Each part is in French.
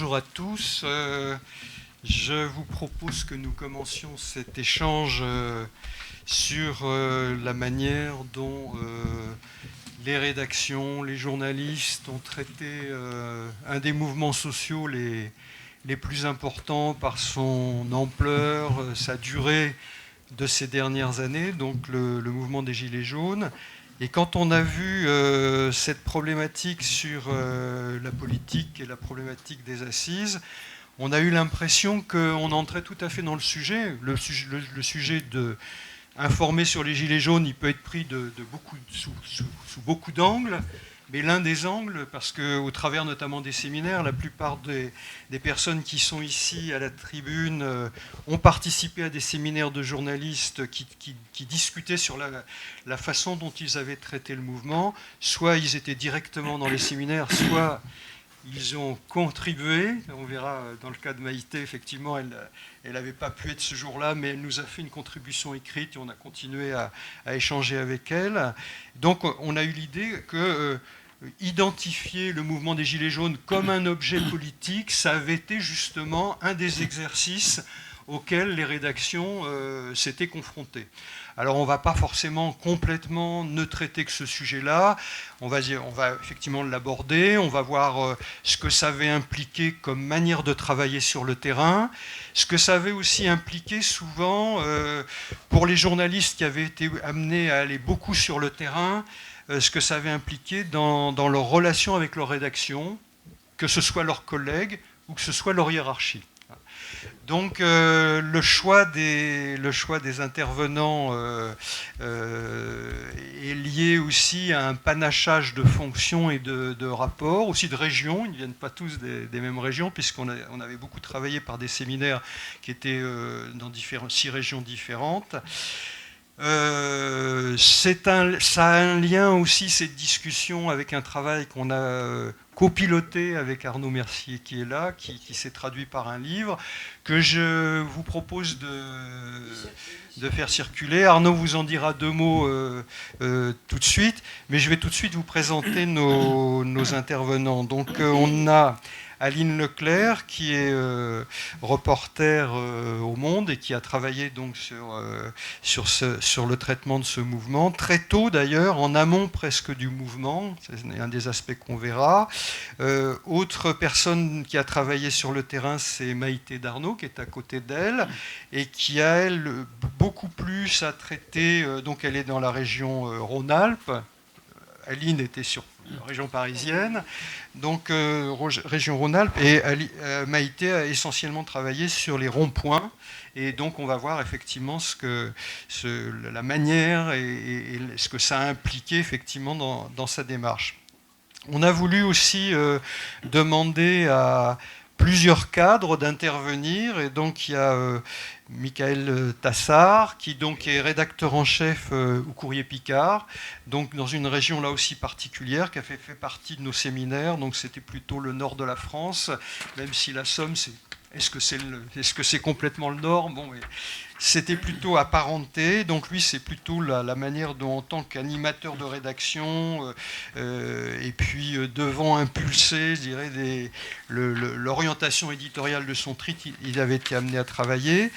bonjour à tous. Je vous propose que nous commencions cet échange sur la manière dont les rédactions, les journalistes ont traité un des mouvements sociaux les plus importants par son ampleur, sa durée de ces dernières années, donc le mouvement des Gilets jaunes. Et quand on a vu cette problématique sur la politique et la problématique des assises, on a eu l'impression qu'on entrait tout à fait dans le sujet. Le sujet de informer sur les Gilets jaunes, il peut être pris sous beaucoup d'angles. Mais l'un des angles, parce qu'au travers notamment des séminaires, la plupart des personnes qui sont ici à la tribune ont participé à des séminaires de journalistes qui discutaient sur la façon dont ils avaient traité le mouvement. Soit ils étaient directement dans les séminaires, soit ils ont contribué. On verra dans le cas de Maïté, effectivement, elle n'avait pas pu être ce jour-là, mais elle nous a fait une contribution écrite et on a continué à échanger avec elle. Donc on a eu l'idée que identifier le mouvement des Gilets jaunes comme un objet politique, ça avait été justement un des exercices auxquels les rédactions s'étaient confrontées. Alors on ne va pas forcément complètement ne traiter que ce sujet-là, on va effectivement l'aborder, on va voir ce que ça avait impliqué comme manière de travailler sur le terrain, ce que ça avait aussi impliqué souvent pour les journalistes qui avaient été amenés à aller beaucoup sur le terrain, ce que ça avait impliqué dans leur relation avec leur rédaction, que ce soit leurs collègues ou que ce soit leur hiérarchie. Donc le choix des intervenants est lié aussi à un panachage de fonctions et de rapports, aussi de régions. Ils ne viennent pas tous des mêmes régions, puisqu'on avait beaucoup travaillé par des séminaires qui étaient dans 6 régions différentes. Ça a un lien aussi, cette discussion, avec un travail qu'on a copiloté avec Arnaud Mercier qui est là, qui s'est traduit par un livre que je vous propose de faire circuler. Arnaud vous en dira 2 mots tout de suite, mais je vais tout de suite vous présenter nos intervenants. Donc on a Aline Leclerc, qui est reporter au Monde et qui a travaillé donc sur le traitement de ce mouvement, très tôt d'ailleurs, en amont presque du mouvement, c'est un des aspects qu'on verra. Autre personne qui a travaillé sur le terrain, c'est Maïté Darnaud, qui est à côté d'elle, et qui a, elle, beaucoup plus à traiter, donc elle est dans la région Rhône-Alpes. Aline était sur la région parisienne, donc région Rhône-Alpes, et Maïté a essentiellement travaillé sur les ronds-points, et donc on va voir effectivement la manière et ce que ça a impliqué effectivement dans sa démarche. On a voulu aussi demander à plusieurs cadres d'intervenir, et donc il y a Michael Tassard, qui donc est rédacteur en chef au Courrier Picard, donc dans une région là aussi particulière, qui a fait partie de nos séminaires, donc c'était plutôt le nord de la France, même si la Somme, est-ce que c'est complètement le nord? Bon, c'était plutôt apparenté, donc lui c'est plutôt la manière dont en tant qu'animateur de rédaction et puis devant impulser, je dirais, l'orientation éditoriale de son titre, il avait été amené à travailler.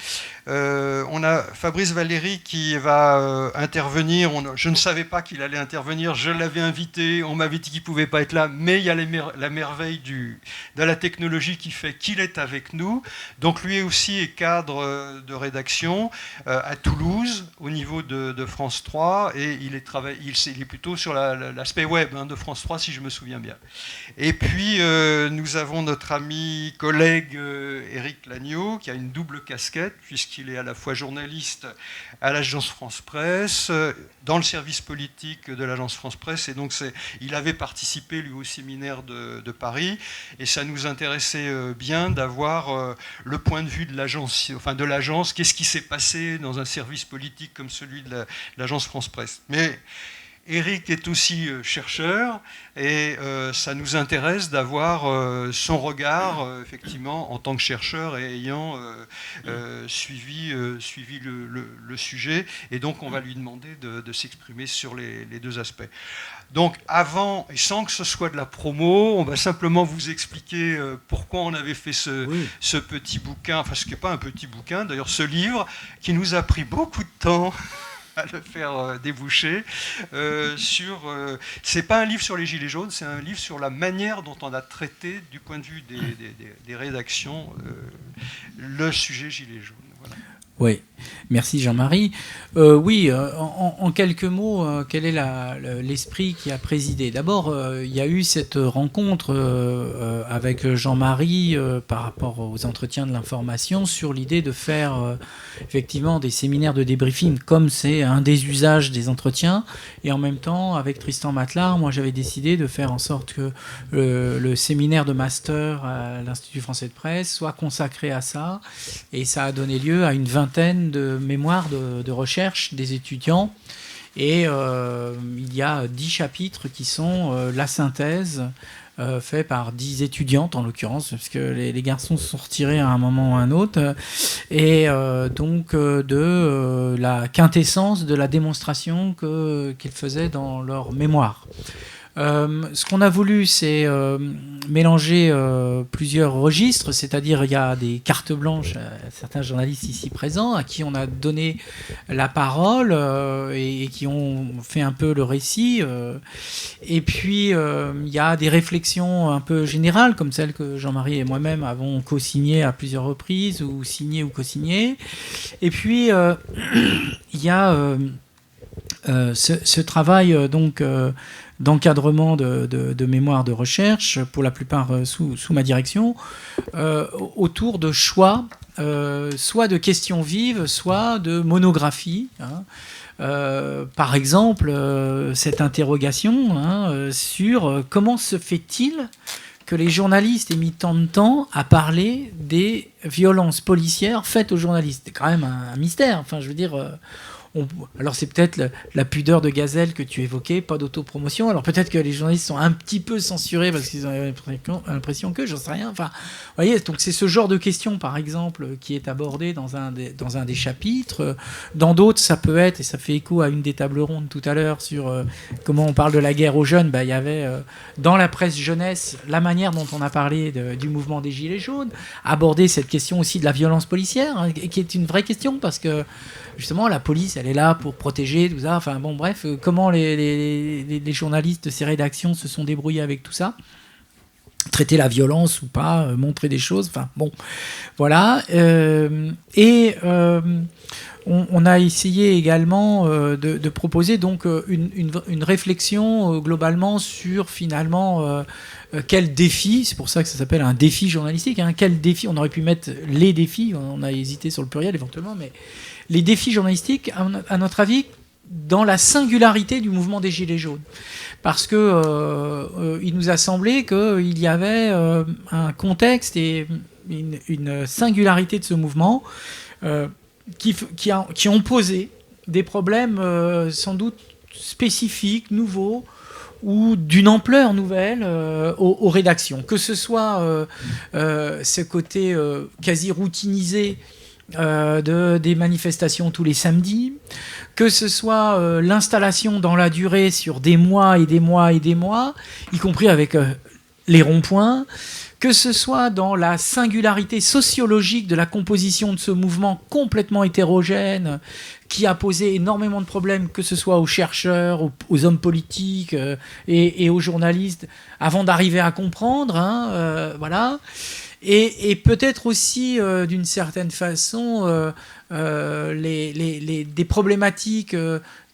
On a Fabrice Valéry qui va intervenir. Je ne savais pas qu'il allait intervenir, je l'avais invité, on m'avait dit qu'il ne pouvait pas être là, mais il y a la merveille de la technologie qui fait qu'il est avec nous. Donc lui aussi est cadre de rédaction à Toulouse au niveau de France 3, et il est plutôt sur l'aspect web de France 3 si je me souviens bien. Et puis nous avons notre ami collègue Éric Lagneau qui a une double casquette puisqu'il est à la fois journaliste à l'agence France Presse, dans le service politique de l'agence France Presse, et donc il avait participé lui au séminaire de Paris, et ça nous intéressait bien d'avoir le point de vue de l'agence, qu'est-ce qui s'est passé dans un service politique comme celui de l'agence France Presse. Mais Éric est aussi chercheur et ça nous intéresse d'avoir son regard, effectivement, en tant que chercheur et ayant suivi le sujet. Et donc, on va lui demander de s'exprimer sur les deux aspects. Donc, avant, et sans que ce soit de la promo, on va simplement vous expliquer pourquoi on avait fait ce petit bouquin, enfin, ce qui n'est pas un petit bouquin, d'ailleurs, ce livre, qui nous a pris beaucoup de temps à le faire déboucher. C'est pas un livre sur les Gilets jaunes, c'est un livre sur la manière dont on a traité, du point de vue des rédactions, le sujet Gilets jaunes. Voilà. Oui, merci Jean-Marie. Oui, en quelques mots, quel est l'esprit qui a présidé? D'abord, il y a eu cette rencontre avec Jean-Marie par rapport aux entretiens de l'information sur l'idée de faire effectivement des séminaires de débriefing, comme c'est un des usages des entretiens. Et en même temps, avec Tristan Matelard, moi j'avais décidé de faire en sorte que le séminaire de master à l'Institut français de presse soit consacré à ça. Et ça a donné lieu à une vingtaine de mémoires de recherche des étudiants. Et il y a 10 chapitres qui sont la synthèse faite par 10 étudiantes en l'occurrence, parce que les garçons se sont retirés à un moment ou à un autre, et donc de la quintessence de la démonstration qu'ils faisaient dans leur mémoire. Ce qu'on a voulu, c'est mélanger plusieurs registres, c'est-à-dire il y a des cartes blanches à certains journalistes ici présents à qui on a donné la parole et qui ont fait un peu le récit. Et puis il y a des réflexions un peu générales, comme celles que Jean-Marie et moi-même avons co-signées à plusieurs reprises, ou signées ou co-signées. Et puis il y a ce travail donc d'encadrement de mémoire de recherche, pour la plupart sous ma direction, autour de choix, soit de questions vives, soit de monographies. Par exemple, cette interrogation sur comment se fait-il que les journalistes aient mis tant de temps à parler des violences policières faites aux journalistes. C'est quand même un mystère. Enfin, je veux dire... alors c'est peut-être la pudeur de Gazelle que tu évoquais, pas d'autopromotion. Alors peut-être que les journalistes sont un petit peu censurés parce qu'ils ont l'impression que, j'en sais rien. Enfin, vous voyez, donc c'est ce genre de question, par exemple, qui est abordé dans un des chapitres. Dans d'autres, ça peut être, et ça fait écho à une des tables rondes tout à l'heure sur comment on parle de la guerre aux jeunes. Il y avait dans la presse jeunesse la manière dont on a parlé du mouvement des Gilets jaunes, aborder cette question aussi de la violence policière, qui est une vraie question parce que justement, la police, elle est là pour protéger tout ça. Enfin, bon, bref, comment les journalistes de ces rédactions se sont débrouillés avec tout ça? Traiter la violence ou pas, montrer des choses. Enfin, bon, voilà. On a essayé également de proposer donc une réflexion globalement sur finalement quel défi, c'est pour ça que ça s'appelle un défi journalistique, quel défi, on aurait pu mettre les défis, on a hésité sur le pluriel éventuellement, mais les défis journalistiques, à notre avis, dans la singularité du mouvement des Gilets jaunes. Parce que il nous a semblé qu'il y avait un contexte et une singularité de ce mouvement qui ont posé des problèmes sans doute spécifiques, nouveaux, ou d'une ampleur nouvelle aux rédactions. Que ce soit ce côté quasi routinisé des manifestations tous les samedis, que ce soit l'installation dans la durée sur des mois et des mois et des mois, y compris avec les ronds-points, que ce soit dans la singularité sociologique de la composition de ce mouvement complètement hétérogène qui a posé énormément de problèmes, que ce soit aux chercheurs, aux hommes politiques et aux journalistes, avant d'arriver à comprendre. Voilà. Et peut-être aussi, d'une certaine façon, des problématiques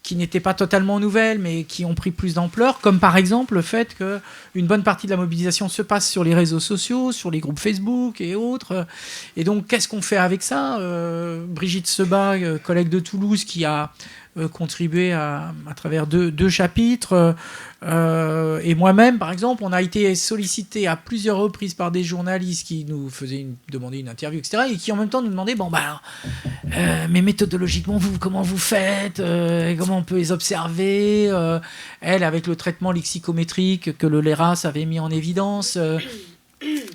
qui n'étaient pas totalement nouvelles, mais qui ont pris plus d'ampleur, comme par exemple le fait qu'une bonne partie de la mobilisation se passe sur les réseaux sociaux, sur les groupes Facebook et autres. Et donc, qu'est-ce qu'on fait avec ça? Brigitte Sebat, collègue de Toulouse, qui a contribué à travers deux chapitres. Et moi-même, par exemple, on a été sollicité à plusieurs reprises par des journalistes qui nous demandaient une interview, etc., et qui en même temps nous demandaient mais méthodologiquement, comment vous faites, comment on peut les observer, elle, avec le traitement lexicométrique que le LERAS avait mis en évidence.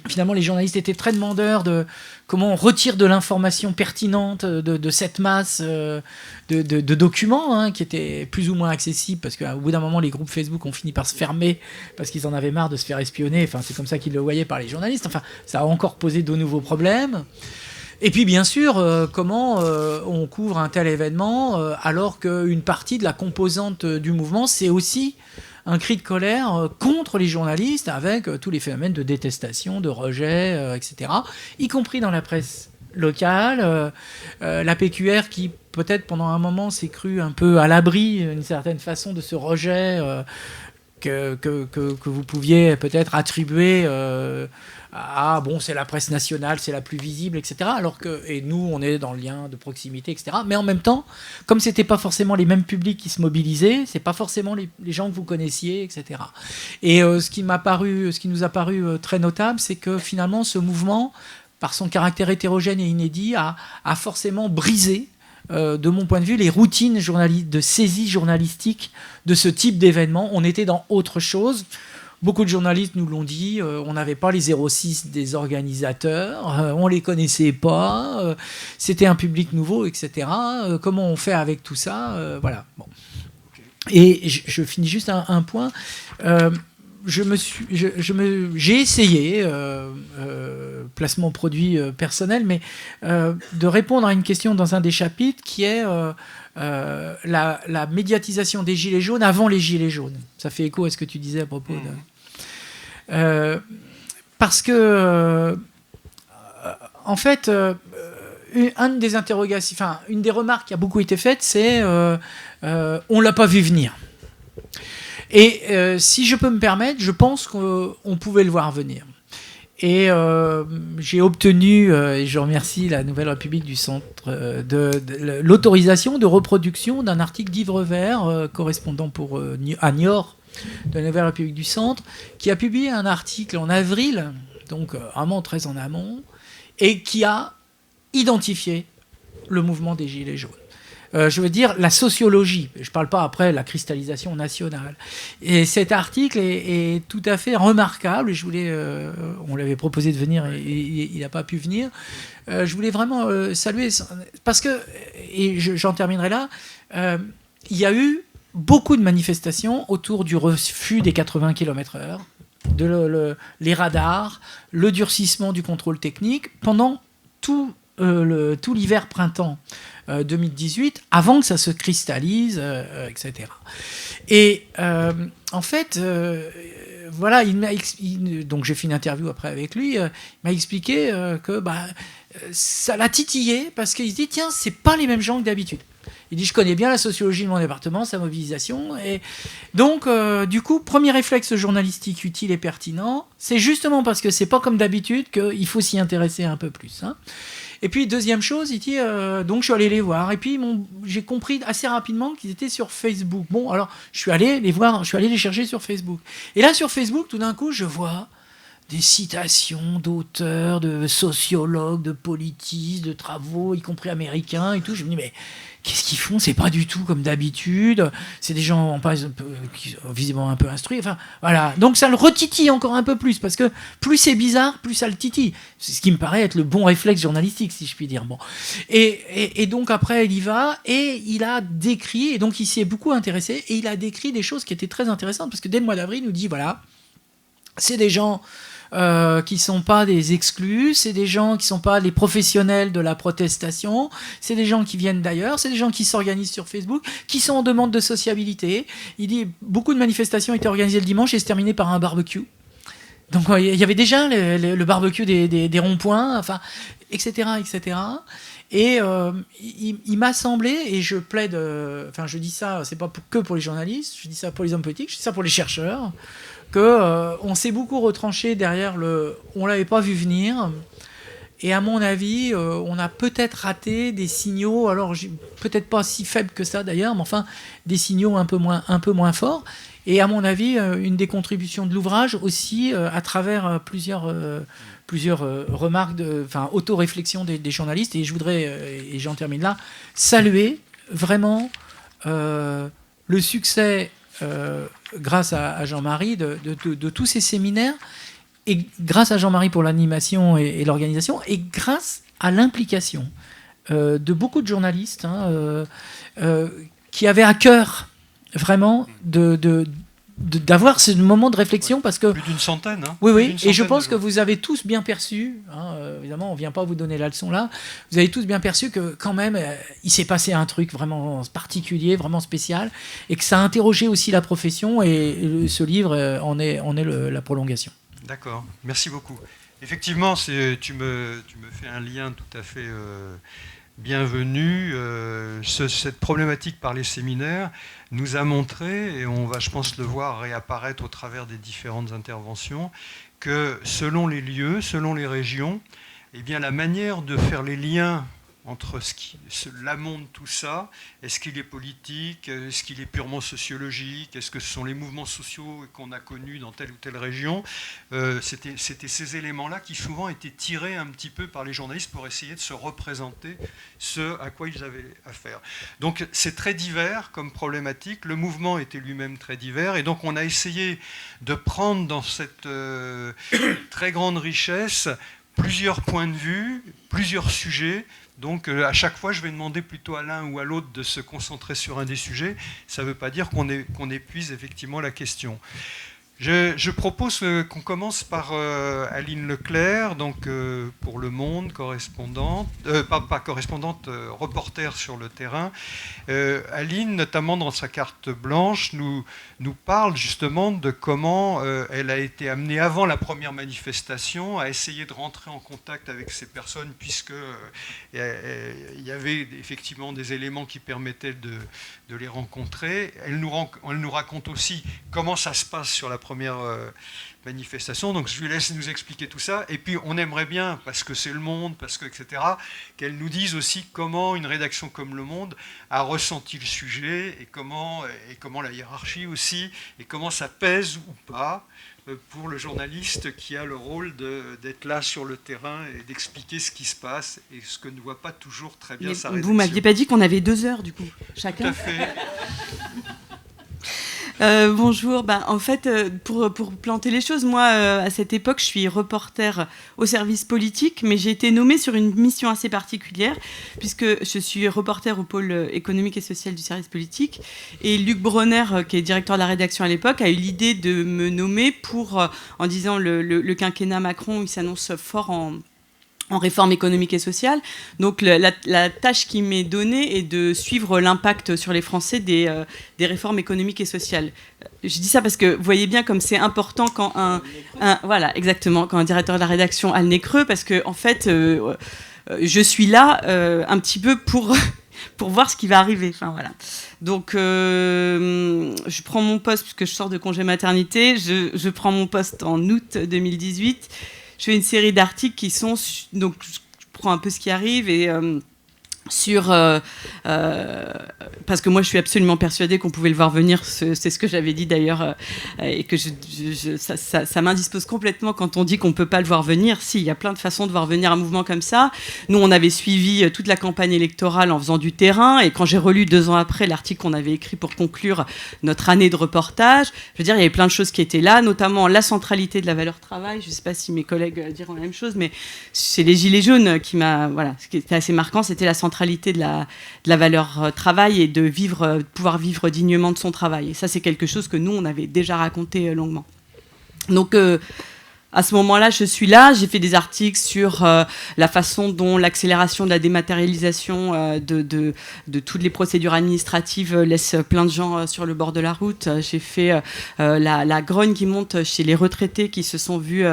Finalement, les journalistes étaient très demandeurs de comment on retire de l'information pertinente de cette masse de documents qui étaient plus ou moins accessibles, parce qu'au bout d'un moment, les groupes Facebook ont fini par se fermer parce qu'ils en avaient marre de se faire espionner. Enfin, c'est comme ça qu'ils le voyaient par les journalistes. Enfin, ça a encore posé de nouveaux problèmes. Et puis, bien sûr, comment on couvre un tel événement alors qu'une partie de la composante du mouvement, c'est aussi un cri de colère contre les journalistes, avec tous les phénomènes de détestation, de rejet, etc., y compris dans la presse locale. La PQR qui, peut-être pendant un moment, s'est crue un peu à l'abri, d'une certaine façon, de ce rejet que vous pouviez peut-être attribuer c'est la presse nationale, c'est la plus visible, etc. Et nous, on est dans le lien de proximité, etc. Mais en même temps, comme c'était pas forcément les mêmes publics qui se mobilisaient, c'est pas forcément les gens que vous connaissiez, etc. Et ce qui nous a paru très notable, c'est que finalement, ce mouvement, par son caractère hétérogène et inédit, a forcément brisé, de mon point de vue, les routines de saisie journalistique de ce type d'événement. On était dans autre chose. Beaucoup de journalistes nous l'ont dit, on n'avait pas les 06 des organisateurs, on les connaissait pas, c'était un public nouveau, etc. Comment on fait avec tout ça, voilà. Bon. Et je finis juste un point. J'ai essayé, placement produit personnel, mais de répondre à une question dans un des chapitres qui est la médiatisation des Gilets jaunes avant les Gilets jaunes. Ça fait écho à ce que tu disais à propos de... parce que, en fait, une des interrogations, une des remarques qui a beaucoup été faite, c'est on l'a pas vu venir. Et si je peux me permettre, je pense qu'on pouvait le voir venir. Et j'ai obtenu, et je remercie la Nouvelle République du Centre, de l'autorisation de reproduction d'un article d'Yves Revers, correspondant à Niort, de la Nouvelle République du Centre, qui a publié un article en avril, donc vraiment très en amont, et qui a identifié le mouvement des Gilets jaunes. Je veux dire la sociologie, je ne parle pas après la cristallisation nationale. Et cet article est tout à fait remarquable. On l'avait proposé de venir et il n'a pas pu venir. Je voulais vraiment saluer, parce que, et j'en terminerai là, il y a eu beaucoup de manifestations autour du refus des 80 km/h, les radars, le durcissement du contrôle technique pendant tout l'hiver-printemps 2018, avant que ça se cristallise, etc. Et en fait, voilà, donc j'ai fait une interview après avec lui, il m'a expliqué que ça l'a titillé, parce qu'il se dit, tiens, c'est pas les mêmes gens que d'habitude. Il dit, je connais bien la sociologie de mon département, sa mobilisation. Et donc, du coup, premier réflexe journalistique utile et pertinent, c'est justement parce que c'est pas comme d'habitude qu'il faut s'y intéresser un peu plus. Et puis, deuxième chose, il dit, donc je suis allé les voir. Et puis, j'ai compris assez rapidement qu'ils étaient sur Facebook. Bon, alors, je suis allé les chercher sur Facebook. Et là, sur Facebook, tout d'un coup, je vois des citations d'auteurs, de sociologues, de politistes, de travaux, y compris américains et tout. Je me dis, mais qu'est-ce qu'ils font ? C'est pas du tout comme d'habitude. C'est des gens qui sont visiblement un peu instruits. Enfin, voilà. Donc ça le retitille encore un peu plus, parce que plus c'est bizarre, plus ça le titille. C'est ce qui me paraît être le bon réflexe journalistique, si je puis dire. Bon. Et donc après, il y va, et il a décrit, et donc il s'y est beaucoup intéressé, et il a décrit des choses qui étaient très intéressantes, parce que dès le mois d'avril, il nous dit, voilà, c'est des gens qui sont pas des exclus, c'est des gens qui sont pas les professionnels de la protestation, c'est des gens qui viennent d'ailleurs, c'est des gens qui s'organisent sur Facebook, qui sont en demande de sociabilité. Il dit, beaucoup de manifestations étaient organisées le dimanche et se terminaient par un barbecue. Donc il y avait déjà le barbecue des ronds-points, enfin, etc., etc. Et il m'a semblé, et je plaide, je dis ça, c'est pas que pour les journalistes, je dis ça pour les hommes politiques, je dis ça pour les chercheurs, qu'on s'est beaucoup retranché derrière on l'avait pas vu venir, Et à mon avis, on a peut-être raté des signaux, alors peut-être pas si faibles que ça d'ailleurs, mais enfin des signaux un peu moins forts. Et à mon avis, une des contributions de l'ouvrage aussi, à travers plusieurs remarques, auto-réflexion des journalistes. Et je voudrais, et j'en termine là, saluer vraiment le succès, grâce à Jean-Marie, de tous ces séminaires. Et grâce à Jean-Marie pour l'animation et l'organisation, et grâce à l'implication de beaucoup de journalistes qui avaient à cœur vraiment d'avoir ce moment de réflexion, parce que plus d'une centaine. Oui, et je pense que vous avez tous bien perçu, évidemment, on ne vient pas vous donner la leçon là, vous avez tous bien perçu que quand même, il s'est passé un truc vraiment particulier, vraiment spécial, et que ça a interrogé aussi la profession, et ce livre en est la prolongation. D'accord, merci beaucoup. Effectivement, tu me fais un lien tout à fait bienvenu. Cette problématique par les séminaires nous a montré, et on va, je pense, le voir réapparaître au travers des différentes interventions, que selon les lieux, selon les régions, eh bien, la manière de faire les liens entre l'amont de tout ça, est-ce qu'il est politique, est-ce qu'il est purement sociologique, est-ce que ce sont les mouvements sociaux qu'on a connus dans telle ou telle région, c'était ces éléments-là qui souvent étaient tirés un petit peu par les journalistes pour essayer de se représenter ce à quoi ils avaient affaire. Donc c'est très divers comme problématique, le mouvement était lui-même très divers, et donc on a essayé de prendre dans cette très grande richesse plusieurs points de vue, plusieurs sujets. Donc à chaque fois, je vais demander plutôt à l'un ou à l'autre de se concentrer sur un des sujets. Ça ne veut pas dire qu'on épuise effectivement la question. Je propose qu'on commence par Aline Leclerc, donc pour Le Monde, correspondante, pas correspondante, reporter sur le terrain. Aline, notamment dans sa carte blanche, nous parle justement de comment elle a été amenée avant la première manifestation à essayer de rentrer en contact avec ces personnes, puisque il y avait effectivement des éléments qui permettaient de les rencontrer. Elle nous raconte aussi comment ça se passe sur la première manifestation. Donc je lui laisse nous expliquer tout ça. Et puis on aimerait bien, parce que c'est Le Monde, parce que etc., qu'elle nous dise aussi comment une rédaction comme Le Monde a ressenti le sujet, et comment la hiérarchie aussi, et comment ça pèse ou pas pour le journaliste qui a le rôle d'être là sur le terrain et d'expliquer ce qui se passe, et ce que ne voit pas toujours très bien sa rédaction. Vous m'aviez pas dit qu'on avait 2 heures du coup, chacun. Tout à fait. Bonjour. En fait, pour planter les choses, moi, à cette époque, je suis reporter au service politique, mais j'ai été nommée sur une mission assez particulière, puisque je suis reporter au pôle économique et social du service politique. Et Luc Bronner, qui est directeur de la rédaction à l'époque, a eu l'idée de me nommer en disant le quinquennat Macron, il s'annonce fort en réforme économique et sociale. Donc la tâche qui m'est donnée est de suivre l'impact sur les Français des réformes économiques et sociales. Je dis ça parce que vous voyez bien comme c'est important quand voilà, exactement, quand un directeur de la rédaction a le nez creux, parce que en fait, je suis là un petit peu pour voir ce qui va arriver. Enfin, voilà. Donc, je prends mon poste, puisque je sors de congé maternité, je prends mon poste en août 2018. Je fais une série d'articles qui sont... Donc, je prends un peu ce qui arrive et... parce que moi je suis absolument persuadée qu'on pouvait le voir venir, c'est ce que j'avais dit d'ailleurs, et que ça m'indispose complètement quand on dit qu'on ne peut pas le voir venir. Si, il y a plein de façons de voir venir un mouvement comme ça. Nous on avait suivi toute la campagne électorale en faisant du terrain, et quand j'ai relu 2 ans après l'article qu'on avait écrit pour conclure notre année de reportage, je veux dire, il y avait plein de choses qui étaient là, notamment la centralité de la valeur travail. Je ne sais pas si mes collègues diront la même chose, mais c'est les Gilets jaunes qui m'a... Voilà, ce qui était assez marquant, c'était la centralité de la valeur travail, et de pouvoir vivre dignement de son travail. Et ça, c'est quelque chose que nous, on avait déjà raconté longuement. Donc, à ce moment-là, je suis là, j'ai fait des articles sur la façon dont l'accélération de la dématérialisation de toutes les procédures administratives laisse plein de gens sur le bord de la route. J'ai fait la grogne qui monte chez les retraités qui se sont vus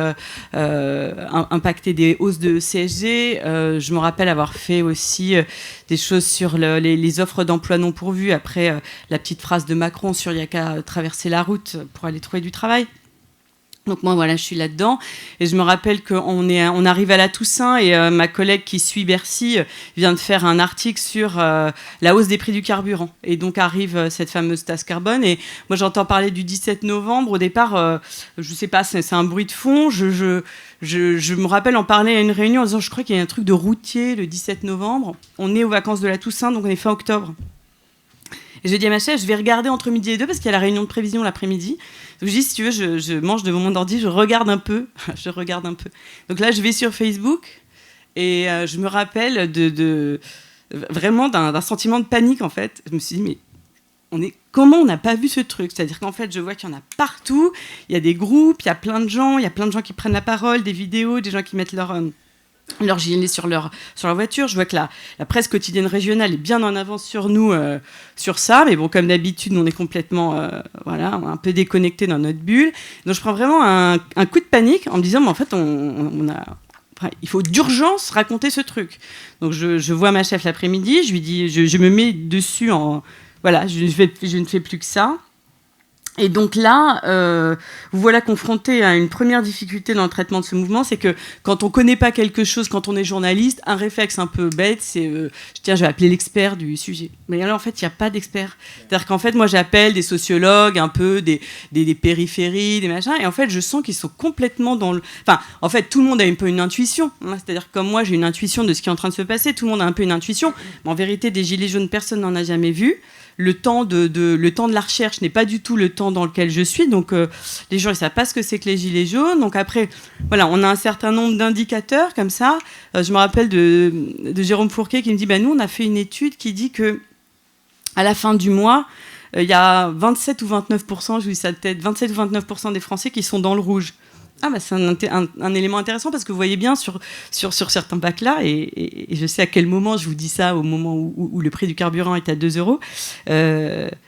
impacter des hausses de CSG. Je me rappelle avoir fait aussi des choses sur les offres d'emploi non pourvues, après la petite phrase de Macron sur « il n'y a qu'à traverser la route pour aller trouver du travail ». Donc moi, voilà, je suis là-dedans. Et je me rappelle on arrive à la Toussaint et ma collègue qui suit Bercy vient de faire un article sur la hausse des prix du carburant. Et donc arrive cette fameuse taxe carbone. Et moi, j'entends parler du 17 novembre. Au départ, je ne sais pas, c'est un bruit de fond. Je me rappelle en parler à une réunion en disant, je crois qu'il y a un truc de routier le 17 novembre. On est aux vacances de la Toussaint, donc on est fin octobre. Et je dis à ma chef, je vais regarder entre midi et 2 parce qu'il y a la réunion de prévision l'après-midi. Donc je dis, si tu veux, je mange devant mon ordi, je regarde un peu. Donc là, je vais sur Facebook et je me rappelle vraiment d'un sentiment de panique, en fait. Je me suis dit, mais comment on n'a pas vu ce truc ? C'est-à-dire qu'en fait, je vois qu'il y en a partout. Il y a des groupes, il y a plein de gens qui prennent la parole, des vidéos, des gens qui mettent leur gilet sur leur voiture. Je vois que la presse quotidienne régionale est bien en avance sur nous sur ça, mais bon, comme d'habitude, on est complètement un peu déconnecté dans notre bulle. Donc je prends vraiment un coup de panique en me disant, mais en fait, il faut d'urgence raconter ce truc. Donc je vois ma chef l'après-midi, je lui dis, je me mets dessus je ne fais plus que ça. Et donc là, vous voilà confronté à une première difficulté dans le traitement de ce mouvement, c'est que quand on ne connaît pas quelque chose, quand on est journaliste, un réflexe un peu bête, c'est je vais appeler l'expert du sujet. Mais là, en fait, il n'y a pas d'expert. C'est-à-dire qu'en fait, moi, j'appelle des sociologues, un peu des périphéries, des machins, et en fait, je sens qu'ils sont complètement dans le... Enfin, en fait, tout le monde a un peu une intuition. Hein, c'est-à-dire que comme moi, j'ai une intuition de ce qui est en train de se passer, tout le monde a un peu une intuition. Mais en vérité, des gilets jaunes, personne n'en a jamais vu. Le temps de la recherche n'est pas du tout le temps dans lequel je suis, donc les gens ne savent pas ce que c'est que les gilets jaunes. Donc après, voilà, on a un certain nombre d'indicateurs comme ça. Je me rappelle de Jérôme Fourquet qui me dit, nous on a fait une étude qui dit que à la fin du mois, il y a 27 ou 29%, je vous dis ça de tête, 27 ou 29% des Français qui sont dans le rouge. C'est un élément intéressant parce que vous voyez bien sur certains bacs là, et je sais à quel moment je vous dis ça, au moment où le prix du carburant est à 2 €.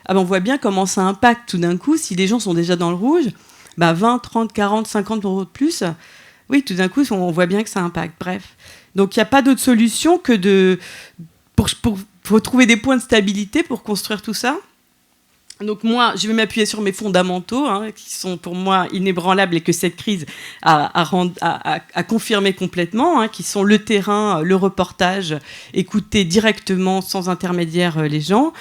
On voit bien comment ça impacte tout d'un coup. Si les gens sont déjà dans le rouge, 20, 30, 40, 50 € de plus, oui, tout d'un coup, on voit bien que ça impacte. Bref. Donc il n'y a pas d'autre solution que pour trouver des points de stabilité pour construire tout ça. Donc moi, je vais m'appuyer sur mes fondamentaux, qui sont pour moi inébranlables et que cette crise a confirmé complètement, qui sont le terrain, le reportage, écouter directement, sans intermédiaire, les gens.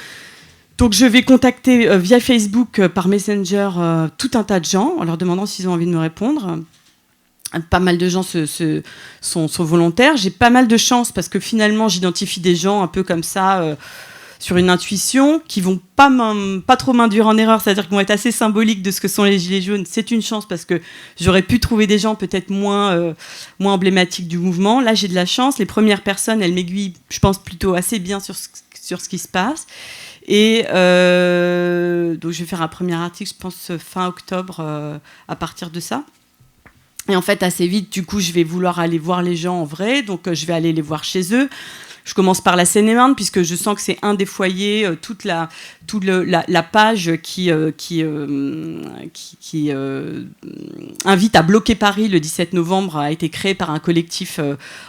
Donc je vais contacter via Facebook, par Messenger, tout un tas de gens, en leur demandant s'ils ont envie de me répondre. Pas mal de gens sont volontaires. J'ai pas mal de chance parce que finalement, j'identifie des gens un peu comme ça... sur une intuition, qui vont pas trop m'induire en erreur, c'est-à-dire qu'ils vont être assez symboliques de ce que sont les gilets jaunes. C'est une chance parce que j'aurais pu trouver des gens peut-être moins emblématiques du mouvement. Là, j'ai de la chance. Les premières personnes, elles m'aiguillent, je pense, plutôt assez bien sur ce qui se passe. Et donc, je vais faire un premier article, je pense, fin octobre, à partir de ça. Et en fait, assez vite, du coup, je vais vouloir aller voir les gens en vrai. Donc, je vais aller les voir chez eux. Je commence par la Seine-et-Marne, puisque je sens que c'est un des foyers, toute la page qui invite à bloquer Paris le 17 novembre a été créée par un collectif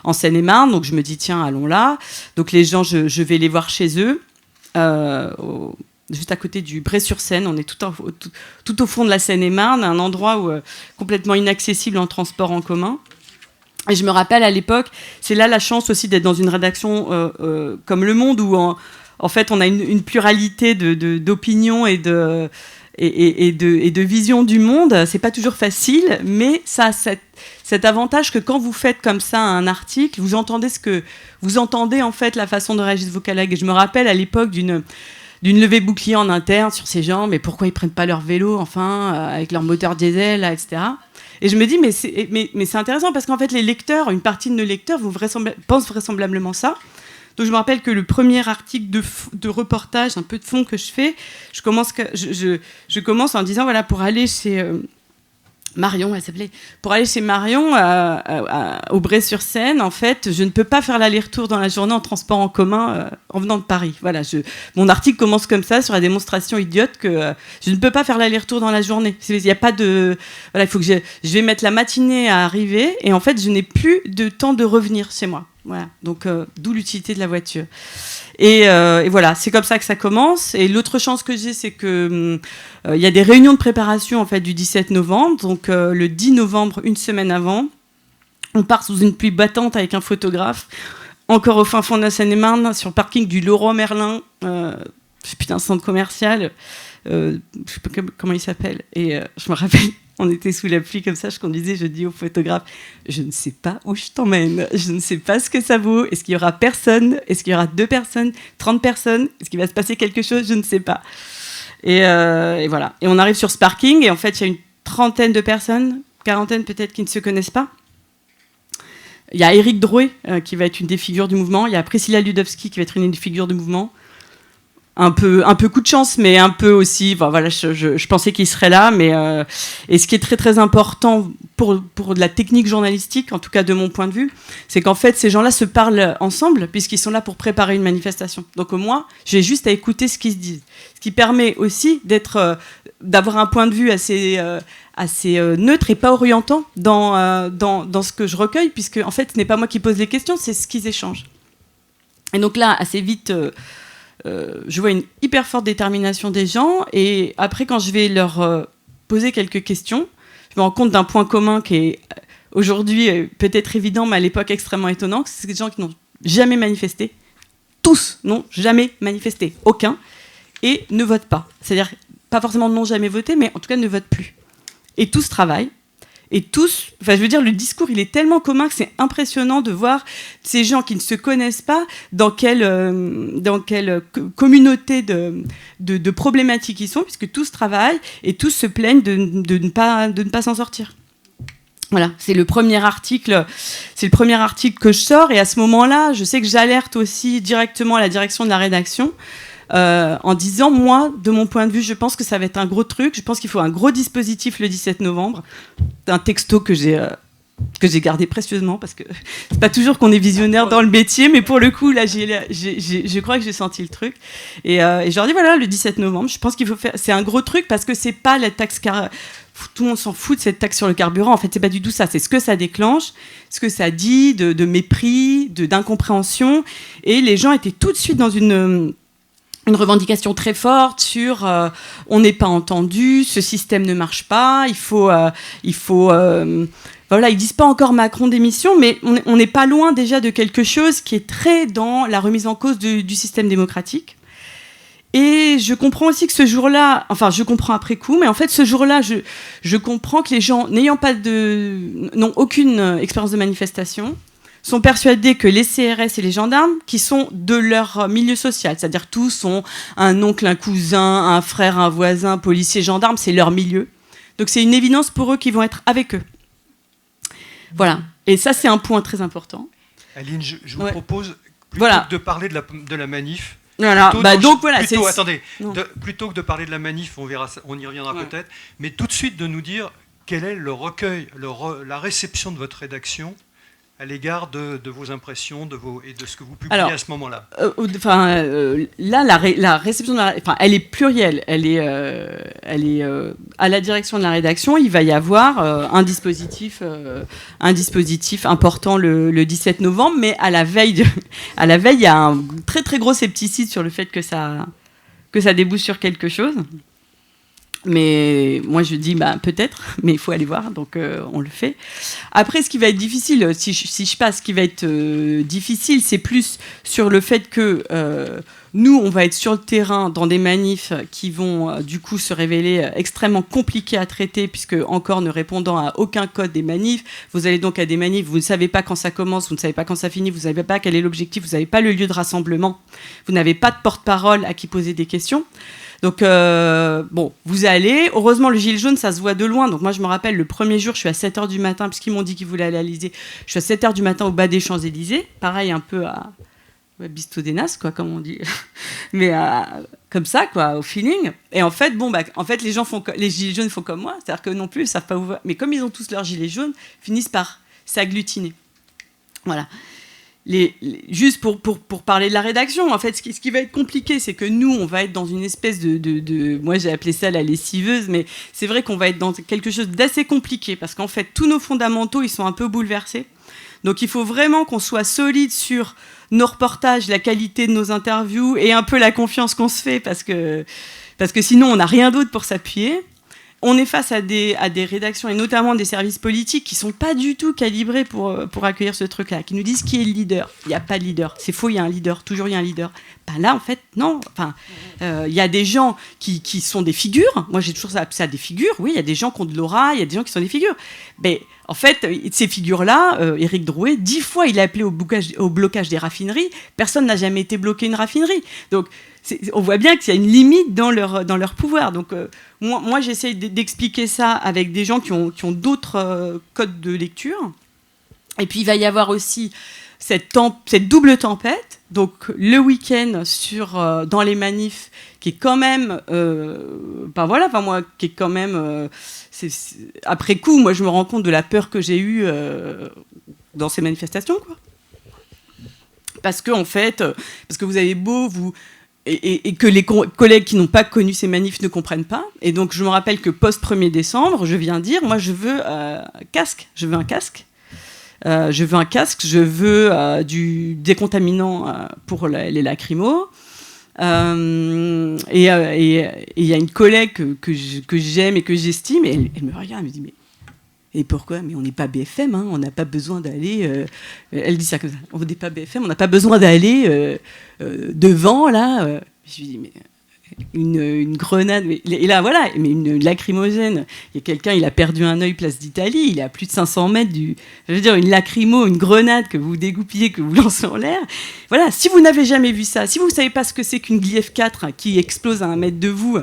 en Seine-et-Marne. Donc je me dis, tiens, allons là. Donc les gens, je vais les voir chez eux, juste à côté du Bray-sur-Seine. On est tout au fond de la Seine-et-Marne, un endroit complètement inaccessible en transport en commun. Et je me rappelle à l'époque, c'est là la chance aussi d'être dans une rédaction comme Le Monde, où en fait on a une pluralité d'opinions et de visions du monde. C'est pas toujours facile, mais ça a cet avantage que quand vous faites comme ça un article, vous entendez en fait la façon de réagir de vos collègues. Et je me rappelle à l'époque d'une levée bouclier en interne sur ces gens, mais pourquoi ils prennent pas leur vélo, avec leur moteur diesel, là, etc. Et je me dis, mais c'est intéressant parce qu'en fait, les lecteurs, une partie de nos lecteurs pensent vraisemblablement ça. Donc je me rappelle que le premier article de reportage, un peu de fond que je fais, je commence en disant, voilà, pour aller chez Marion, elle s'appelait, pour aller chez Marion au Bray-sur-Seine, en fait, je ne peux pas faire l'aller-retour dans la journée en transport en commun en venant de Paris. Voilà, mon article commence comme ça, sur la démonstration idiote que je ne peux pas faire l'aller-retour dans la journée. Il n'y a pas de... Voilà, il faut que je vais mettre la matinée à arriver, et en fait, je n'ai plus de temps de revenir chez moi. Voilà. Donc, d'où l'utilité de la voiture. Et voilà, c'est comme ça que ça commence. Et l'autre chance que j'ai, c'est que il y a des réunions de préparation en fait du 17 novembre. Donc, le 10 novembre, une semaine avant, on part sous une pluie battante avec un photographe, encore au fin fond de la Seine-et-Marne, sur le parking du Leroy Merlin, putain, centre commercial. Je sais pas comment il s'appelle. Et je me rappelle, on était sous la pluie comme ça, je conduisais, je dis au photographe, je ne sais pas où je t'emmène, je ne sais pas ce que ça vaut, est-ce qu'il y aura personne, est-ce qu'il y aura 2 personnes, 30 personnes, est-ce qu'il va se passer quelque chose, je ne sais pas. Et voilà. Et on arrive sur ce parking, et en fait, il y a une trentaine de personnes, quarantaine peut-être, qui ne se connaissent pas. Il y a Éric Drouet, qui va être une des figures du mouvement, il y a Priscilla Ludowski, qui va être une des figures du mouvement. Un peu coup de chance, mais un peu aussi. Enfin, voilà, je pensais qu'il serait là, mais et ce qui est très très important pour de la technique journalistique, en tout cas de mon point de vue, c'est qu'en fait ces gens-là se parlent ensemble puisqu'ils sont là pour préparer une manifestation. Donc au moins, j'ai juste à écouter ce qu'ils se disent, ce qui permet aussi d'avoir un point de vue assez neutre et pas orientant dans ce que je recueille, puisque en fait ce n'est pas moi qui pose les questions, c'est ce qu'ils échangent. Et donc là, assez vite. Je vois une hyper forte détermination des gens, et après quand je vais leur poser quelques questions, je me rends compte d'un point commun qui est aujourd'hui peut-être évident, mais à l'époque extrêmement étonnant, c'est des gens qui n'ont jamais manifesté, tous n'ont jamais manifesté, aucun, et ne votent pas. C'est-à-dire, pas forcément n'ont jamais voté, mais en tout cas ne votent plus. Et tous travaillent. Et tous, enfin je veux dire, le discours il est tellement commun que c'est impressionnant de voir ces gens qui ne se connaissent pas dans quelle communauté de problématiques ils sont, puisque tous travaillent et tous se plaignent de ne pas s'en sortir. Voilà, c'est le premier article que je sors, et à ce moment-là, je sais que j'alerte aussi directement à la direction de la rédaction. En disant, moi, de mon point de vue, je pense que ça va être un gros truc, je pense qu'il faut un gros dispositif le 17 novembre, un texto que j'ai gardé précieusement, parce que c'est pas toujours qu'on est visionnaire dans le métier, mais pour le coup, là, je crois que j'ai senti le truc, et je leur dis, voilà, le 17 novembre, je pense qu'il faut faire, c'est un gros truc, parce que c'est pas la taxe tout le monde s'en fout de cette taxe sur le carburant, en fait, c'est pas du tout ça, c'est ce que ça déclenche, ce que ça dit de mépris, d'incompréhension, et les gens étaient tout de suite dans une revendication très forte sur on n'est pas entendu, ce système ne marche pas, il faut voilà, ils disent pas encore Macron démission, mais on n'est pas loin déjà de quelque chose qui est très dans la remise en cause du système démocratique. Et je comprends aussi que ce jour-là, enfin je comprends après coup, mais en fait ce jour-là, je comprends que les gens n'ont aucune expérience de manifestation, sont persuadés que les CRS et les gendarmes, qui sont de leur milieu social, c'est-à-dire tous ont un oncle, un cousin, un frère, un voisin, policier, gendarme, c'est leur milieu. Donc c'est une évidence pour eux qu'ils vont être avec eux. Voilà. Et ça, c'est un point très important. Aline, je vous propose, plutôt voilà. que de parler de la manif, voilà. Donc voilà. Plutôt que de parler de la manif, on verra, on y reviendra peut-être, mais tout de suite de nous dire quel est le recueil, la réception de votre rédaction à l'égard de vos impressions et de ce que vous publiez à ce moment-là. Là, la réception, elle est plurielle. Elle est à la direction de la rédaction. Il va y avoir un dispositif important le 17 novembre, mais à la veille, il y a un très très gros scepticisme sur le fait que ça débouche sur quelque chose. Mais moi, je dis, peut-être, mais il faut aller voir, donc on le fait. Après, ce qui va être difficile, si je passe, ce qui va être difficile, c'est plus sur le fait que nous, on va être sur le terrain dans des manifs qui vont, du coup, se révéler extrêmement compliqués à traiter, puisque, encore ne répondant à aucun code des manifs, vous allez donc à des manifs, vous ne savez pas quand ça commence, vous ne savez pas quand ça finit, vous ne savez pas quel est l'objectif, vous n'avez pas le lieu de rassemblement, vous n'avez pas de porte-parole à qui poser des questions. Donc, vous allez. Heureusement, le gilet jaune, ça se voit de loin. Donc, moi, je me rappelle, le premier jour, je suis à 7h du matin, puisqu'ils m'ont dit qu'ils voulaient aller à l'Élysée. Je suis à 7h du matin au bas des Champs-Élysées. Pareil, un peu à Bisto des Nas, quoi, comme on dit. Mais comme ça, quoi, au feeling. Et en fait, les gilets jaunes font comme moi. C'est-à-dire que non plus, ils ne savent pas où va. Mais comme ils ont tous leurs gilets jaunes, finissent par s'agglutiner. Voilà. Juste pour parler de la rédaction, en fait, ce qui va être compliqué, c'est que nous, on va être dans une espèce de moi j'ai appelé ça la lessiveuse, mais c'est vrai qu'on va être dans quelque chose d'assez compliqué, parce qu'en fait, tous nos fondamentaux, ils sont un peu bouleversés. Donc il faut vraiment qu'on soit solide sur nos reportages, la qualité de nos interviews et un peu la confiance qu'on se fait parce que sinon on n'a rien d'autre pour s'appuyer. On est face à des rédactions et notamment des services politiques qui ne sont pas du tout calibrés pour accueillir ce truc-là, qui nous disent qui est le leader. Il n'y a pas de leader. C'est faux, il y a un leader. Toujours il y a un leader. Ben là, en fait, non. Enfin, il y a des gens qui sont des figures. Moi, j'ai toujours appelé ça des figures. Oui, il y a des gens qui ont de l'aura, il y a des gens qui sont des figures. Mais en fait, ces figures-là, Éric Drouet, 10 fois, il a appelé au blocage des raffineries. Personne n'a jamais été bloqué une raffinerie. Donc, on voit bien qu'il y a une limite dans leur pouvoir. Donc, moi j'essaye d'expliquer ça avec des gens qui ont d'autres codes de lecture. Et puis, il va y avoir aussi cette double tempête. Donc, le week-end dans les manifs, qui est quand même... qui est quand même... après coup, moi, je me rends compte de la peur que j'ai eue dans ces manifestations, quoi. Parce que vous avez beau... Et que les collègues qui n'ont pas connu ces manifs ne comprennent pas. Et donc, je me rappelle que post-1er décembre, je viens dire, moi, je veux un casque. Je veux un casque. Je veux du décontaminant pour les lacrymos. Et il y a une collègue que j'aime et que j'estime, et elle me regarde, elle me dit, mais... Et pourquoi ? Mais on n'est pas BFM, hein, on n'a pas besoin d'aller... elle dit ça comme ça. On n'est pas BFM, on n'a pas besoin d'aller devant, là. Je lui dis, mais une grenade... Et là, voilà, mais une lacrymogène. Il y a quelqu'un, il a perdu un œil place d'Italie, il est à plus de 500 mètres du... Je veux dire, une lacrymo, une grenade que vous dégoupillez, que vous lancez en l'air. Voilà, si vous n'avez jamais vu ça, si vous ne savez pas ce que c'est qu'une Gli F4 qui explose à 1 mètre de vous...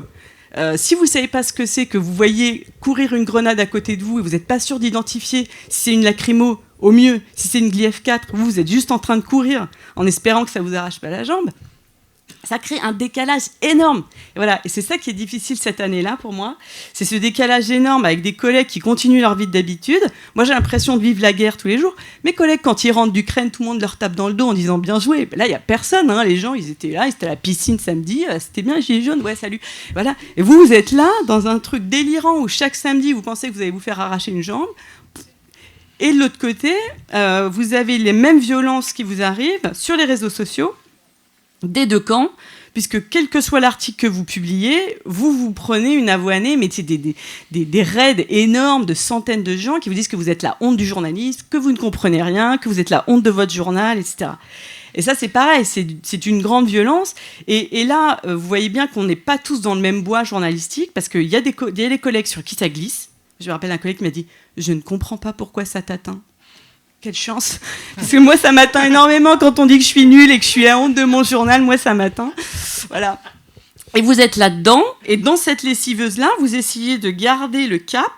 si vous ne savez pas ce que c'est, que vous voyez courir une grenade à côté de vous et vous n'êtes pas sûr d'identifier si c'est une lacrymo, au mieux, si c'est une Gli F4, vous êtes juste en train de courir en espérant que ça ne vous arrache pas la jambe, ça crée un décalage énorme. Et voilà, et c'est ça qui est difficile cette année-là pour moi, c'est ce décalage énorme avec des collègues qui continuent leur vie d'habitude. Moi, j'ai l'impression de vivre la guerre tous les jours. Mes collègues, quand ils rentrent d'Ukraine, tout le monde leur tape dans le dos en disant bien joué. Là, il n'y a personne, hein. Les gens, ils étaient là, ils étaient à la piscine samedi, c'était bien, gilet jaune, ouais, salut. Voilà. Et vous êtes là, dans un truc délirant où chaque samedi, vous pensez que vous allez vous faire arracher une jambe. Et de l'autre côté, vous avez les mêmes violences qui vous arrivent sur les réseaux sociaux, des deux camps, puisque quel que soit l'article que vous publiez, vous prenez une avoinée, mais c'est des raids énormes de centaines de gens qui vous disent que vous êtes la honte du journaliste, que vous ne comprenez rien, que vous êtes la honte de votre journal, etc. Et ça, c'est pareil, c'est une grande violence. Et là, vous voyez bien qu'on n'est pas tous dans le même bois journalistique, parce qu'il y a des collègues sur qui ça glisse. Je me rappelle un collègue qui m'a dit « Je ne comprends pas pourquoi ça t'atteint ». Quelle chance. Parce que moi, ça m'atteint énormément quand on dit que je suis nulle et que je suis à honte de mon journal. Moi, ça m'atteint. Voilà. Et vous êtes là-dedans. Et dans cette lessiveuse-là, vous essayez de garder le cap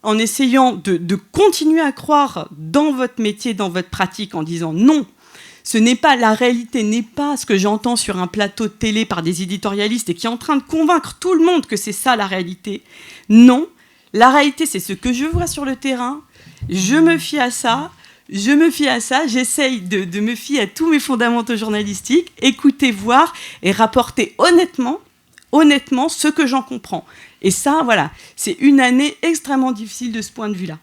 en essayant de continuer à croire dans votre métier, dans votre pratique, en disant non. La réalité n'est pas ce que j'entends sur un plateau de télé par des éditorialistes et qui est en train de convaincre tout le monde que c'est ça la réalité. Non. La réalité, c'est ce que je vois sur le terrain. Je me fie à ça. J'essaye de me fier à tous mes fondamentaux journalistiques, écouter, voir et rapporter honnêtement ce que j'en comprends. Et ça, voilà, c'est une année extrêmement difficile de ce point de vue-là.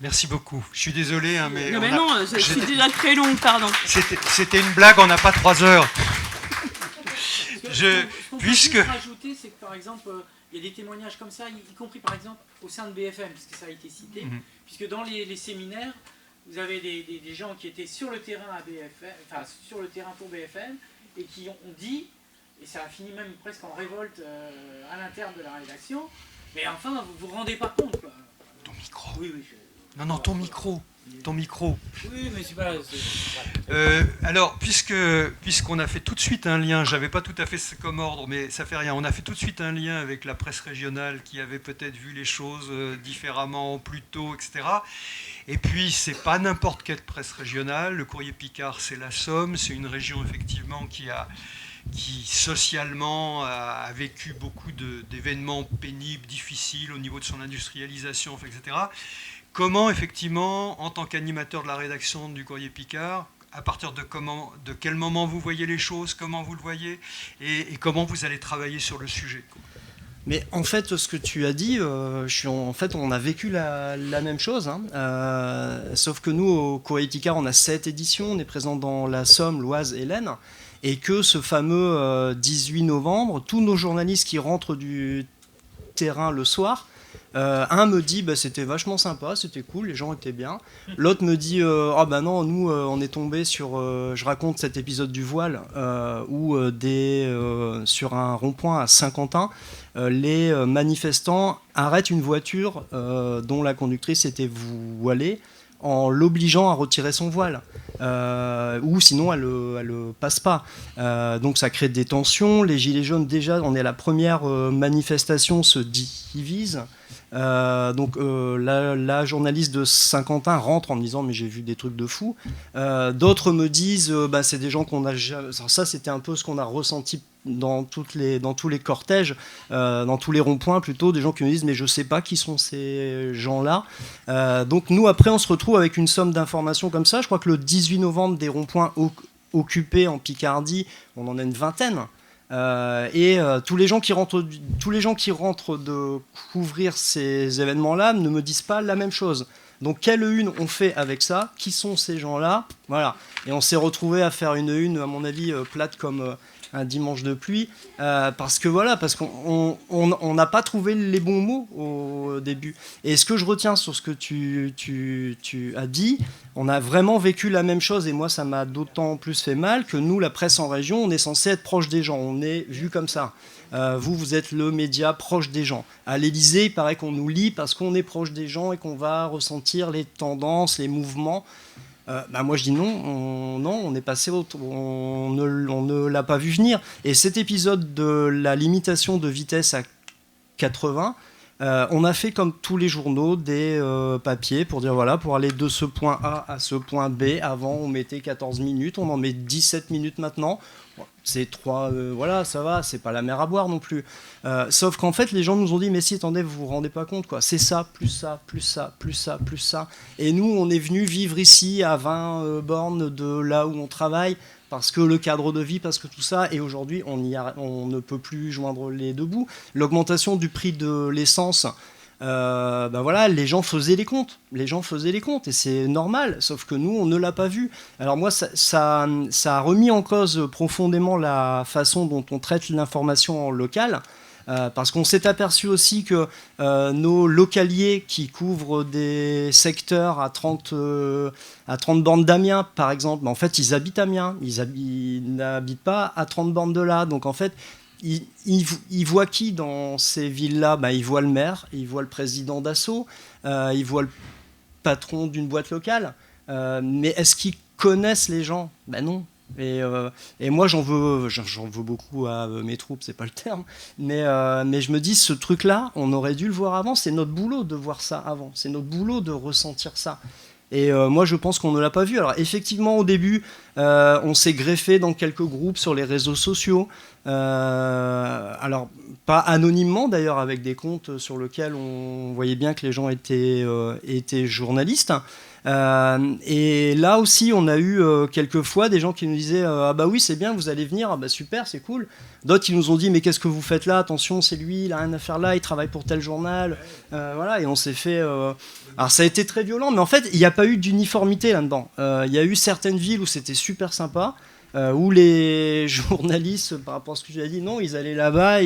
Merci beaucoup. Je suis désolé, hein, mais... Non, je suis déjà très longue, pardon. C'était une blague, on n'a pas 3 heures. Puisque... rajouter, c'est que par exemple... Il y a des témoignages comme ça, y compris par exemple au sein de BFM, parce que ça a été cité, puisque dans les séminaires, vous avez des gens qui étaient sur le terrain à BFM, enfin sur le terrain pour BFM, et qui ont dit, et ça a fini même presque en révolte à l'interne de la rédaction, mais enfin, vous vous rendez pas compte, quoi. Ton micro. Oui. Non, ton micro. Ton micro. Oui, mais c'est pas... Alors, puisqu'on a fait tout de suite un lien, j'avais pas tout à fait comme ordre, mais ça fait rien, on a fait tout de suite un lien avec la presse régionale qui avait peut-être vu les choses différemment plus tôt, etc. Et puis, c'est pas n'importe quelle presse régionale, le Courrier Picard, c'est la Somme, c'est une région effectivement qui socialement a vécu beaucoup d'événements pénibles, difficiles au niveau de son industrialisation, etc. Comment, effectivement, en tant qu'animateur de la rédaction du Courrier Picard, à partir de quel moment vous voyez les choses, comment vous le voyez, et comment vous allez travailler sur le sujet, quoi. Mais en fait, ce que tu as dit, en fait, on a vécu la même chose. Hein. Sauf que nous, au Corética, on a 7 éditions. On est présent dans la Somme, l'Oise et l'Aisne. Et que ce fameux 18 novembre, tous nos journalistes qui rentrent du terrain le soir, un me dit c'était vachement sympa, c'était cool, les gens étaient bien. L'autre me dit ah bah non, nous on est tombé sur, je raconte cet épisode du voile où sur un rond-point à Saint-Quentin, les manifestants arrêtent une voiture dont la conductrice était voilée en l'obligeant à retirer son voile. Ou sinon elle le passe pas. Donc ça crée des tensions. Les Gilets jaunes, déjà, on est à la première manifestation, se divisent. Donc la journaliste de Saint-Quentin rentre en me disant mais j'ai vu des trucs de fou. D'autres me disent c'est des gens qu'on a jamais... Ça c'était un peu ce qu'on a ressenti dans tous les cortèges, dans tous les ronds-points plutôt, des gens qui me disent mais je sais pas qui sont ces gens-là. Donc nous après on se retrouve avec une somme d'informations comme ça. Je crois que le 18 novembre des ronds-points occupés en Picardie, on en a une vingtaine. Tous les gens qui rentrent de couvrir ces événements-là ne me disent pas la même chose. Donc quelle une on fait avec ça? Qui sont ces gens-là? Voilà. Et on s'est retrouvé à faire une à mon avis plate comme un dimanche de pluie, parce qu'on n'a pas trouvé les bons mots au début. Et ce que je retiens sur ce que tu as dit, on a vraiment vécu la même chose, et moi ça m'a d'autant plus fait mal que nous, la presse en région, on est censé être proche des gens, on est vu comme ça. Vous êtes le média proche des gens. À l'Élysée, il paraît qu'on nous lit parce qu'on est proche des gens et qu'on va ressentir les tendances, les mouvements. Moi je dis non, on est passé on ne l'a pas vu venir. Et cet épisode de la limitation de vitesse à 80, on a fait comme tous les journaux des papiers pour dire voilà, pour aller de ce point A à ce point B, avant on mettait 14 minutes, on en met 17 minutes maintenant. C'est 3, voilà, ça va, c'est pas la mer à boire non plus. Sauf qu'en fait, les gens nous ont dit, mais si, attendez, vous vous rendez pas compte, quoi. C'est ça, plus ça, plus ça, plus ça, plus ça. Et nous, on est venus vivre ici, à 20 bornes de là où on travaille, parce que le cadre de vie, parce que tout ça, et aujourd'hui, on ne peut plus joindre les deux bouts. L'augmentation du prix de l'essence, voilà, les gens faisaient les comptes, et c'est normal, sauf que nous on ne l'a pas vu. Alors moi ça a remis en cause profondément la façon dont on traite l'information en local, parce qu'on s'est aperçu aussi que nos localiers qui couvrent des secteurs à 30 bornes d'Amiens par exemple, en fait ils habitent Amiens, ils n'habitent pas à 30 bornes de là, donc en fait il voit qui dans ces villes-là? Il voit le maire, il voit le président d'Asso, il voit le patron d'une boîte locale. Mais est-ce qu'ils connaissent les gens? Non. Et moi, j'en veux beaucoup à mes troupes, c'est pas le terme. Mais je me dis, ce truc-là, on aurait dû le voir avant. C'est notre boulot de voir ça avant. C'est notre boulot de ressentir ça. Et moi, je pense qu'on ne l'a pas vu. Alors, effectivement, au début, on s'est greffé dans quelques groupes sur les réseaux sociaux. Alors, pas anonymement, d'ailleurs, avec des comptes sur lesquels on voyait bien que les gens étaient journalistes. Et là aussi, on a eu quelques fois des gens qui nous disaient ah bah oui, c'est bien, vous allez venir, ah bah super, c'est cool. D'autres qui nous ont dit mais qu'est-ce que vous faites là? Attention, c'est lui, il a rien à faire là, il travaille pour tel journal. Voilà, et on s'est fait. Alors ça a été très violent, mais en fait, il n'y a pas eu d'uniformité là-dedans. Il y a eu certaines villes où c'était super sympa. Où les journalistes, par rapport à ce que tu as dit, non, ils allaient là-bas,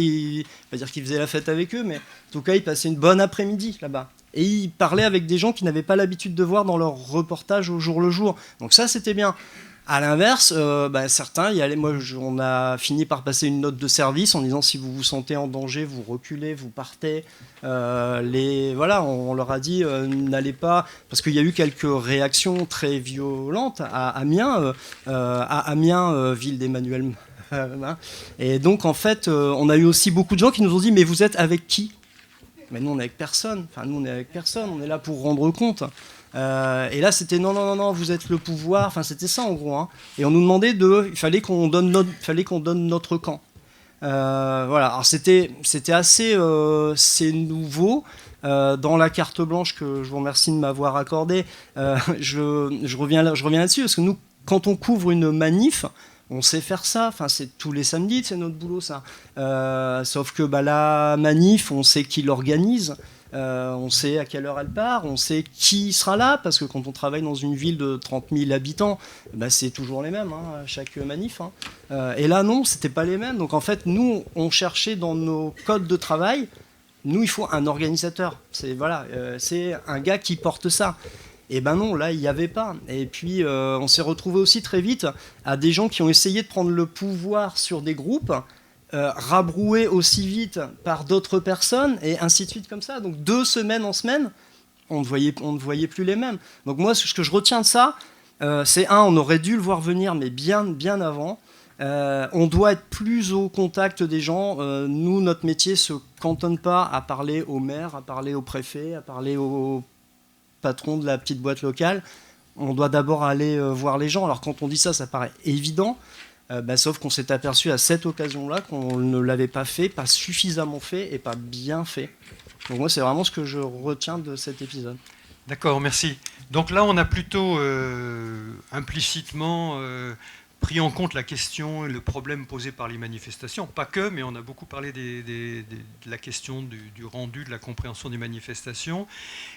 pas dire qu'ils faisaient la fête avec eux, mais en tout cas, ils passaient une bonne après-midi là-bas. Et ils parlaient avec des gens qu'ils n'avaient pas l'habitude de voir dans leurs reportages au jour le jour. Donc ça, c'était bien. À l'inverse, certains y allaient. Moi, on a fini par passer une note de service en disant si vous vous sentez en danger, vous reculez, vous partez. Voilà, on leur a dit n'allez pas, parce qu'il y a eu quelques réactions très violentes à Amiens, ville d'Emmanuel. Et donc en fait, on a eu aussi beaucoup de gens qui nous ont dit mais vous êtes avec qui? Mais nous on est avec personne. Enfin nous on est avec personne. On est là pour rendre compte. Et là c'était non, vous êtes le pouvoir. Enfin c'était ça en gros. Hein. Et on nous demandait il fallait qu'on donne notre camp. Voilà. Alors c'était assez c'est nouveau. Dans la carte blanche que je vous remercie de m'avoir accordée, je reviens là-dessus parce que nous, quand on couvre une manif, On sait faire ça, enfin, c'est tous les samedis, c'est notre boulot ça. Sauf que la manif, on sait qui l'organise, on sait à quelle heure elle part, on sait qui sera là, parce que quand on travaille dans une ville de 30 000 habitants, c'est toujours les mêmes, chaque manif. Et là, non, c'était pas les mêmes. Donc en fait, nous, on cherchait dans nos codes de travail, nous, il faut un organisateur. C'est un gars qui porte ça. Et non, là, il n'y avait pas. Et puis, on s'est retrouvé aussi très vite à des gens qui ont essayé de prendre le pouvoir sur des groupes, rabroués aussi vite par d'autres personnes, et ainsi de suite comme ça. Donc, de semaine en semaine, on ne voyait plus les mêmes. Donc moi, ce que je retiens de ça, c'est on aurait dû le voir venir, mais bien, bien avant. On doit être plus au contact des gens. Nous, notre métier ne se cantonne pas à parler au maire, à parler au préfet, à parler au patron de la petite boîte locale. On doit d'abord aller voir les gens. Alors quand on dit ça, ça paraît évident, sauf qu'on s'est aperçu à cette occasion-là qu'on ne l'avait pas fait, pas suffisamment fait et pas bien fait. Donc moi, c'est vraiment ce que je retiens de cet épisode. D'accord, merci. Donc là, on a plutôt implicitement pris en compte la question et le problème posé par les manifestations. Pas que, mais on a beaucoup parlé de la question du rendu, de la compréhension des manifestations.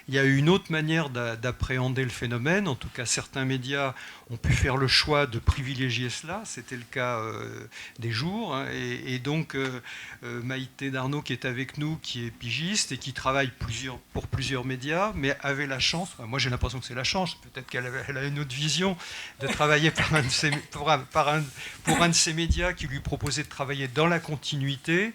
Il y a eu une autre manière d'appréhender le phénomène. En tout cas, certains médias ont pu faire le choix de privilégier cela. C'était le cas des Jours. Et donc, Maïté Darnaud, qui est avec nous, qui est pigiste et qui travaille pour plusieurs médias, mais avait la chance, moi j'ai l'impression que c'est la chance, peut-être qu'elle a une autre vision, de travailler pour un de ces médias qui lui proposait de travailler dans la continuité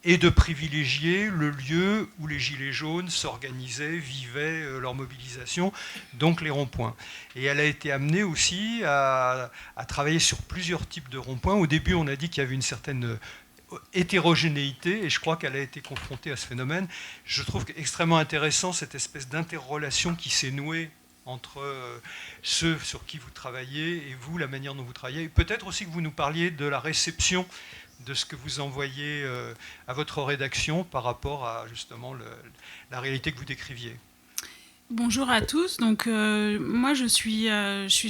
et de privilégier le lieu où les Gilets jaunes s'organisaient, vivaient leur mobilisation, donc les ronds-points. Et elle a été amenée aussi à travailler sur plusieurs types de ronds-points. Au début, on a dit qu'il y avait une certaine hétérogénéité, et je crois qu'elle a été confrontée à ce phénomène. Je trouve extrêmement intéressant cette espèce d'interrelation qui s'est nouée entre ceux sur qui vous travaillez et vous, la manière dont vous travaillez. Peut-être aussi que vous nous parliez de la réception de ce que vous envoyez à votre rédaction par rapport à justement la réalité que vous décriviez. Bonjour à tous. Donc, moi, je suis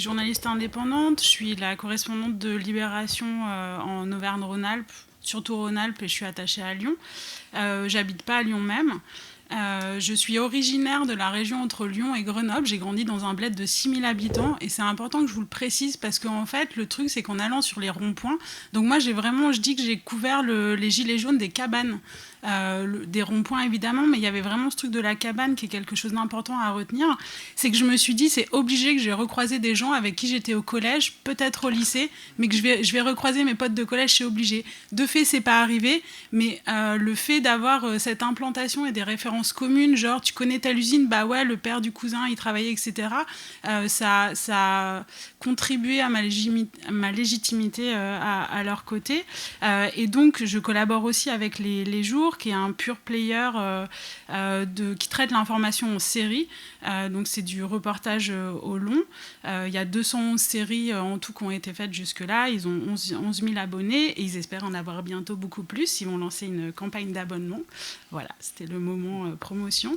journaliste indépendante. Je suis la correspondante de Libération en Auvergne-Rhône-Alpes, surtout Rhône-Alpes, et je suis attachée à Lyon. J'habite pas à Lyon même. Je suis originaire de la région entre Lyon et Grenoble. J'ai grandi dans un bled de 6000 habitants et c'est important que je vous le précise parce qu'en fait, le truc, c'est qu'en allant sur les ronds-points, donc moi, je dis que j'ai couvert les gilets jaunes des cabanes. Des ronds-points évidemment, mais il y avait vraiment ce truc de la cabane qui est quelque chose d'important à retenir. C'est que je me suis dit, c'est obligé que j'ai recroisé des gens avec qui j'étais au collège, peut-être au lycée, mais que je vais recroiser mes potes de collège, c'est obligé. De fait, c'est pas arrivé, mais le fait d'avoir cette implantation et des références communes, genre tu connais telle usine, bah ouais, le père du cousin, il travaillait, etc. Ça a contribué à ma légitimité à leur côté. Et donc, je collabore aussi avec les Jours, qui est un pure player qui traite l'information en série. Donc c'est du reportage au long. Il y a 211 séries en tout qui ont été faites jusque-là. Ils ont 11 000 abonnés et ils espèrent en avoir bientôt beaucoup plus. Ils vont lancer une campagne d'abonnement. Voilà, c'était le moment promotion.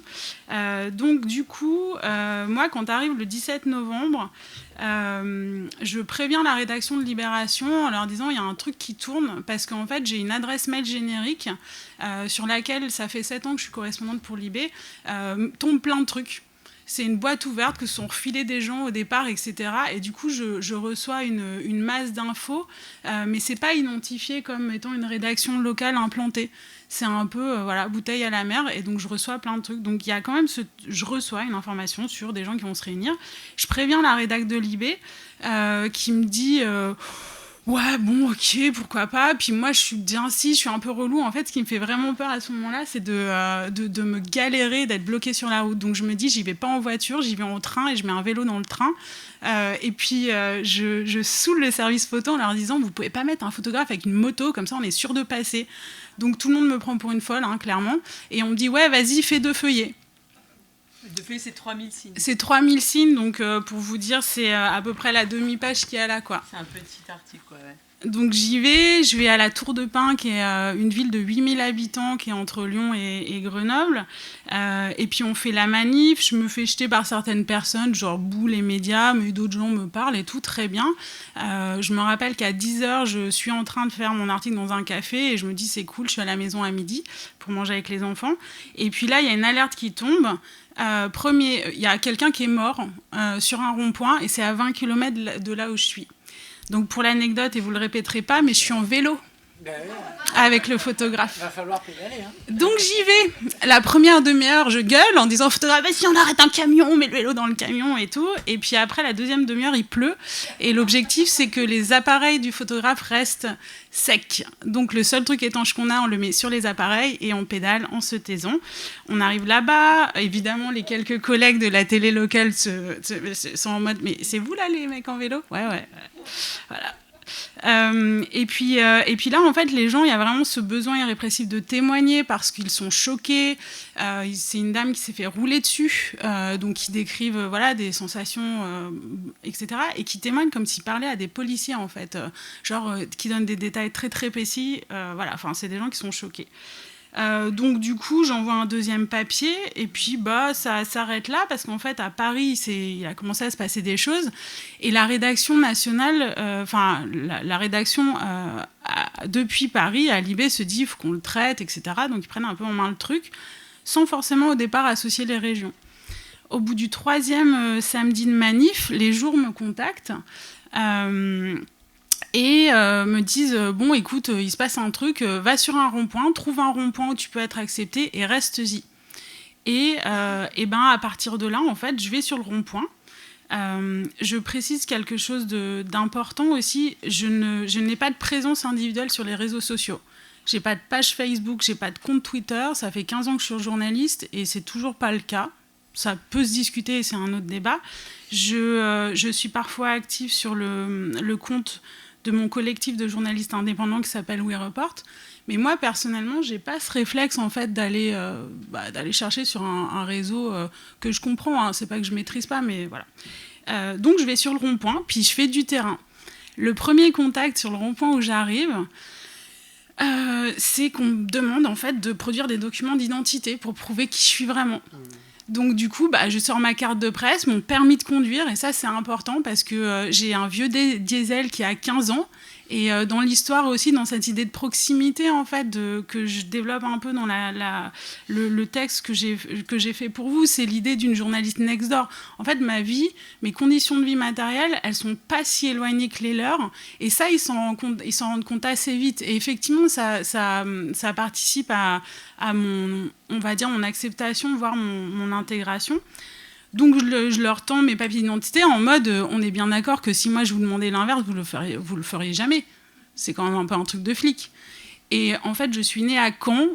Donc du coup, moi, quand arrive le 17 novembre, je préviens la rédaction de Libération en leur disant il y a un truc qui tourne parce qu'en fait j'ai une adresse mail générique sur laquelle ça fait 7 ans que je suis correspondante pour Libé, tombe plein de trucs. C'est une boîte ouverte que se sont refilés des gens au départ, etc. Et du coup, je reçois une masse d'infos, mais c'est pas identifié comme étant une rédaction locale implantée. C'est un peu, bouteille à la mer, et donc je reçois plein de trucs. Donc il y a quand même je reçois une information sur des gens qui vont se réunir. Je préviens la rédac de Libé, qui me dit... ouais, bon, ok, pourquoi pas. Puis moi, je suis un peu relou. En fait, ce qui me fait vraiment peur à ce moment-là, c'est de me galérer, d'être bloquée sur la route. Donc je me dis, j'y vais pas en voiture, j'y vais en train et je mets un vélo dans le train. Et puis, je saoule le service photo en leur disant, vous pouvez pas mettre un photographe avec une moto, comme ça on est sûr de passer. Donc tout le monde me prend pour une folle, clairement. Et on me dit, ouais, vas-y, fais 2 feuillets. De fait, c'est 3000 signes. C'est 3000 signes, donc pour vous dire, c'est à peu près la demi-page qu'il y a là, quoi. C'est un petit article, quoi, ouais. Donc j'y vais, je vais à la Tour de Pin, qui est une ville de 8000 habitants, qui est entre Lyon et Grenoble. Et puis on fait la manif, je me fais jeter par certaines personnes, genre bouh, les médias, mais d'autres gens me parlent et tout, très bien. Je me rappelle qu'à 10h, je suis en train de faire mon article dans un café et je me dis c'est cool, je suis à la maison à midi pour manger avec les enfants. Et puis là, il y a une alerte qui tombe. Il y a quelqu'un qui est mort sur un rond-point et c'est à 20 km de là où je suis. Donc pour l'anecdote, et vous le répéterez pas, mais je suis en vélo avec le photographe. Il va falloir pédaler. Donc j'y vais. La première demi-heure, je gueule en disant au photographe, si on arrête un camion, on met le vélo dans le camion et tout. Et puis après, la deuxième demi-heure, il pleut. Et l'objectif, c'est que les appareils du photographe restent secs. Donc le seul truc étanche qu'on a, on le met sur les appareils et on pédale en se taisant. On arrive là-bas. Évidemment, les quelques collègues de la télé locale sont en mode, mais c'est vous là les mecs en vélo ? Ouais. Voilà. Et puis là, en fait, les gens, il y a vraiment ce besoin irrépressif de témoigner parce qu'ils sont choqués. C'est une dame qui s'est fait rouler dessus, donc qui décrivent des sensations, etc. Et qui témoignent comme s'ils parlaient à des policiers, en fait, qui donnent des détails très très précis. C'est des gens qui sont choqués. Donc du coup j'envoie un deuxième papier et puis ça s'arrête là parce qu'en fait à Paris il a commencé à se passer des choses et la rédaction nationale, la rédaction depuis Paris à Libé se dit il faut qu'on le traite, etc. Donc ils prennent un peu en main le truc sans forcément au départ associer les régions. Au bout du 3e samedi de manif, les jours me contactent et me disent bon écoute, il se passe un truc, va sur un rond-point, trouve un rond-point où tu peux être accepté et reste-y. Et à partir de là, en fait, je vais sur le rond-point. Je précise quelque chose d'important aussi, je n'ai pas de présence individuelle sur les réseaux sociaux. J'ai pas de page Facebook, j'ai pas de compte Twitter, ça fait 15 ans que je suis journaliste et c'est toujours pas le cas. Ça peut se discuter, c'est un autre débat. Je suis parfois active sur le compte de mon collectif de journalistes indépendants qui s'appelle We Report. Mais moi, personnellement, j'ai pas ce réflexe en fait d'aller chercher sur un réseau que je comprends. Hein. C'est pas que je maîtrise pas, mais voilà. Donc je vais sur le rond-point, puis je fais du terrain. Le premier contact sur le rond-point où j'arrive, c'est qu'on me demande en fait de produire des documents d'identité pour prouver qui je suis vraiment. Donc du coup, je sors ma carte de presse, mon permis de conduire, et ça c'est important parce que j'ai un vieux diesel qui a 15 ans, et dans l'histoire aussi, dans cette idée de proximité en fait, que je développe un peu dans le texte que j'ai fait pour vous, c'est l'idée d'une journaliste next door. En fait, ma vie, mes conditions de vie matérielles, elles sont pas si éloignées que les leurs, et ça ils s'en rendent compte assez vite. Et effectivement, ça participe à mon acceptation, voire mon intégration. Donc je leur tends mes papiers d'identité en mode on est bien d'accord que si moi je vous demandais l'inverse, vous le feriez jamais. C'est quand même un peu un truc de flic. Et en fait, je suis née à Caen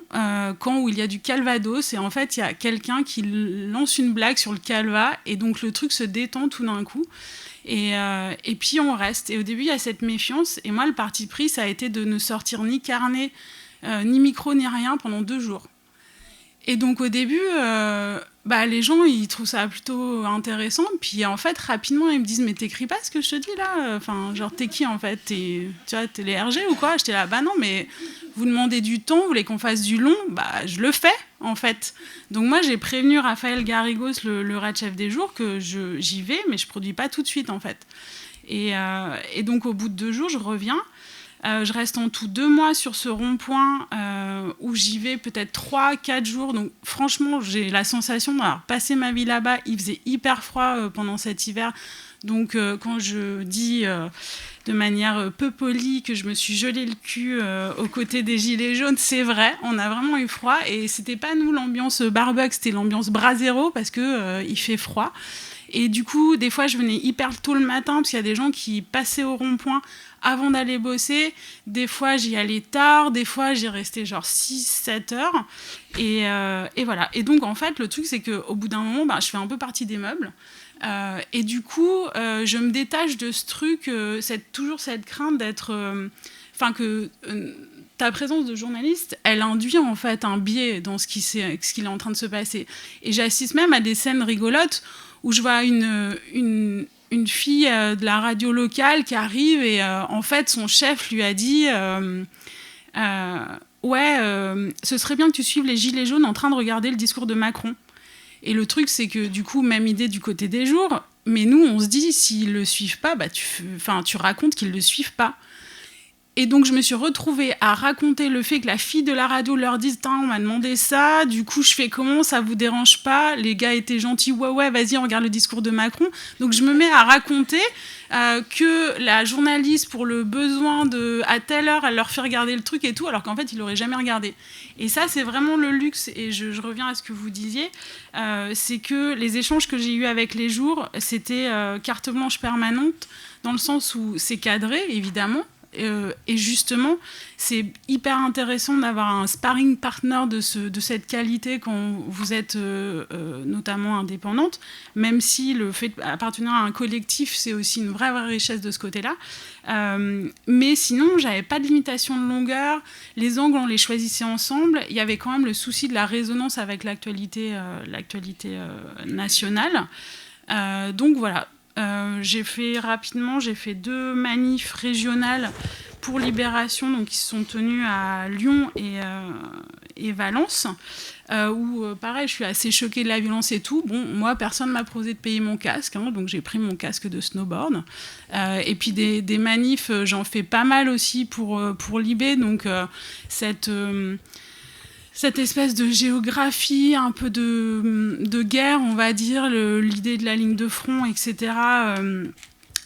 où il y a du Calvados, et en fait, il y a quelqu'un qui lance une blague sur le Calva, et donc le truc se détend tout d'un coup. Et puis on reste. Et au début, il y a cette méfiance, et moi, le parti pris, ça a été de ne sortir ni carnet, ni micro, ni rien pendant 2 jours. Et donc au début, les gens ils trouvent ça plutôt intéressant, puis en fait rapidement ils me disent mais t'écris pas ce que je te dis là, t'es qui en fait, t'es les RG ou quoi? J'étais là non mais vous demandez du temps, vous voulez qu'on fasse du long, je le fais en fait. Donc moi j'ai prévenu Raphaël Garrigos, le red chef des jours, que j'y vais mais je produis pas tout de suite en fait. Et donc au bout de 2 jours je reviens. Je reste en tout 2 mois sur ce rond-point où j'y vais peut-être 3-4 jours. Donc franchement, j'ai la sensation d'avoir passé ma vie là-bas. Il faisait hyper froid pendant cet hiver. Donc quand je dis de manière peu polie que je me suis gelé le cul aux côtés des gilets jaunes, c'est vrai. On a vraiment eu froid. Et c'était pas nous l'ambiance barbecue, c'était l'ambiance brasero parce qu'il fait froid. Et du coup, des fois, je venais hyper tôt le matin parce qu'il y a des gens qui passaient au rond-point avant d'aller bosser. Des fois, j'y allais tard. Des fois, j'y restais genre 6-7 heures. Et voilà. Et donc, en fait, le truc, c'est qu'au bout d'un moment, je fais un peu partie des meubles. Et du coup, je me détache de ce truc, toujours cette crainte d'être... ta présence de journaliste, elle induit en fait un biais dans ce qui est en train de se passer. Et j'assiste même à des scènes rigolotes où je vois une une fille de la radio locale qui arrive et en fait son chef lui a dit ce serait bien que tu suives les gilets jaunes en train de regarder le discours de Macron. Et le truc, c'est que du coup, même idée du côté des jours, mais nous, on se dit, s'ils le suivent pas, tu racontes qu'ils le suivent pas. Et donc, je me suis retrouvée à raconter le fait que la fille de la radio leur dise « on m'a demandé ça, du coup, je fais comment, ça vous dérange pas ?» Les gars étaient gentils « ouais, vas-y, on regarde le discours de Macron. » Donc, je me mets à raconter que la journaliste, pour le besoin à telle heure, elle leur fait regarder le truc et tout, alors qu'en fait, ils l'auraient jamais regardé. Et ça, c'est vraiment le luxe, et je reviens à ce que vous disiez, c'est que les échanges que j'ai eus avec les jours, c'était carte blanche permanente, dans le sens où c'est cadré, évidemment, et justement, c'est hyper intéressant d'avoir un sparring partner de cette qualité quand vous êtes notamment indépendante, même si le fait d'appartenir à un collectif, c'est aussi une vraie richesse de ce côté-là. Mais sinon, j'avais pas de limitation de longueur. Les angles, on les choisissait ensemble. Il y avait quand même le souci de la résonance avec l'actualité nationale. Donc voilà. J'ai fait 2 manifs régionales pour Libération, donc qui se sont tenues à Lyon et Valence, où pareil, je suis assez choquée de la violence et tout. Bon, moi, personne ne m'a proposé de payer mon casque, donc j'ai pris mon casque de snowboard. Et puis des manifs, j'en fais pas mal aussi pour Libé, donc cette espèce de géographie, un peu de guerre, on va dire, l'idée de la ligne de front, etc.,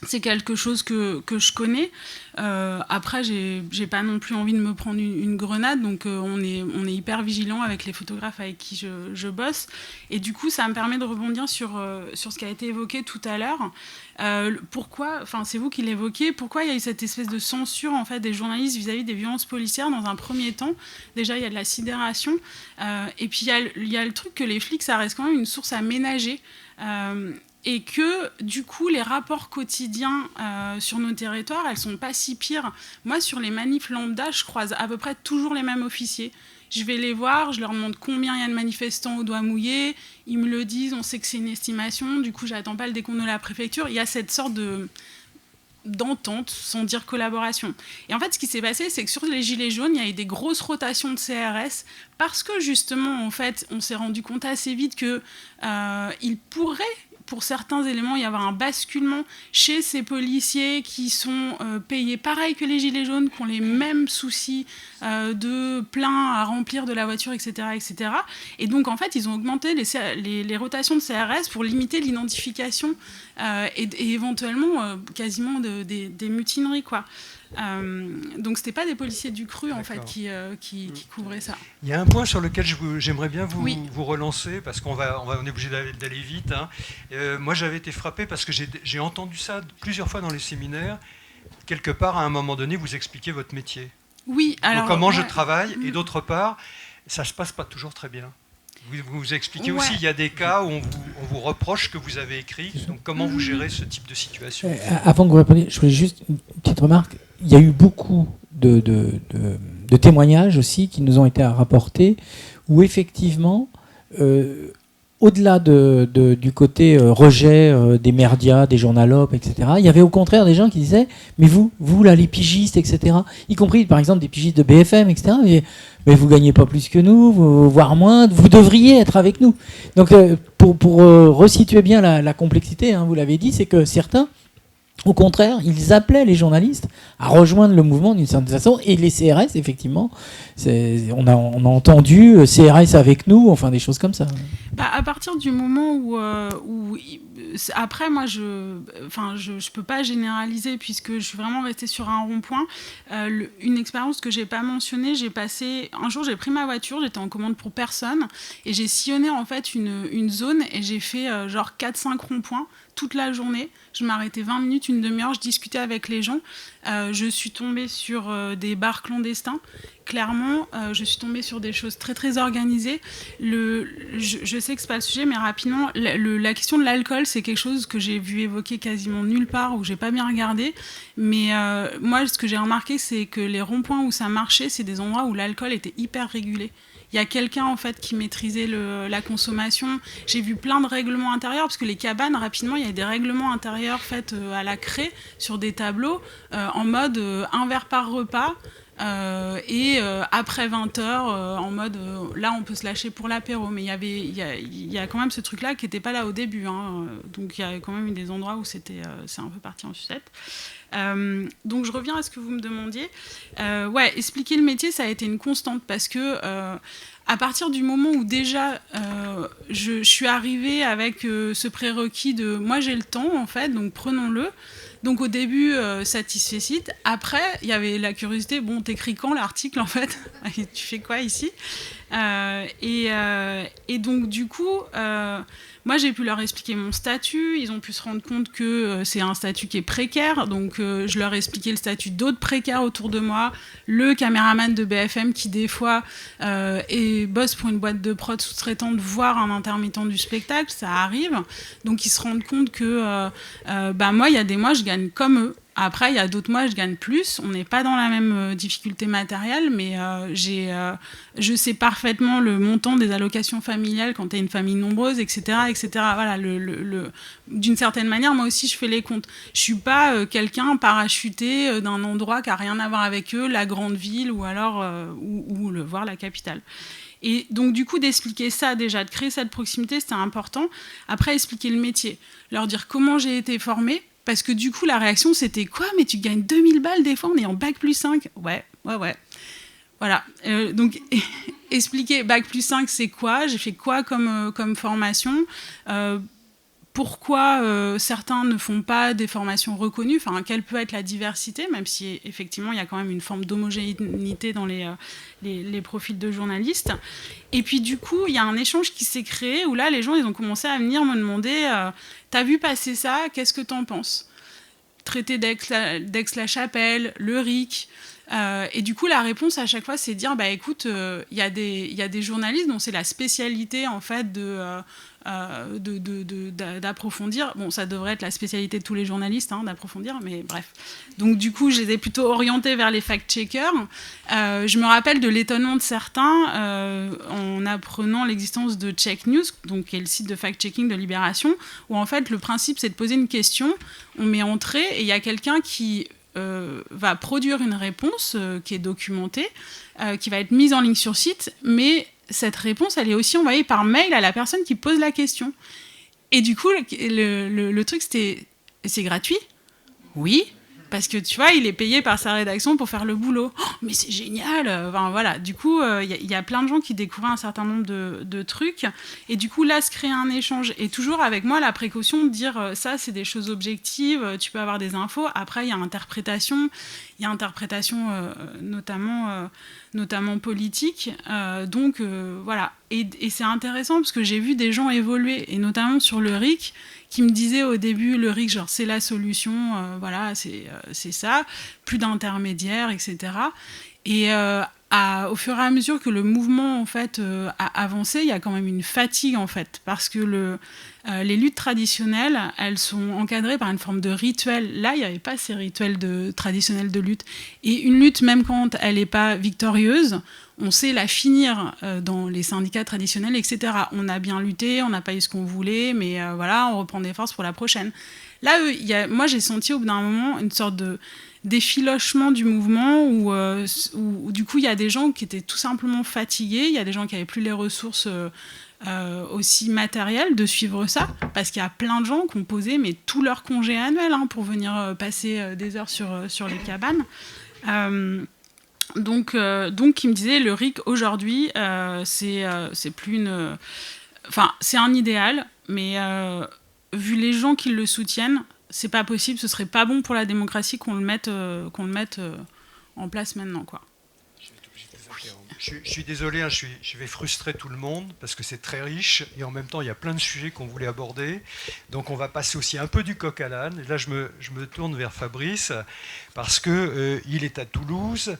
c'est quelque chose que je connais. Après, j'ai pas non plus envie de me prendre une grenade, donc on est hyper vigilant avec les photographes avec qui je bosse. Et du coup, ça me permet de rebondir sur ce qui a été évoqué tout à l'heure. Pourquoi, c'est vous qui l'évoquez, pourquoi il y a eu cette espèce de censure en fait, des journalistes vis-à-vis des violences policières dans un premier temps? Déjà, il y a de la sidération. Et puis, il y a le truc que les flics, ça reste quand même une source à ménager. Et que, du coup, les rapports quotidiens sur nos territoires, elles sont pas si pires. Moi, sur les manifs lambda, je croise à peu près toujours les mêmes officiers. Je vais les voir, je leur demande combien il y a de manifestants au doigt mouillé. Ils me le disent, on sait que c'est une estimation. Du coup, j'attends pas le décompte de la préfecture. Il y a cette sorte d'entente, sans dire collaboration. Et en fait, ce qui s'est passé, c'est que sur les Gilets jaunes, il y a eu des grosses rotations de CRS parce que, justement, en fait, on s'est rendu compte assez vite qu'il pourrait, pour certains éléments, il y avoir un basculement chez ces policiers qui sont payés pareil que les gilets jaunes, qui ont les mêmes soucis de plein à remplir de la voiture, etc., etc. Et donc, en fait, ils ont augmenté les rotations de CRS pour limiter l'identification et éventuellement quasiment des mutineries, quoi. Donc c'était pas des policiers du cru en fait qui couvraient ça. Il y a un point sur lequel j'aimerais bien vous relancer parce qu'on est obligé d'aller vite. Moi j'avais été frappé parce que j'ai entendu ça plusieurs fois dans les séminaires. Quelque part à un moment donné vous expliquez votre métier. Oui. Alors donc, comment je travaille et d'autre part ça se passe pas toujours très bien. Vous expliquez aussi, il y a des cas où on vous reproche ce que vous avez écrit. Donc comment vous gérez ce type de situation? Avant que vous répondiez, je voulais juste une petite remarque. Il y a eu beaucoup de témoignages aussi qui nous ont été rapportés où effectivement, au-delà du côté rejet des médias, des journalopes, etc., il y avait au contraire des gens qui disaient « Mais vous là, les pigistes, etc. » Y compris par exemple des pigistes de BFM, etc. Mais vous gagnez pas plus que nous, voire moins, vous devriez être avec nous. Donc pour resituer bien la complexité, vous l'avez dit, c'est que certains, au contraire, ils appelaient les journalistes à rejoindre le mouvement d'une certaine façon, et les CRS, effectivement, on a entendu CRS avec nous, enfin des choses comme ça. À partir du moment où après, moi, je peux pas généraliser puisque je suis vraiment restée sur un rond-point. Une expérience que j'ai pas mentionnée, un jour, j'ai pris ma voiture, j'étais en commande pour personne, et j'ai sillonné en fait une zone, et j'ai fait genre 4-5 ronds-points toute la journée. Je m'arrêtais 20 minutes toute une demi-heure, je discutais avec les gens. Je suis tombée sur des bars clandestins. Clairement, je suis tombée sur des choses très très organisées. Je sais que c'est pas le sujet, mais rapidement, la question de l'alcool, c'est quelque chose que j'ai vu évoquer quasiment nulle part, où j'ai pas bien regardé. Mais moi, ce que j'ai remarqué, c'est que les ronds-points où ça marchait, c'est des endroits où l'alcool était hyper régulé. Il y a quelqu'un en fait qui maîtrisait la consommation. J'ai vu plein de règlements intérieurs, parce que les cabanes, rapidement, il y a des règlements intérieurs faits à la craie sur des tableaux en mode un verre par repas. Et après 20h, en mode là on peut se lâcher pour l'apéro, mais il y a quand même ce truc là qui n'était pas là au début, hein. Donc il y a quand même eu des endroits où c'est un peu parti en sucette. Donc je reviens à ce que vous me demandiez. Expliquer le métier, ça a été une constante, parce que à partir du moment où déjà je suis arrivée avec ce prérequis de moi j'ai le temps en fait, donc prenons-le. Donc au début, satisfait. Après, il y avait la curiosité, bon, t'écris quand l'article en fait? Tu fais quoi ici? Et donc du coup, moi j'ai pu leur expliquer mon statut, ils ont pu se rendre compte que c'est un statut qui est précaire, donc je leur ai expliqué le statut d'autres précaires autour de moi, le caméraman de BFM qui des fois bosse pour une boîte de prod sous-traitante, voire un intermittent du spectacle, ça arrive, donc ils se rendent compte que moi il y a des mois je gagne comme eux. Après, il y a d'autres mois, je gagne plus. On n'est pas dans la même difficulté matérielle, mais je sais parfaitement le montant des allocations familiales quand tu es une famille nombreuse, etc. etc. Voilà, d'une certaine manière, moi aussi, je fais les comptes. Je ne suis pas quelqu'un parachuté d'un endroit qui n'a rien à voir avec eux, la grande ville, ou alors voir la capitale. Et donc, du coup, d'expliquer ça déjà, de créer cette proximité, c'était important. Après, expliquer le métier, leur dire comment j'ai été formée. Parce que du coup, la réaction, c'était quoi? Mais tu gagnes 2000 balles des fois, on est en bac plus 5. Ouais. Voilà. Donc, expliquer bac plus 5, c'est quoi? J'ai fait quoi comme formation? Pourquoi certains ne font pas des formations reconnues? Enfin, quelle peut être la diversité, même si effectivement, il y a quand même une forme d'homogénéité dans les profils de journalistes. Et puis du coup, il y a un échange qui s'est créé où là, les gens, ils ont commencé à venir me demander t'as vu passer ça, qu'est-ce que t'en penses? Traité d'Aix-la-Chapelle, le RIC. Et du coup, la réponse à chaque fois, c'est de dire écoute, il y a des journalistes dont c'est la spécialité en fait d'approfondir. Bon, ça devrait être la spécialité de tous les journalistes, d'approfondir, mais bref. Donc du coup, je les ai plutôt orientés vers les fact-checkers. Je me rappelle de l'étonnement de certains en apprenant l'existence de Check News, donc qui est le site de fact-checking de Libération, où en fait, le principe, c'est de poser une question, on met entrée, et il y a quelqu'un qui va produire une réponse qui est documentée, qui va être mise en ligne sur site, mais cette réponse, elle est aussi envoyée par mail à la personne qui pose la question. Et du coup, le truc, c'était « c'est gratuit ?» Oui, parce que tu vois, il est payé par sa rédaction pour faire le boulot. Oh, mais c'est génial. Enfin, voilà. Du coup, y a plein de gens qui découvrent un certain nombre de trucs. Et du coup, là, se crée un échange. Et toujours avec moi, la précaution de dire ça, c'est des choses objectives, tu peux avoir des infos. Après, il y a interprétation. Il y a interprétation notamment politique. Donc, voilà. Et c'est intéressant parce que j'ai vu des gens évoluer, et notamment sur le RIC, qui me disaient au début, le RIC, genre, c'est la solution, voilà, c'est ça, plus d'intermédiaires, etc. Et au fur et à mesure que le mouvement, en fait, a avancé, il y a quand même une fatigue, en fait, parce que les luttes traditionnelles, elles sont encadrées par une forme de rituel. Là, il n'y avait pas ces rituels traditionnels de lutte. Et une lutte, même quand elle n'est pas victorieuse, on sait la finir dans les syndicats traditionnels, etc. On a bien lutté, on n'a pas eu ce qu'on voulait, mais voilà, on reprend des forces pour la prochaine. Là, moi, j'ai senti au bout d'un moment une sorte d'effilochement du mouvement où du coup, il y a des gens qui étaient tout simplement fatigués, il y a des gens qui n'avaient plus les ressources aussi matérielles de suivre ça, parce qu'il y a plein de gens qui ont posé tout leur congé annuel pour venir passer des heures sur les cabanes. Donc, il me disait, le RIC aujourd'hui, c'est plus une... Enfin, c'est un idéal, mais vu les gens qui le soutiennent, c'est pas possible, ce serait pas bon pour la démocratie qu'on le mette en place maintenant, quoi. Je suis désolé, hein, je vais frustrer tout le monde parce que c'est très riche et en même temps il y a plein de sujets qu'on voulait aborder. Donc on va passer aussi un peu du coq à l'âne. Et là je me tourne vers Fabrice parce que il est à Toulouse.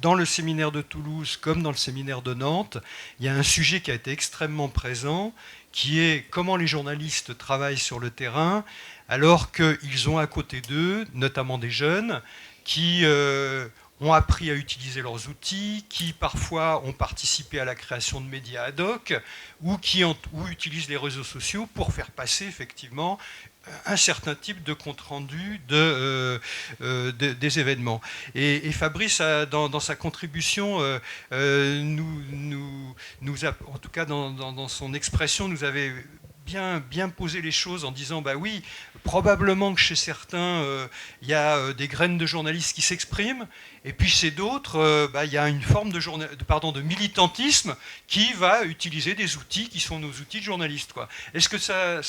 Dans le séminaire de Toulouse comme dans le séminaire de Nantes, il y a un sujet qui a été extrêmement présent, qui est comment les journalistes travaillent sur le terrain, alors qu'ils ont à côté d'eux, notamment des jeunes, qui ont appris à utiliser leurs outils, qui parfois ont participé à la création de médias ad hoc, ou utilisent les réseaux sociaux pour faire passer effectivement un certain type de compte-rendu des événements. Et Fabrice, dans sa contribution, nous a, en tout cas dans son expression, nous avait bien posé les choses en disant, bah oui, probablement que chez certains, il y a des graines de journalistes qui s'expriment, et puis chez d'autres, il y a une forme de militantisme qui va utiliser des outils qui sont nos outils de journalistes, quoi. Est-ce que ça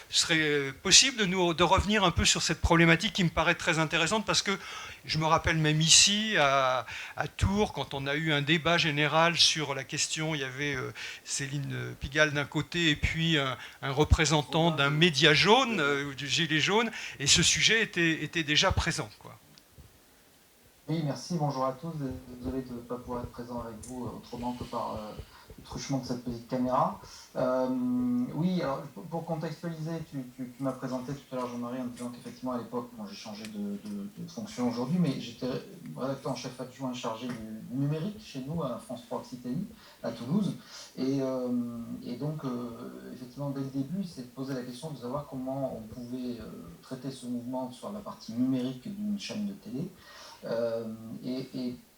serait possible de revenir un peu sur cette problématique qui me paraît très intéressante, parce que je me rappelle même ici à Tours, quand on a eu un débat général sur la question, il y avait Céline Pigalle d'un côté et puis un représentant d'un média jaune, du gilet jaune, et ce sujet était déjà présent, quoi. Oui, merci, bonjour à tous. Désolé de ne pas pouvoir être présent avec vous autrement que par le truchement de cette petite caméra. Oui, alors pour contextualiser, tu m'as présenté tout à l'heure, Jean-Marie, en me disant qu'effectivement à l'époque, bon, j'ai changé de fonction aujourd'hui, mais j'étais rédacteur en chef adjoint chargé du numérique chez nous à France 3 Occitanie, à Toulouse. Et donc, effectivement, dès le début, c'est de poser la question de savoir comment on pouvait traiter ce mouvement sur la partie numérique d'une chaîne de télé.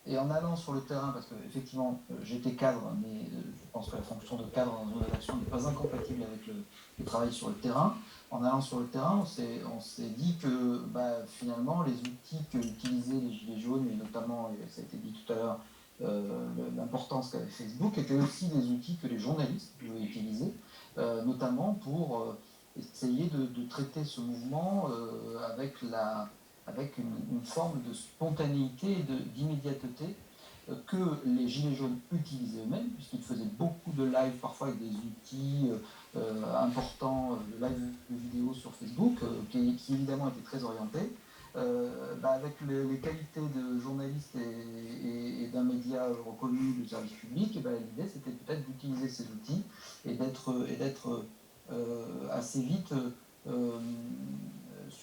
Et en allant sur le terrain, parce qu'effectivement j'étais cadre, mais je pense que la fonction de cadre dans une rédaction n'est pas incompatible avec le travail sur le terrain. En allant sur le terrain, on s'est dit que finalement les outils que utilisaient les Gilets jaunes, et notamment, ça a été dit tout à l'heure, l'importance qu'avait Facebook, étaient aussi des outils que les journalistes pouvaient utiliser, notamment pour essayer de traiter ce mouvement avec une forme de spontanéité et d'immédiateté que les Gilets jaunes utilisaient eux-mêmes, puisqu'ils faisaient beaucoup de live, parfois avec des outils importants, de live de vidéo sur Facebook, qui évidemment étaient très orientés. Avec les qualités de journaliste et d'un média reconnu de service public, l'idée c'était peut-être d'utiliser ces outils et d'être assez vite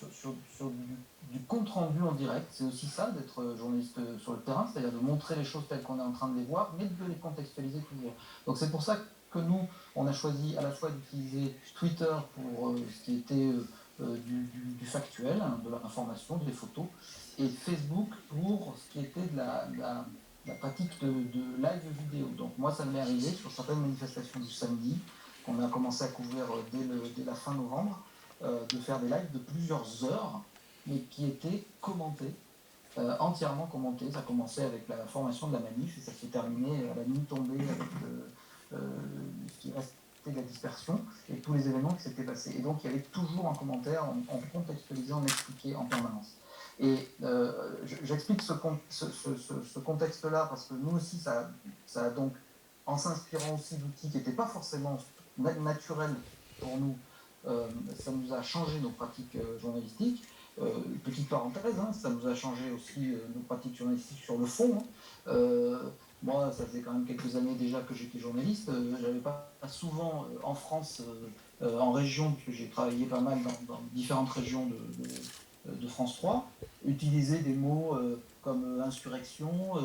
sur du compte-rendu en direct. C'est aussi ça, d'être journaliste sur le terrain, c'est-à-dire de montrer les choses telles qu'on est en train de les voir, mais de les contextualiser toujours. Donc c'est pour ça que nous, on a choisi à la fois d'utiliser Twitter pour ce qui était du factuel, de l'information, des photos, et Facebook pour ce qui était de la pratique de live vidéo. Donc moi, ça m'est arrivé sur certaines manifestations du samedi, qu'on a commencé à couvrir dès la fin novembre, de faire des lives de plusieurs heures, mais qui étaient commentés, entièrement commentés. Ça commençait avec la formation de la manif et ça s'est terminé à la nuit tombée avec ce qui restait de la dispersion et tous les événements qui s'étaient passés. Et donc il y avait toujours un commentaire, on contextualisait, on expliquait en permanence. Et j'explique ce contexte-là parce que nous aussi, ça a donc, en s'inspirant aussi d'outils qui n'étaient pas forcément naturels pour nous, ça nous a changé nos pratiques journalistiques. Petite parenthèse, ça nous a changé aussi nos pratiques journalistiques sur le fond. Moi, ça faisait quand même quelques années déjà que j'étais journaliste. J'avais pas souvent en France, en région, parce que j'ai travaillé pas mal dans différentes régions de France 3, utiliser des mots comme insurrection,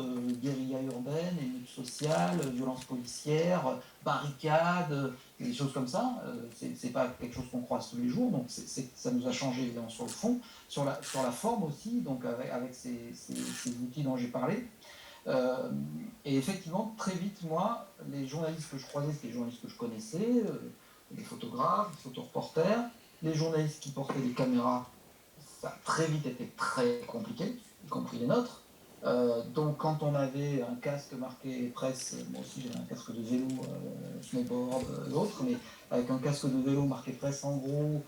guérilla urbaine, émeute sociale, violence policière, barricade, des choses comme ça. C'est pas quelque chose qu'on croise tous les jours, donc ça nous a changé évidemment sur le fond, sur la forme aussi, donc avec ces outils dont j'ai parlé. Et effectivement, très vite, moi, les journalistes que je croisais, c'était les journalistes que je connaissais, les photographes, les photoreporters, les journalistes qui portaient des caméras, ça a très vite été très compliqué, y compris les nôtres. Donc quand on avait un casque marqué presse, moi aussi j'avais un casque de vélo, snowboard et autres, mais avec un casque de vélo marqué presse en gros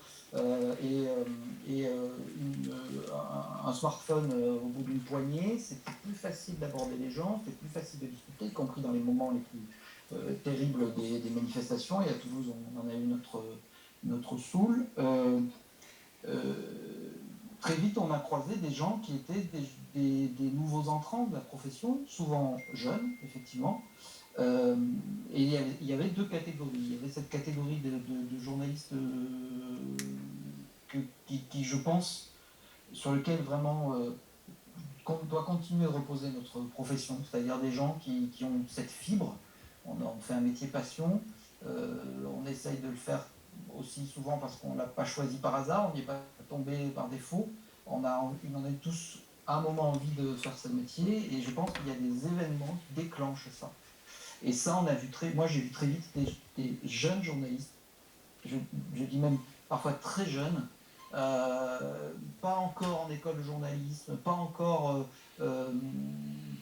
un smartphone au bout d'une poignée, c'était plus facile d'aborder les gens, c'était plus facile de discuter, y compris dans les moments les plus terribles des manifestations. Et à Toulouse, on en a eu notre saoul. Très vite, on a croisé des gens qui étaient des nouveaux entrants de la profession, souvent jeunes, effectivement. Et il y avait deux catégories. Il y avait cette catégorie de journalistes qui, je pense, sur lequel vraiment qu'on doit continuer de reposer notre profession, c'est-à-dire des gens qui ont cette fibre. On fait un métier passion, on essaye de le faire aussi souvent parce qu'on ne l'a pas choisi par hasard, on n'y est pas tombé par défaut. On a tous à un moment envie de faire ce métier, et je pense qu'il y a des événements qui déclenchent ça. Et ça, moi j'ai vu très vite des jeunes journalistes, je dis même parfois très jeunes, pas encore en école de journalisme, pas encore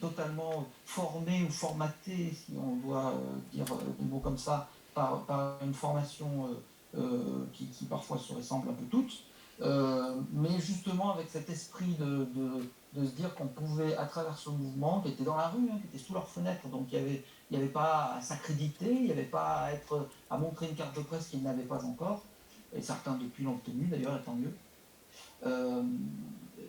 totalement formés ou formatés, si on doit dire des mots comme ça, par une formation qui parfois se ressemble un peu toutes, mais justement avec cet esprit de se dire qu'on pouvait, à travers ce mouvement, qui était dans la rue, qui était sous leurs fenêtres, donc il n'y avait pas à s'accréditer, il n'y avait pas à montrer une carte de presse qu'ils n'avaient pas encore, et certains depuis l'ont obtenu d'ailleurs, et tant mieux,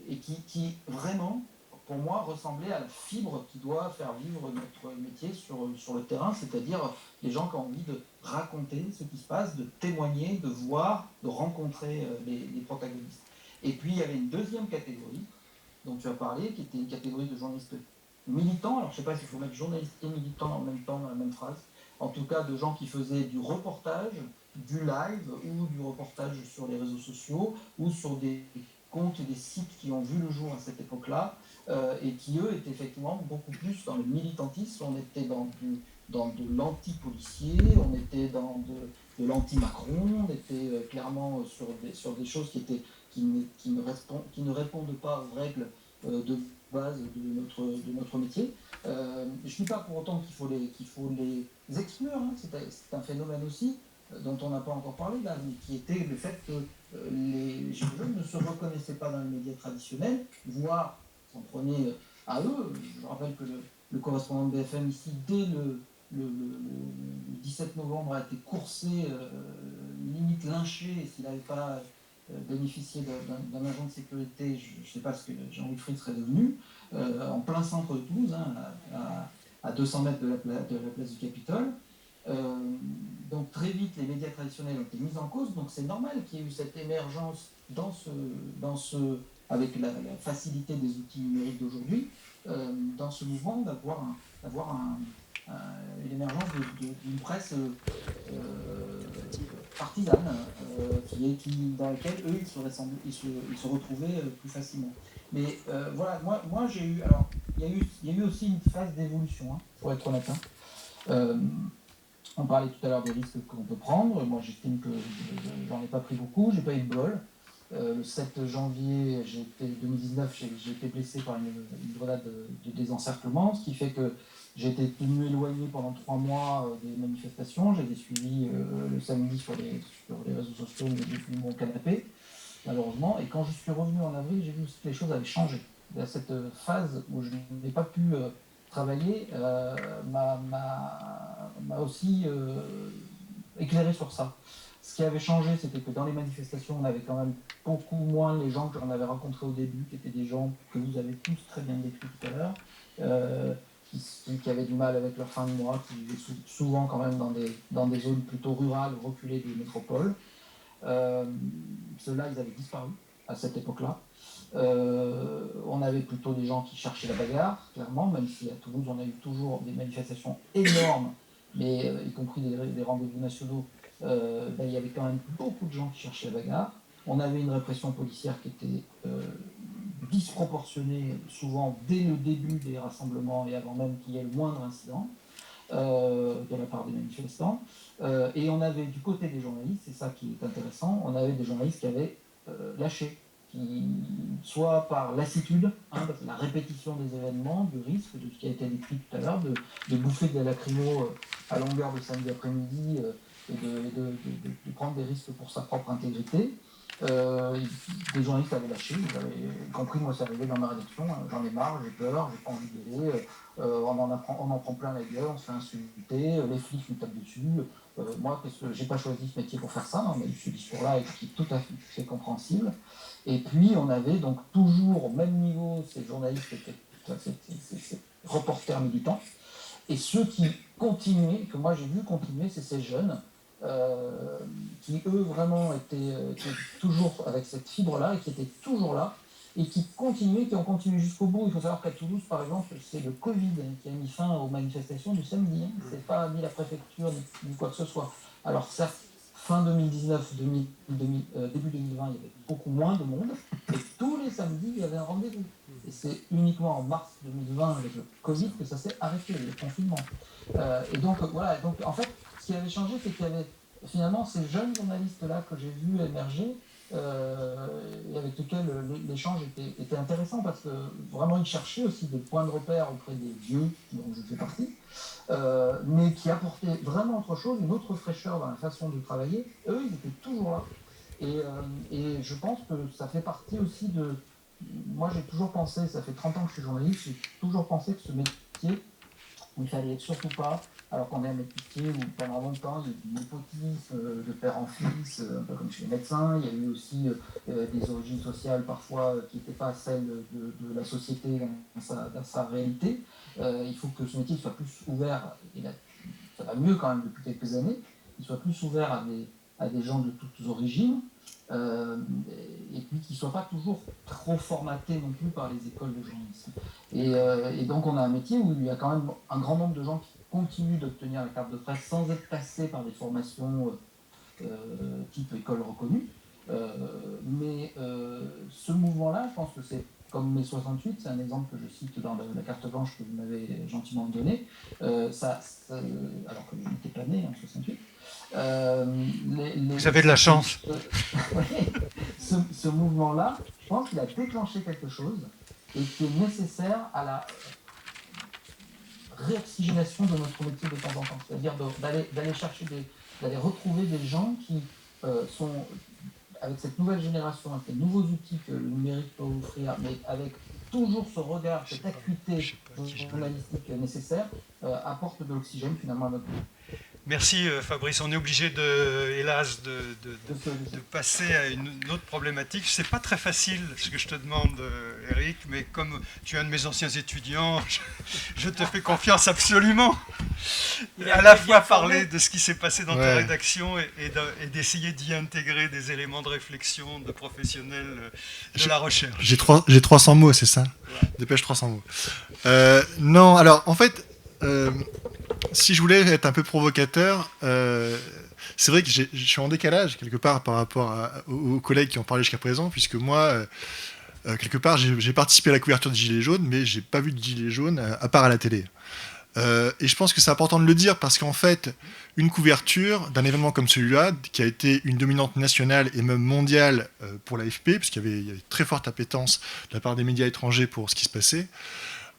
et qui vraiment, pour moi, ressemblait à la fibre qui doit faire vivre notre métier sur le terrain, c'est-à-dire les gens qui ont envie de raconter ce qui se passe, de témoigner, de voir, de rencontrer les protagonistes. Et puis il y avait une deuxième catégorie dont tu as parlé, qui était une catégorie de journalistes militants. Alors je ne sais pas s'il faut mettre journaliste et militant en même temps dans la même phrase. En tout cas, de gens qui faisaient du reportage, du live ou du reportage sur les réseaux sociaux ou sur des comptes et des sites qui ont vu le jour à cette époque-là et qui, eux, étaient effectivement beaucoup plus dans le militantisme. On était dans de l'anti-policier, on était dans de l'anti-Macron, on était clairement sur des choses qui ne répondent pas aux règles de base de notre métier. Je ne dis pas pour autant qu'il faut les exclure, c'est un phénomène aussi dont on n'a pas encore parlé là, mais qui était le fait que les jeunes ne se reconnaissaient pas dans les médias traditionnels, voire s'en prenaient à eux. Je rappelle que le correspondant de BFM ici, dès le 17 novembre, a été coursé, limite lynché, s'il n'avait pas bénéficié d'un agent de sécurité, je ne sais pas ce que Jean-Louis Fried serait devenu, en plein centre de Toulouse, à 200 mètres de la place du Capitole. Donc très vite, les médias traditionnels ont été mis en cause, donc c'est normal qu'il y ait eu cette émergence avec la facilité des outils numériques d'aujourd'hui, dans ce mouvement d'avoir l'émergence d'une presse partisane, dans laquelle eux ils se retrouvaient plus facilement. Mais voilà, moi j'ai eu, alors il y a eu aussi une phase d'évolution, pour être honnête. On parlait tout à l'heure des risques qu'on peut prendre. Moi, j'estime que j'en ai pas pris beaucoup. J'ai pas eu de bol. Le 7 janvier 2019, j'ai été blessé par une grenade de désencerclement, ce qui fait que j'ai été tenu éloigné pendant 3 mois des manifestations. J'ai suivi le samedi sur les réseaux sociaux, mais depuis mon canapé, malheureusement. Et quand je suis revenu en avril, j'ai vu que les choses avaient changé. À cette phase où je n'ai pas pu travailler m'a aussi éclairé sur ça. Ce qui avait changé, c'était que dans les manifestations, on avait quand même beaucoup moins les gens que j'en avais rencontrés au début, qui étaient des gens que vous avez tous très bien décrits tout à l'heure, qui avaient du mal avec leur fin de mois, qui vivaient souvent quand même dans des zones plutôt rurales, reculées des métropoles. Ceux-là, ils avaient disparu à cette époque-là. On avait plutôt des gens qui cherchaient la bagarre, clairement, même si à Toulouse on a eu toujours des manifestations énormes, mais y compris des rendez-vous nationaux, il y avait quand même beaucoup de gens qui cherchaient la bagarre. On avait une répression policière qui était disproportionnée, souvent dès le début des rassemblements et avant même qu'il y ait le moindre incident de la part des manifestants. Et on avait du côté des journalistes, c'est ça qui est intéressant, on avait des journalistes qui avaient lâché. soit par lassitude, parce que la répétition des événements, du risque, de ce qui a été décrit tout à l'heure, de bouffer de la lacrymo à longueur de samedi après-midi et de prendre des risques pour sa propre intégrité. Des journalistes avaient lâché, y compris moi, c'est arrivé dans ma rédaction, j'en ai marre, j'ai peur, j'ai pas envie d'y aller, on en prend plein la gueule, on se fait insulter, les flics nous tapent dessus. Moi, parce que j'ai pas choisi ce métier pour faire ça, mais ce discours-là est tout à fait compréhensible. Et puis, on avait donc toujours au même niveau ces journalistes, ces reporters militants, et ceux qui continuaient, que moi j'ai vu continuer, c'est ces jeunes, qui eux vraiment étaient toujours avec cette fibre-là, et qui étaient toujours là, et qui ont continué jusqu'au bout. Il faut savoir qu'à Toulouse, par exemple, c'est le Covid qui a mis fin aux manifestations du samedi. C'est pas ni la préfecture, ni quoi que ce soit. Alors certes, fin 2019, début 2020, il y avait beaucoup moins de monde, et tous les samedis, il y avait un rendez-vous. Et c'est uniquement en mars 2020, avec le Covid, que ça s'est arrêté, le confinement. Et donc, voilà. Donc, en fait, ce qui avait changé, c'est qu'il y avait finalement ces jeunes journalistes-là que j'ai vus émerger, et avec lesquels l'échange était intéressant, parce que vraiment, ils cherchaient aussi des points de repère auprès des vieux, dont je fais partie, mais qui apportaient vraiment autre chose, une autre fraîcheur dans la façon de travailler. Eux, ils étaient toujours là. Et je pense que ça fait partie aussi de... Moi, j'ai toujours pensé, ça fait 30 ans que je suis journaliste, j'ai toujours pensé que ce métier, il fallait surtout pas, alors qu'on est un métier où pendant longtemps, il y a eu du népotisme de père en fils, un peu comme chez les médecins. Il y a eu aussi des origines sociales parfois qui n'étaient pas celles de la société dans sa réalité. Il faut que ce métier soit plus ouvert, et là, ça va mieux quand même depuis quelques années, qu'il soit plus ouvert à des gens de toutes origines, et puis qu'il ne soit pas toujours trop formaté non plus par les écoles de journalisme. Et donc on a un métier où il y a quand même un grand nombre de gens qui continuent d'obtenir la carte de presse sans être passés par des formations type école reconnue. Mais ce mouvement-là, je pense que c'est comme mai 68, c'est un exemple que je cite dans la carte blanche que vous m'avez gentiment donnée, alors que je n'étais pas né en 68. Vous avez de la chance. Ce mouvement-là, je pense qu'il a déclenché quelque chose et qui est nécessaire à la réoxygénation de notre métier de temps en temps. C'est-à-dire d'aller chercher, d'aller retrouver des gens qui sont, avec cette nouvelle génération, avec les nouveaux outils que le numérique peut offrir, mais avec toujours ce regard, cette acuité journalistique nécessaire, apporte de l'oxygène finalement à notre vie. Merci Fabrice. On est obligé, hélas, de passer à une autre problématique. C'est pas très facile ce que je te demande, Eric, mais comme tu es un de mes anciens étudiants, je te fais confiance absolument. À la fois parler de ce qui s'est passé dans ta rédaction et d'essayer d'y intégrer des éléments de réflexion de professionnels de la recherche. J'ai 300 mots, c'est ça ? Ouais. Dépêche 300 mots. Non, alors en fait... si je voulais être un peu provocateur, c'est vrai que je suis en décalage quelque part par rapport aux collègues qui ont parlé jusqu'à présent, puisque moi, quelque part, j'ai participé à la couverture de Gilets jaunes, mais j'ai pas vu de Gilets jaunes à part à la télé. Et je pense que c'est important de le dire parce qu'en fait, une couverture d'un événement comme celui-là, qui a été une dominante nationale et même mondiale pour l'AFP, puisqu'il y avait très forte appétence de la part des médias étrangers pour ce qui se passait,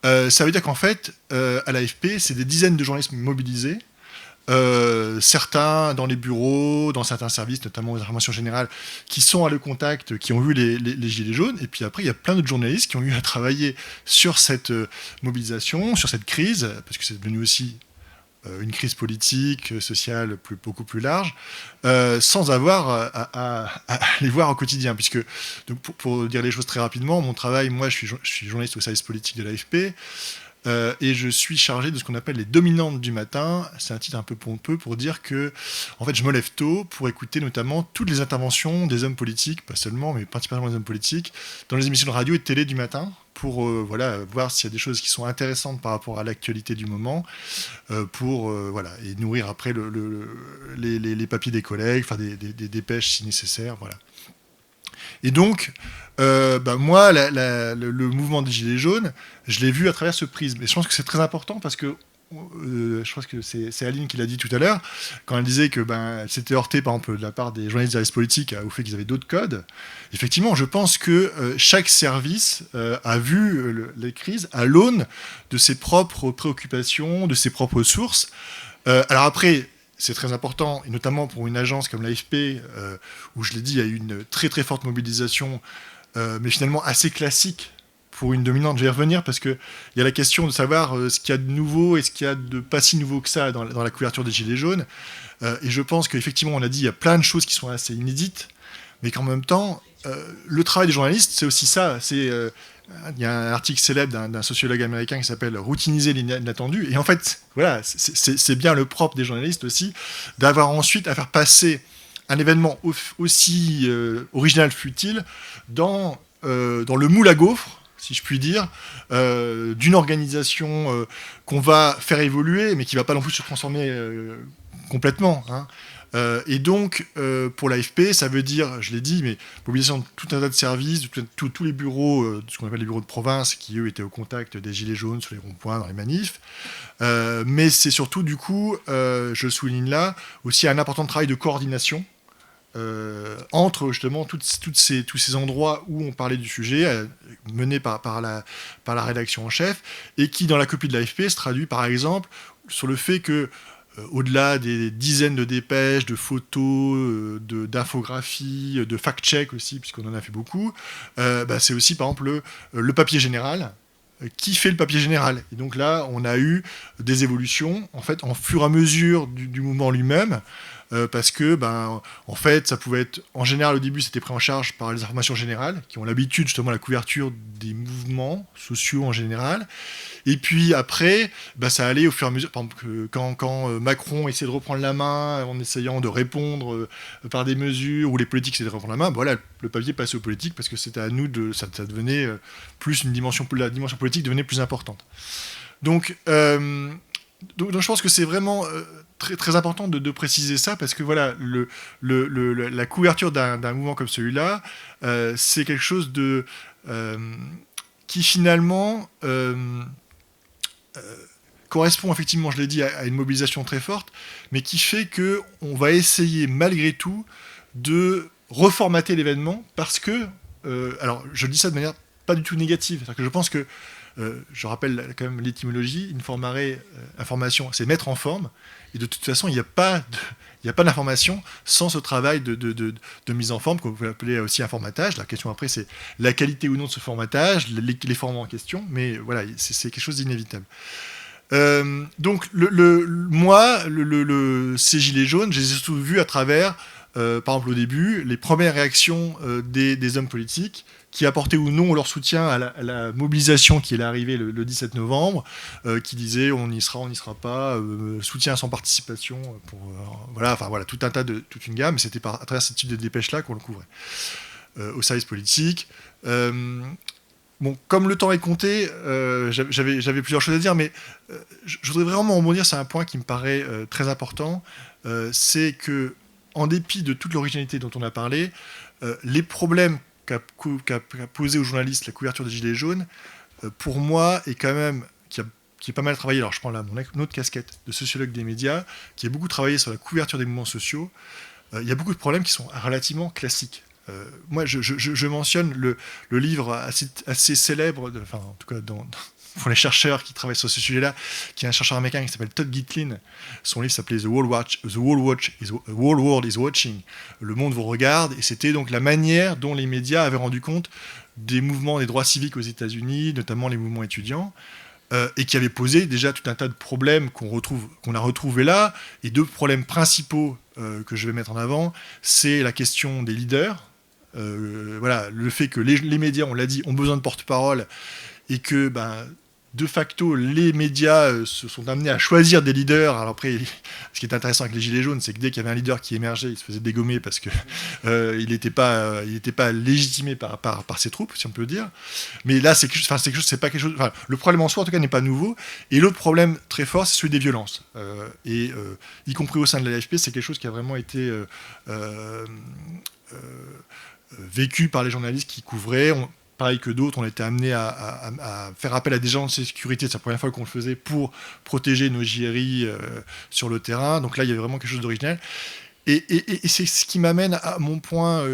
ça veut dire qu'en fait, à l'AFP, c'est des dizaines de journalistes mobilisés, certains dans les bureaux, dans certains services, notamment aux informations générales, qui sont allés au contact, qui ont vu les Gilets jaunes, et puis après, il y a plein d'autres journalistes qui ont eu à travailler sur cette mobilisation, sur cette crise, parce que c'est devenu aussi une crise politique, sociale, beaucoup plus large, sans avoir à les voir au quotidien. Puisque, donc pour dire les choses très rapidement, mon travail, moi je suis journaliste au service politique de l'AFP, et je suis chargé de ce qu'on appelle les dominantes du matin. C'est un titre un peu pompeux pour dire que en fait, je me lève tôt pour écouter notamment toutes les interventions des hommes politiques, pas seulement, mais principalement des hommes politiques, dans les émissions de radio et de télé du matin, pour voir s'il y a des choses qui sont intéressantes par rapport à l'actualité du moment, et nourrir après les papiers des collègues, faire des dépêches si nécessaire, voilà. Et donc, moi, le mouvement des Gilets jaunes, je l'ai vu à travers ce prisme. Et je pense que c'est très important parce que je pense que c'est Aline qui l'a dit tout à l'heure, quand elle disait que elle s'était heurtée, par exemple, de la part des journalistes des services politiques au fait qu'ils avaient d'autres codes. Effectivement, je pense que chaque service a vu les crises à l'aune de ses propres préoccupations, de ses propres sources. Alors après, c'est très important, et notamment pour une agence comme l'AFP, où je l'ai dit, il y a eu une très très forte mobilisation, mais finalement assez classique pour une dominante. Je vais y revenir parce qu'il y a la question de savoir ce qu'il y a de nouveau et ce qu'il y a de pas si nouveau que ça dans la couverture des Gilets jaunes. Et je pense qu'effectivement, on a dit, il y a plein de choses qui sont assez inédites, mais qu'en même temps, le travail des journalistes, c'est aussi ça. Il y a un article célèbre d'un sociologue américain qui s'appelle « Routiniser l'inattendu ». Et en fait, voilà, c'est bien le propre des journalistes aussi, d'avoir ensuite à faire passer un événement aussi original fut-il dans le moule à gaufres, si je puis dire, d'une organisation qu'on va faire évoluer, mais qui ne va pas non plus se transformer complètement. Hein. Et donc, pour l'AFP, ça veut dire, je l'ai dit, mais mobilisation de tout un tas de services, de tous les bureaux, ce qu'on appelle les bureaux de province, qui eux étaient au contact des Gilets jaunes sur les ronds-points, dans les manifs. Mais c'est surtout, du coup, je le souligne là, aussi un important travail de coordination entre justement tous ces endroits où on parlait du sujet, menés par la rédaction en chef, et qui, dans la copie de l'AFP, se traduit par exemple sur le fait que, au-delà des dizaines de dépêches, de photos, d'infographies, de fact-check aussi, puisqu'on en a fait beaucoup, c'est aussi par exemple le papier général. Qui fait le papier général? Et donc là, on a eu des évolutions, en fait, en fur et à mesure du mouvement lui-même, parce que, en fait, ça pouvait être, en général, au début, c'était pris en charge par les informations générales, qui ont l'habitude, justement, de la couverture des mouvements sociaux en général. Et puis après, ça allait au fur et à mesure. Par exemple, quand Macron essayait de reprendre la main en essayant de répondre par des mesures, ou les politiques essayaient de reprendre la main, voilà, le papier passait aux politiques parce que c'était à nous ça devenait plus la dimension politique devenait plus importante. Donc je pense que c'est vraiment très, très important de préciser ça, parce que voilà, la couverture d'un mouvement comme celui-là, c'est quelque chose qui finalement correspond effectivement, je l'ai dit, à une mobilisation très forte, mais qui fait qu'on va essayer malgré tout de reformater l'événement, parce que, alors je dis ça de manière pas du tout négative, c'est-à-dire que je pense que, je rappelle quand même l'étymologie, informare, information, c'est mettre en forme, et de toute façon, il n'y a pas d'information sans ce travail de mise en forme, qu'on peut appeler aussi un formatage. La question après, c'est la qualité ou non de ce formatage, les formats en question, mais voilà, c'est quelque chose d'inévitable. Donc, ces Gilets jaunes, je les ai surtout vus à travers, par exemple au début, les premières réactions des hommes politiques, qui apportaient ou non leur soutien à la mobilisation qui est arrivée le 17 novembre, qui disaient on y sera, on n'y sera pas, soutien sans participation, toute une gamme, et c'était à travers ce type de dépêche-là qu'on le couvrait. Au service politique. Bon, comme le temps est compté, j'avais plusieurs choses à dire, mais je voudrais vraiment rebondir sur un point qui me paraît très important, c'est que, en dépit de toute l'originalité dont on a parlé, les problèmes qu'a posé aux journalistes la couverture des Gilets jaunes, pour moi, est quand même, qui est pas mal travaillé, alors je prends là mon autre casquette de sociologue des médias, qui a beaucoup travaillé sur la couverture des mouvements sociaux, il y a beaucoup de problèmes qui sont relativement classiques. Moi, je mentionne le livre assez célèbre, en tout cas pour les chercheurs qui travaillent sur ce sujet-là, qui est un chercheur américain qui s'appelle Todd Gitlin. Son livre s'appelait The Whole World is Watching. Le monde vous regarde, et c'était donc la manière dont les médias avaient rendu compte des mouvements des droits civiques aux États-Unis, notamment les mouvements étudiants, et qui avait posé déjà tout un tas de problèmes qu'on a retrouvés là. Et deux problèmes principaux que je vais mettre en avant, c'est la question des leaders. Voilà, le fait que les médias, on l'a dit, ont besoin de porte-parole, et que de facto les médias se sont amenés à choisir des leaders. Alors après, ce qui est intéressant avec les Gilets jaunes, c'est que dès qu'il y avait un leader qui émergeait, il se faisait dégommer parce que il n'était pas légitimé par ses troupes, si on peut dire. Mais là, c'est pas quelque chose. Enfin, le problème en soi, en tout cas, n'est pas nouveau. Et l'autre problème très fort, c'est celui des violences. Y compris au sein de l'AFP, c'est quelque chose qui a vraiment été vécu par les journalistes qui couvraient. pareil que d'autres, on a été amené à faire appel à des gens de sécurité, c'est la première fois qu'on le faisait, pour protéger nos JRI sur le terrain. Donc là, il y avait vraiment quelque chose d'original. Et c'est ce qui m'amène à mon point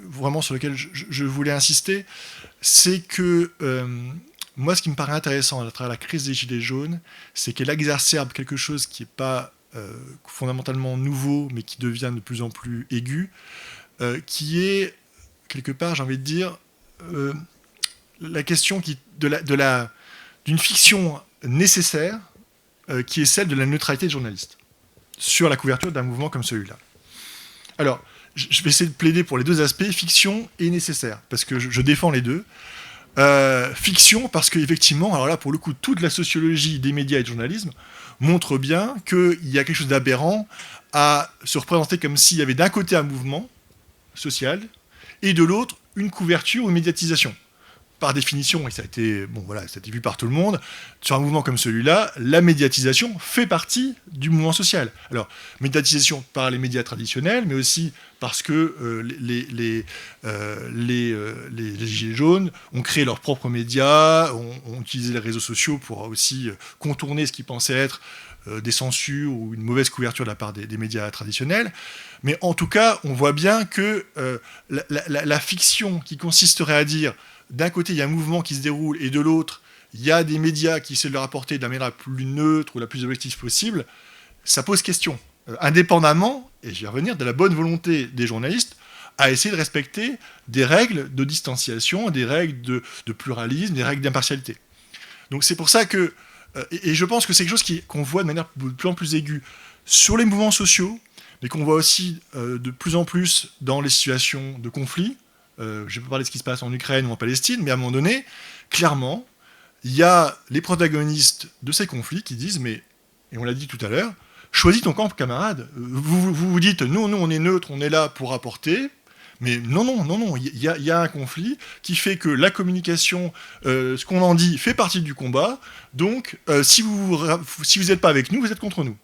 vraiment sur lequel je voulais insister, c'est que moi, ce qui me paraît intéressant à travers la crise des Gilets jaunes, c'est qu'elle exacerbe quelque chose qui n'est pas fondamentalement nouveau, mais qui devient de plus en plus aigu, qui est, quelque part, j'ai envie de dire, la question d'une fiction nécessaire, qui est celle de la neutralité des journalistes, sur la couverture d'un mouvement comme celui-là. Alors, je vais essayer de plaider pour les deux aspects, fiction et nécessaire, parce que je défends les deux. Fiction, parce qu'effectivement, alors là, pour le coup, toute la sociologie des médias et du journalisme montre bien qu'il y a quelque chose d'aberrant à se représenter comme s'il y avait d'un côté un mouvement social et de l'autre une couverture ou une médiatisation. Par définition, et ça a été vu par tout le monde, sur un mouvement comme celui-là, la médiatisation fait partie du mouvement social. Alors, médiatisation par les médias traditionnels, mais aussi parce que les Gilets jaunes ont créé leurs propres médias, ont utilisé les réseaux sociaux pour aussi contourner ce qu'ils pensaient être des censures ou une mauvaise couverture de la part des médias traditionnels. Mais en tout cas, on voit bien que la fiction qui consisterait à dire d'un côté, il y a un mouvement qui se déroule, et de l'autre, il y a des médias qui essaient de le rapporter de la manière la plus neutre ou la plus objective possible, ça pose question. Indépendamment, et je vais revenir, de la bonne volonté des journalistes à essayer de respecter des règles de distanciation, des règles de pluralisme, des règles d'impartialité. Donc c'est pour ça que, et je pense que c'est quelque chose qu'on voit de manière de plus en plus aiguë sur les mouvements sociaux, mais qu'on voit aussi de plus en plus dans les situations de conflit. Je ne vais pas parler de ce qui se passe en Ukraine ou en Palestine, mais à un moment donné, clairement, il y a les protagonistes de ces conflits qui disent, mais, et on l'a dit tout à l'heure, choisis ton camp, camarade. Vous dites, nous, on est neutre, on est là pour apporter, mais non, il y a un conflit qui fait que la communication, ce qu'on en dit, fait partie du combat, donc si vous n'êtes pas avec nous, vous êtes contre nous.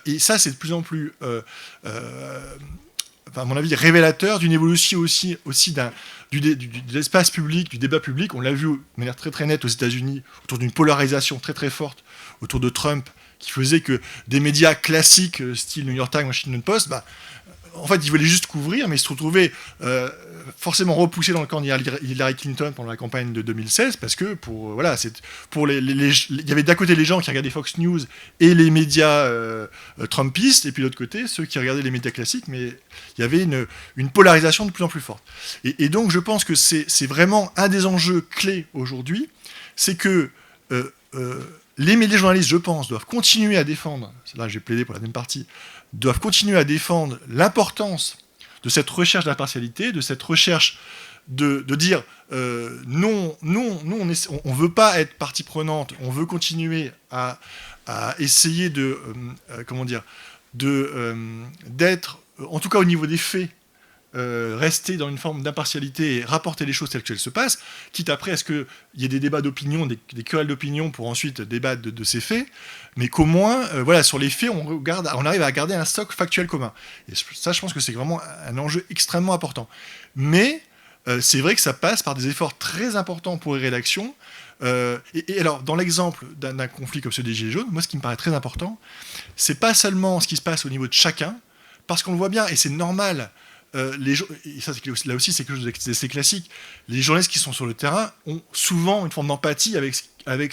Et ça, c'est de plus en plus... à mon avis, révélateur d'une évolution aussi de l'espace public, du débat public. On l'a vu de manière très très nette aux États-Unis, autour d'une polarisation très très forte autour de Trump, qui faisait que des médias classiques, style New York Times, Washington Post, en fait, ils voulaient juste couvrir, mais ils se retrouvaient forcément repoussés dans le camp d'Hillary Clinton pendant la campagne de 2016, parce que il y avait d'un côté les gens qui regardaient Fox News et les médias trumpistes, et puis de l'autre côté, ceux qui regardaient les médias classiques, mais il y avait une polarisation de plus en plus forte. Et donc, je pense que c'est vraiment un des enjeux clés aujourd'hui, c'est que les médias journalistes, je pense, doivent continuer à défendre, là j'ai plaidé pour la deuxième partie, doivent continuer à défendre l'importance de cette recherche d'impartialité, de cette recherche de dire non, on ne veut pas être partie prenante, on veut continuer à essayer d'être, en tout cas au niveau des faits, rester dans une forme d'impartialité et rapporter les choses telles qu'elles se passent, quitte après à ce qu'il y ait des débats d'opinion, des querelles d'opinion pour ensuite débattre de ces faits, mais qu'au moins, sur les faits, on arrive à garder un socle factuel commun. Et ça, je pense que c'est vraiment un enjeu extrêmement important. Mais c'est vrai que ça passe par des efforts très importants pour les rédactions. Et alors, dans l'exemple d'un conflit comme celui des Gilets jaunes, moi, ce qui me paraît très important, c'est pas seulement ce qui se passe au niveau de chacun, parce qu'on le voit bien, et c'est normal. Et ça, là aussi, c'est quelque chose d'assez classique. Les journalistes qui sont sur le terrain ont souvent une forme d'empathie avec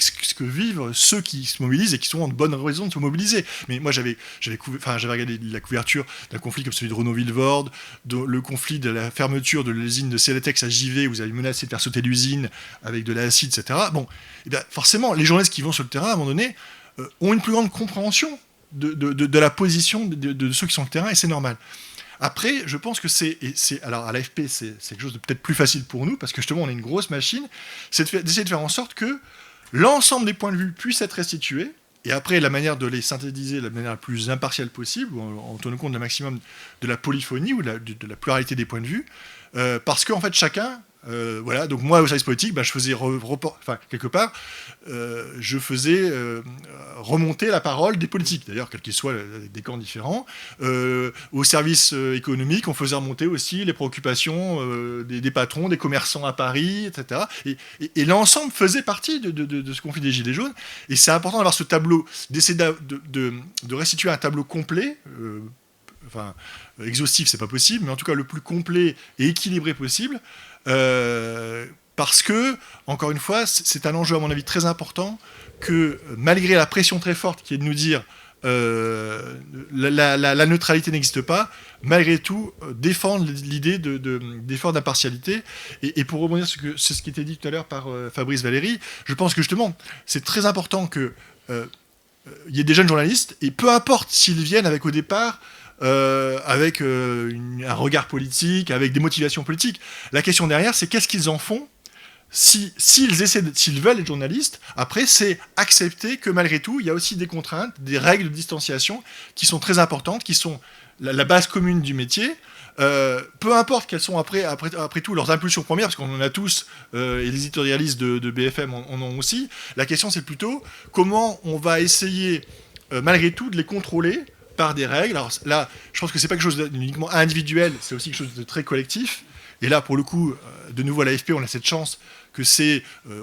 ce que vivent ceux qui se mobilisent et qui sont en bonne raison de se mobiliser. Mais moi, j'avais regardé la couverture d'un conflit comme celui de Renault-Villevorde, le conflit de la fermeture de l'usine de Celotex à Givet, où vous avez menacé de faire sauter l'usine avec de l'acide, etc. Bon, et bien, forcément, les journalistes qui vont sur le terrain, à un moment donné, ont une plus grande compréhension de la position de ceux qui sont sur le terrain, et c'est normal. Après, je pense que alors à l'AFP, c'est quelque chose de peut-être plus facile pour nous, parce que justement, on est une grosse machine, c'est d'essayer de faire en sorte que l'ensemble des points de vue puissent être restitués, et après, la manière de les synthétiser de la manière la plus impartiale possible, en tenant compte d'un maximum de la polyphonie ou de la pluralité des points de vue, parce qu'en fait, chacun... voilà, donc moi au service politique, je faisais quelque part, je faisais remonter la parole des politiques, d'ailleurs, quels qu'ils soient des camps différents. Au service économique, on faisait remonter aussi les préoccupations des patrons, des commerçants à Paris, etc. Et l'ensemble faisait partie de ce conflit des Gilets jaunes. Et c'est important d'avoir ce tableau, d'essayer de restituer un tableau complet. Exhaustif, c'est pas possible, mais en tout cas le plus complet et équilibré possible. Parce que, encore une fois, c'est un enjeu à mon avis très important que malgré la pression très forte qui est de nous dire la neutralité n'existe pas, malgré tout défendre l'idée d'effort d'impartialité. Et pour rebondir sur ce qui était dit tout à l'heure par Fabrice Valéry, je pense que justement c'est très important qu'il y ait des jeunes journalistes, et peu importe s'ils viennent avec au départ avec un regard politique, avec des motivations politiques. La question derrière, c'est qu'est-ce qu'ils en font s'ils veulent être journalistes. Après, c'est accepter que malgré tout, il y a aussi des contraintes, des règles de distanciation qui sont très importantes, qui sont la base commune du métier. Peu importe quelles sont après tout leurs impulsions premières, parce qu'on en a tous, et les éditorialistes de BFM en ont aussi. La question, c'est plutôt comment on va essayer, malgré tout, de les contrôler par des règles. Alors là, je pense que c'est pas quelque chose uniquement individuel, c'est aussi quelque chose de très collectif. Et là, pour le coup, de nouveau à l'AFP, on a cette chance que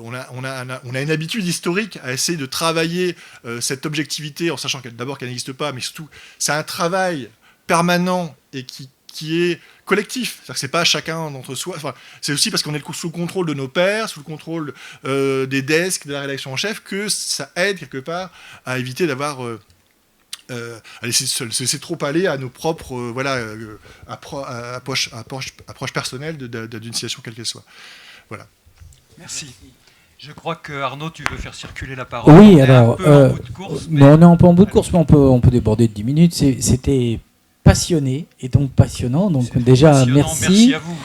on a une habitude historique à essayer de travailler cette objectivité, en sachant d'abord qu'elle n'existe pas, mais surtout, c'est un travail permanent et qui est collectif. C'est-à-dire que c'est pas chacun d'entre soi. Enfin, c'est aussi parce qu'on est sous le contrôle de nos pairs, sous le contrôle des desks, de la rédaction en chef, que ça aide quelque part à éviter d'avoir à laisser trop aller à nos propres approches personnelles d'une situation quelle qu'elle soit. Voilà. Merci. Je crois que Arnaud, tu veux faire circuler la parole. Oui, on est alors, un peu en bout de course, mais on est un peu en bout de course, mais on peut déborder de 10 minutes. C'était passionné et donc passionnant. Donc déjà, merci. Merci à vous.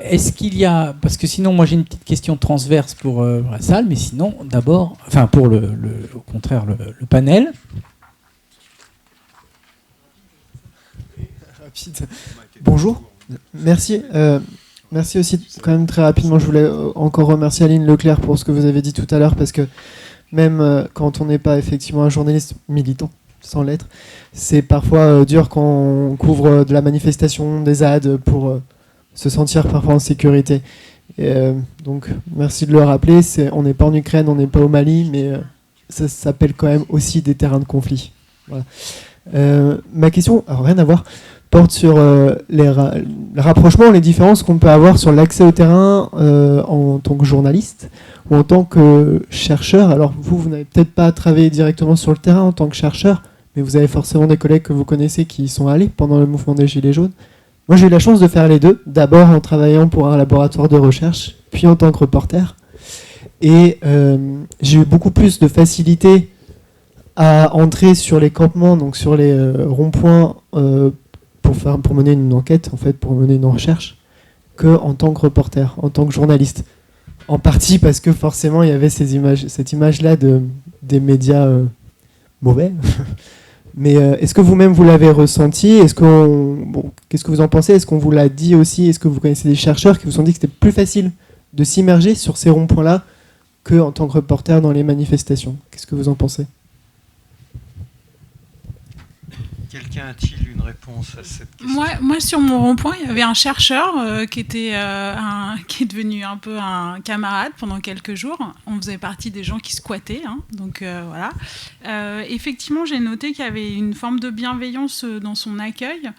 Est-ce qu'il y a, parce que sinon, moi j'ai une petite question transverse pour la salle, mais sinon, d'abord, enfin pour au contraire le panel. Bonjour, merci. Merci aussi, quand même très rapidement, je voulais encore remercier Aline Leclerc pour ce que vous avez dit tout à l'heure, parce que même quand on n'est pas effectivement un journaliste militant, sans l'être, c'est parfois dur quand on couvre de la manifestation, des ZAD, pour se sentir parfois en sécurité. Donc merci de le rappeler, on n'est pas en Ukraine, on n'est pas au Mali, mais ça s'appelle quand même aussi des terrains de conflit. Voilà. Ma question, alors rien à voir, porte sur les rapprochements, les différences qu'on peut avoir sur l'accès au terrain en tant que journaliste ou en tant que chercheur. Alors vous n'avez peut-être pas travaillé directement sur le terrain en tant que chercheur, mais vous avez forcément des collègues que vous connaissez qui y sont allés pendant le mouvement des Gilets jaunes. Moi j'ai eu la chance de faire les deux, d'abord en travaillant pour un laboratoire de recherche, puis en tant que reporter. Et j'ai eu beaucoup plus de facilité à entrer sur les campements, donc sur les ronds-points, pour mener une enquête, en fait, pour mener une recherche, qu'en tant que reporter, en tant que journaliste. En partie parce que forcément il y avait cette image-là des médias mauvais. Mais est-ce que vous-même vous l'avez ressenti ? Qu'est-ce que vous en pensez ? Est-ce qu'on vous l'a dit aussi ? Est-ce que vous connaissez des chercheurs qui vous ont dit que c'était plus facile de s'immerger sur ces ronds-points-là qu'en tant que reporter dans les manifestations ? Qu'est-ce que vous en pensez ? Quelqu'un a-t-il une réponse à cette question ? Moi, sur mon rond-point, il y avait un chercheur qui est devenu un peu un camarade pendant quelques jours. On faisait partie des gens qui squattaient, hein, donc voilà. Effectivement, j'ai noté qu'il y avait une forme de bienveillance dans son accueil.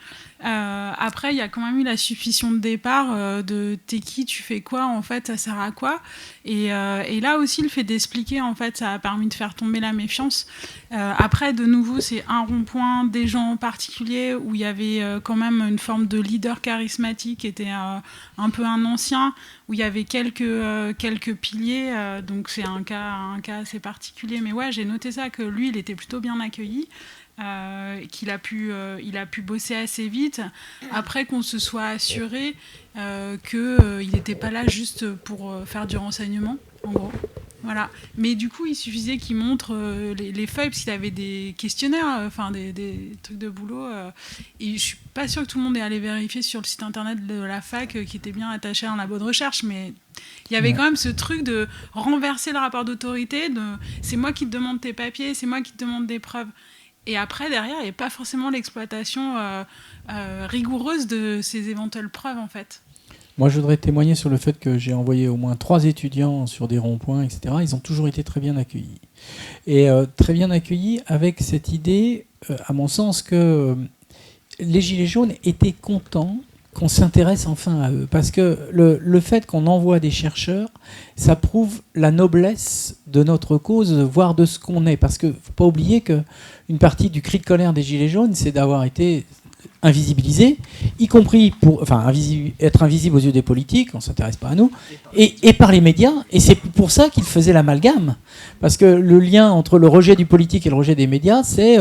Après, il y a quand même eu la suspicion de départ de t'es qui, tu fais quoi, en fait, ça sert à quoi ? Et là aussi, le fait d'expliquer, en fait, ça a permis de faire tomber la méfiance. Après, de nouveau, c'est un rond-point, des gens en particulier, où il y avait quand même une forme de leader charismatique qui était un peu un ancien, où il y avait quelques piliers, donc c'est un cas assez particulier. Mais ouais, j'ai noté ça, que lui, il était plutôt bien accueilli. Qu'il a pu bosser assez vite, après qu'on se soit assuré qu'il n'était pas là juste pour faire du renseignement, en gros. Voilà. Mais du coup, il suffisait qu'il montre les feuilles, parce qu'il avait des questionnaires, enfin des trucs de boulot. Et je suis pas sûre que tout le monde est allé vérifier sur le site internet de la fac qui était bien attaché à un labo de recherche, mais il y avait quand même ce truc de renverser le rapport d'autorité, de c'est moi qui te demande tes papiers, c'est moi qui te demande des preuves. Et après, derrière, il n'y a pas forcément l'exploitation rigoureuse de ces éventuelles preuves, en fait. Moi, je voudrais témoigner sur le fait que j'ai envoyé au moins 3 étudiants sur des ronds-points, etc. Ils ont toujours été très bien accueillis. Et très bien accueillis avec cette idée, à mon sens, que les Gilets jaunes étaient contents qu'on s'intéresse enfin à eux. Parce que le fait qu'on envoie des chercheurs, ça prouve la noblesse de notre cause, voire de ce qu'on est. Parce qu'il ne faut pas oublier qu'une partie du cri de colère des Gilets jaunes, c'est d'avoir été invisibilisé, y compris pour être invisible aux yeux des politiques, on ne s'intéresse pas à nous, et par les médias. Et c'est pour ça qu'ils faisaient l'amalgame. Parce que le lien entre le rejet du politique et le rejet des médias, c'est...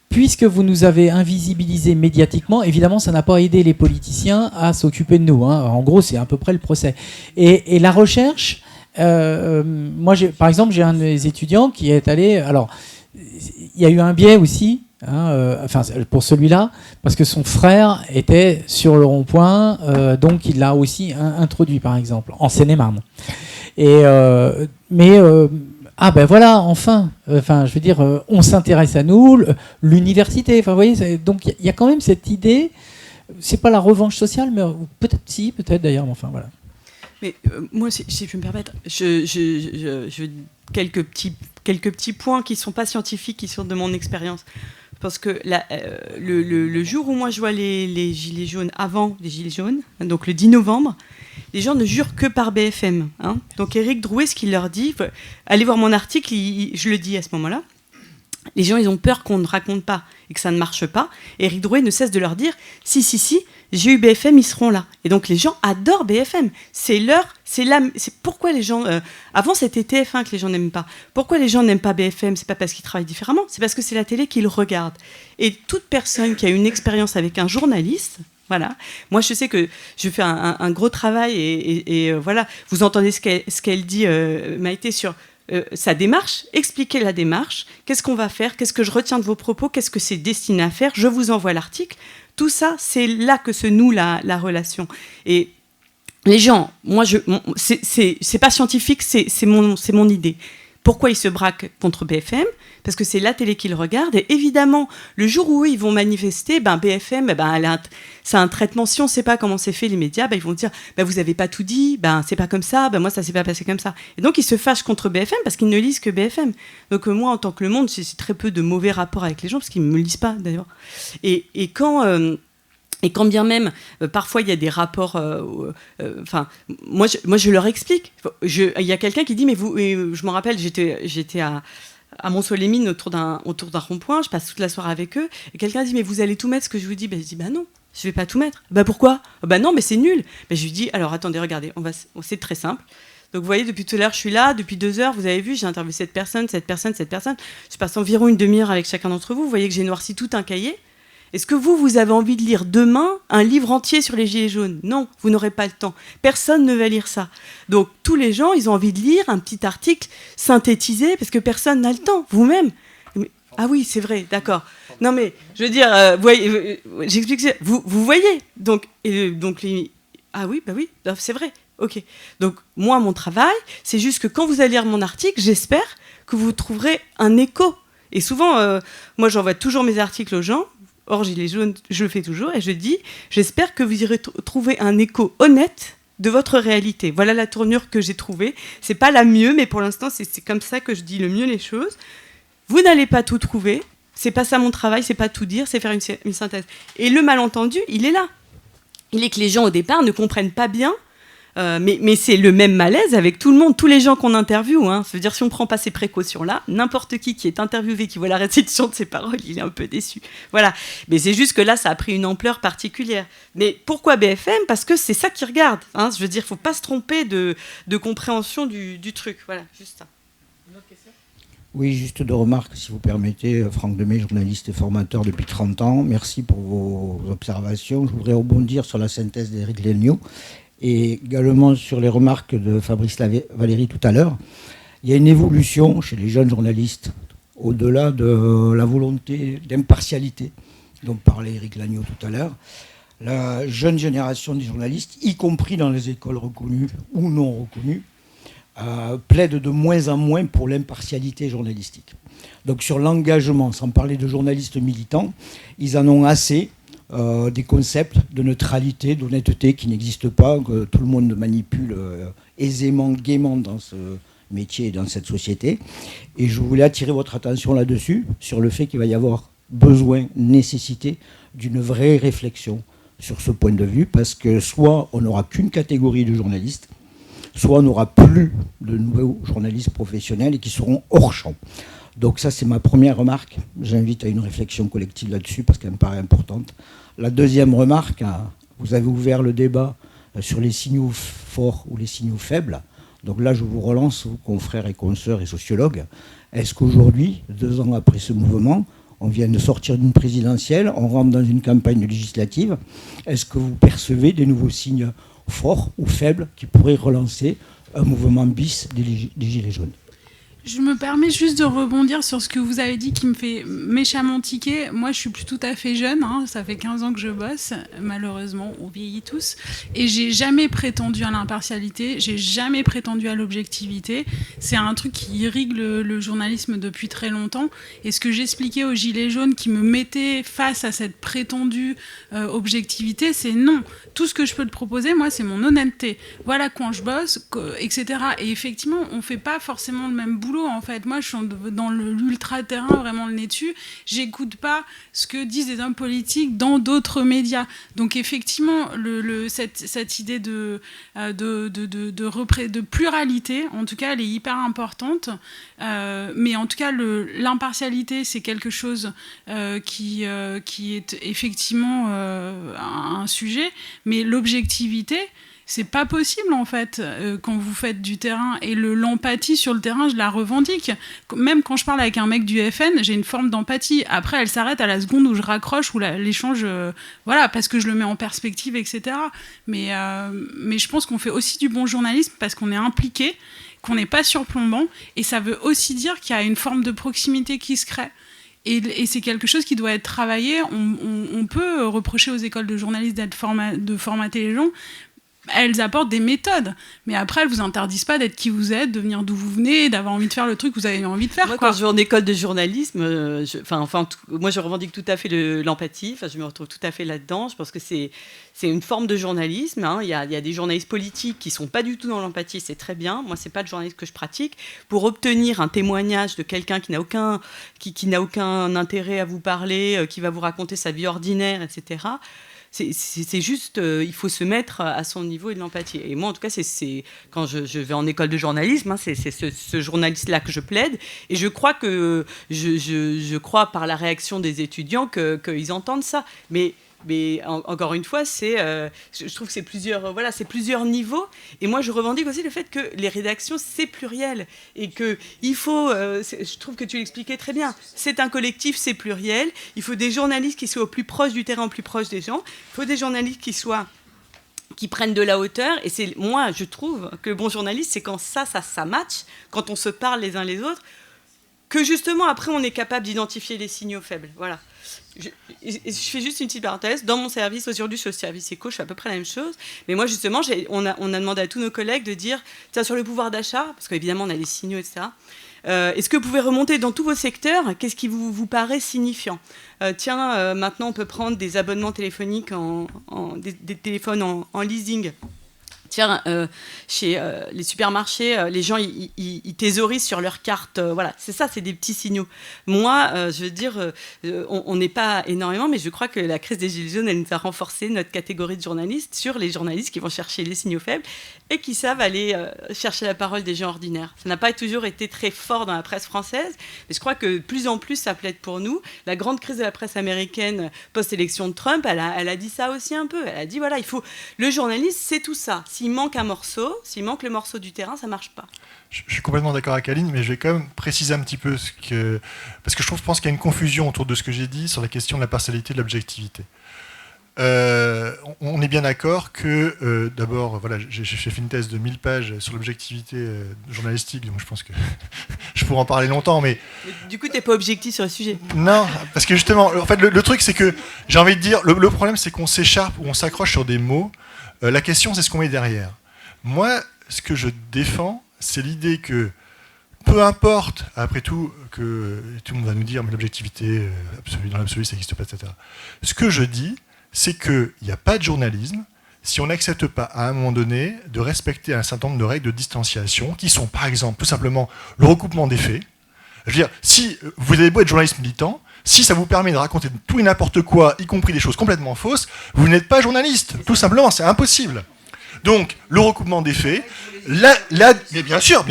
puisque vous nous avez invisibilisés médiatiquement, évidemment, ça n'a pas aidé les politiciens à s'occuper de nous. Hein. En gros, c'est à peu près le procès. Et la recherche, moi, par exemple, j'ai un des étudiants qui est allé... Alors, il y a eu un biais aussi, pour celui-là, parce que son frère était sur le rond-point, donc il l'a aussi introduit, par exemple, en Seine-et-Marne. Ben voilà, enfin, je veux dire, on s'intéresse à nous, l'université, enfin, vous voyez, donc il y a quand même cette idée, c'est pas la revanche sociale, mais peut-être si, peut-être d'ailleurs, mais enfin, voilà. Mais moi, si je peux me permettre, quelques petits points qui ne sont pas scientifiques, qui sont de mon expérience. Parce que le jour où moi je vois les Gilets jaunes, avant les Gilets jaunes, donc le 10 novembre, les gens ne jurent que par BFM. Hein. Donc Éric Drouet, ce qu'il leur dit, allez voir mon article, je le dis à ce moment-là, les gens ils ont peur qu'on ne raconte pas et que ça ne marche pas. Éric Drouet ne cesse de leur dire, si, j'ai eu BFM, ils seront là. Et donc les gens adorent BFM. C'est pourquoi les gens... avant c'était TF1 que les gens n'aiment pas. Pourquoi les gens n'aiment pas BFM? C'est pas parce qu'ils travaillent différemment, c'est parce que c'est la télé qu'ils regardent. Et toute personne qui a une expérience avec un journaliste... Voilà. Moi, je sais que je fais un gros travail et voilà. Vous entendez ce qu'elle dit, Maïté, sur sa démarche. Expliquez la démarche. Qu'est-ce qu'on va faire? Qu'est-ce que je retiens de vos propos? Qu'est-ce que c'est destiné à faire? Je vous envoie l'article. Tout ça, c'est là que se noue la relation. Et les gens, moi, c'est pas scientifique, c'est mon idée. Pourquoi ils se braquent contre BFM? Parce que c'est la télé qu'ils regardent. Et évidemment, le jour où ils vont manifester, BFM, c'est un traitement. Si on ne sait pas comment c'est fait, les médias, ils vont dire vous n'avez pas tout dit, c'est pas comme ça, moi, ça ne s'est pas passé comme ça. Et donc, ils se fâchent contre BFM parce qu'ils ne lisent que BFM. Donc, moi, en tant que Le Monde, j'ai très peu de mauvais rapports avec les gens parce qu'ils ne me lisent pas, d'ailleurs. Et quand bien même, parfois, il y a des rapports... moi, je leur explique. Il y a quelqu'un qui dit, je me rappelle, j'étais à Mont-Soleil-Mines autour d'un rond-point, je passe toute la soirée avec eux, et quelqu'un dit, mais vous allez tout mettre ce que je vous dis? Je dis, non, je vais pas tout mettre. Pourquoi? Non, mais c'est nul. Je lui dis, alors attendez, regardez, c'est très simple. Donc vous voyez, depuis tout à l'heure, je suis là, depuis 2 heures, vous avez vu, j'ai interviewé cette personne. Je passe environ une demi-heure avec chacun d'entre vous. Vous voyez que j'ai noirci tout un cahier. Est-ce que vous avez envie de lire demain un livre entier sur les Gilets jaunes? Non, vous n'aurez pas le temps. Personne ne va lire ça. Donc, tous les gens, ils ont envie de lire un petit article synthétisé parce que personne n'a le temps. Vous-même. Ah oui, c'est vrai, d'accord. Non, mais, je veux dire, j'explique. Vous voyez. Donc, ah oui, c'est vrai. OK. Donc, moi, mon travail, c'est juste que quand vous allez lire mon article, j'espère que vous trouverez un écho. Et souvent, moi, j'envoie toujours mes articles aux gens. Or, Gilets jaunes, je le fais toujours et je dis, j'espère que vous irez trouver un écho honnête de votre réalité. Voilà la tournure que j'ai trouvée. C'est pas la mieux, mais pour l'instant, c'est comme ça que je dis le mieux les choses. Vous n'allez pas tout trouver. C'est pas ça mon travail, c'est pas tout dire, c'est faire une synthèse. Et le malentendu, il est là. Il est que les gens, au départ, ne comprennent pas bien. Mais c'est le même malaise avec tout le monde, tous les gens qu'on interviewe. Ça veut dire, si on ne prend pas ces précautions-là, n'importe qui est interviewé, qui voit la réception de ses paroles, il est un peu déçu. Voilà. Mais c'est juste que là, ça a pris une ampleur particulière. Mais pourquoi BFM? Parce que c'est ça qu'ils regardent. Je veux dire, il ne faut pas se tromper de compréhension du truc. Voilà, juste ça. Une autre question? Oui, juste 2 remarques, si vous permettez. Franck Demey, journaliste et formateur depuis 30 ans. Merci pour vos observations. Je voudrais rebondir sur la synthèse d'Éric Legnaud et également sur les remarques de Fabrice Valéry tout à l'heure. Il y a une évolution chez les jeunes journalistes, au-delà de la volonté d'impartialité dont parlait Éric Lagneau tout à l'heure. La jeune génération des journalistes, y compris dans les écoles reconnues ou non reconnues, plaide de moins en moins pour l'impartialité journalistique. Donc sur l'engagement, sans parler de journalistes militants, ils en ont assez des concepts de neutralité, d'honnêteté qui n'existent pas, que tout le monde manipule aisément, gaiement dans ce métier et dans cette société. Et je voulais attirer votre attention là-dessus, sur le fait qu'il va y avoir besoin, nécessité d'une vraie réflexion sur ce point de vue, parce que soit on n'aura qu'une catégorie de journalistes, soit on n'aura plus de nouveaux journalistes professionnels et qui seront hors champ. Donc ça, c'est ma première remarque. J'invite à une réflexion collective là-dessus parce qu'elle me paraît importante. La deuxième remarque, vous avez ouvert le débat sur les signaux forts ou les signaux faibles. Donc là, je vous relance, vous, confrères et consoeurs et sociologues. Est-ce qu'aujourd'hui, 2 ans après ce mouvement, on vient de sortir d'une présidentielle, on rentre dans une campagne législative, est-ce que vous percevez des nouveaux signes forts ou faibles qui pourraient relancer un mouvement bis des Gilets jaunes? Je me permets juste de rebondir sur ce que vous avez dit qui me fait méchamment tiquer. Moi, je suis plus tout à fait jeune, hein. Ça fait 15 ans que je bosse. Malheureusement, on vieillit tous. Et j'ai jamais prétendu à l'impartialité, j'ai jamais prétendu à l'objectivité. C'est un truc qui irrigue le journalisme depuis très longtemps. Et ce que j'expliquais aux Gilets jaunes qui me mettaient face à cette prétendue objectivité, c'est non. Tout ce que je peux te proposer, moi, c'est mon honnêteté. Voilà quand je bosse, etc. Et effectivement, on fait pas forcément le même boulot. En fait, moi, je suis dans l'ultra-terrain, vraiment le nez dessus. J'écoute pas ce que disent les hommes politiques dans d'autres médias. Donc, effectivement, cette idée de pluralité, en tout cas, elle est hyper importante. Mais en tout cas, l'impartialité, c'est quelque chose qui est effectivement un sujet. Mais l'objectivité, c'est pas possible en fait quand vous faites du terrain. Et l'empathie sur le terrain, je la revendique. Même quand je parle avec un mec du FN, j'ai une forme d'empathie. Après, elle s'arrête à la seconde où je raccroche, où l'échange, voilà, parce que je le mets en perspective, etc. Mais je pense qu'on fait aussi du bon journalisme parce qu'on est impliqué, qu'on n'est pas surplombant. Et ça veut aussi dire qu'il y a une forme de proximité qui se crée. Et c'est quelque chose qui doit être travaillé. On peut reprocher aux écoles de journalistes de formater les gens. Elles apportent des méthodes, mais après elles vous interdisent pas d'être qui vous êtes, de venir d'où vous venez, d'avoir envie de faire le truc que vous avez envie de faire. Moi, quand je vais en école de journalisme, moi je revendique tout à fait l'empathie. Je me retrouve tout à fait là-dedans. Je pense que c'est une forme de journalisme. Hein. Il y a des journalistes politiques qui sont pas du tout dans l'empathie. C'est très bien. Moi, c'est pas le journalisme que je pratique. Pour obtenir un témoignage de quelqu'un qui n'a aucun intérêt à vous parler, qui va vous raconter sa vie ordinaire, etc. C'est juste, il faut se mettre à son niveau et de l'empathie. Et moi, en tout cas, c'est quand je vais en école de journalisme, hein, c'est ce journaliste-là que je plaide. Et je crois je crois par la réaction des étudiants qu'ils entendent ça. Mais encore une fois, je trouve que c'est plusieurs niveaux. Et moi, je revendique aussi le fait que les rédactions, c'est pluriel. Et qu'il faut, je trouve que tu l'expliquais très bien, c'est un collectif, c'est pluriel. Il faut des journalistes qui soient au plus proche du terrain, au plus proche des gens. Il faut des journalistes qui prennent de la hauteur. Et moi, je trouve que le bon journaliste, c'est quand ça match, quand on se parle les uns les autres, que justement, après, on est capable d'identifier les signaux faibles. Voilà. Je fais juste une petite parenthèse. Dans mon service, aujourd'hui, je suis au service éco, je fais à peu près la même chose. Mais moi, justement, on a demandé à tous nos collègues de dire, tiens, sur le pouvoir d'achat, parce qu'évidemment, on a les signaux, etc. Est-ce que vous pouvez remonter dans tous vos secteurs? Qu'est-ce qui vous paraît signifiant? Maintenant, on peut prendre des abonnements téléphoniques, des téléphones en leasing. Tiens, chez les supermarchés, les gens, ils thésaurisent sur leur carte. Voilà, c'est ça, c'est des petits signaux. Moi, je veux dire, on n'est pas énormément, mais je crois que la crise des Gilets jaunes, elle nous a renforcé notre catégorie de journalistes sur les journalistes qui vont chercher les signaux faibles et qui savent aller chercher la parole des gens ordinaires. Ça n'a pas toujours été très fort dans la presse française, mais je crois que de plus en plus, ça plaide pour nous. La grande crise de la presse américaine post-élection de Trump, elle a dit ça aussi un peu. Elle a dit, voilà, le journaliste, c'est tout ça. S'il manque un morceau, s'il manque le morceau du terrain, ça ne marche pas. Je suis complètement d'accord avec Aline, mais je vais quand même préciser un petit peu parce que je pense qu'il y a une confusion autour de ce que j'ai dit sur la question de la partialité et de l'objectivité. on est bien d'accord que, d'abord, voilà, j'ai fait une thèse de 1000 pages sur l'objectivité journalistique, donc je pense que je pourrais en parler longtemps, mais du coup, t'es pas objectif sur le sujet. non, parce que justement, en fait, le truc, c'est que, j'ai envie de dire, le problème, c'est qu'on s'écharpe ou on s'accroche sur des mots. La question, c'est ce qu'on met derrière. Moi, ce que je défends, c'est l'idée que, peu importe, après tout, que tout le monde va nous dire, mais l'objectivité absolue, dans l'absolu, ça n'existe pas, etc. Ce que je dis, c'est qu'il n'y a pas de journalisme si on n'accepte pas, à un moment donné, de respecter un certain nombre de règles de distanciation, qui sont, par exemple, tout simplement, le recoupement des faits. Je veux dire, si vous avez beau être journaliste militant, si ça vous permet de raconter tout et n'importe quoi, y compris des choses complètement fausses, vous n'êtes pas journaliste. Tout simplement, c'est impossible. Donc, le recoupement des faits, mais bien sûr,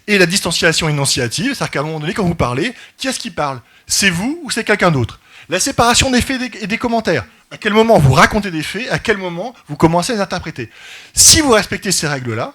et la distanciation énonciative, c'est-à-dire qu'à un moment donné, quand vous parlez, qui est-ce qui parle? C'est vous ou c'est quelqu'un d'autre? La séparation des faits et des commentaires. À quel moment vous racontez des faits, à quel moment vous commencez à les interpréter. Si vous respectez ces règles-là,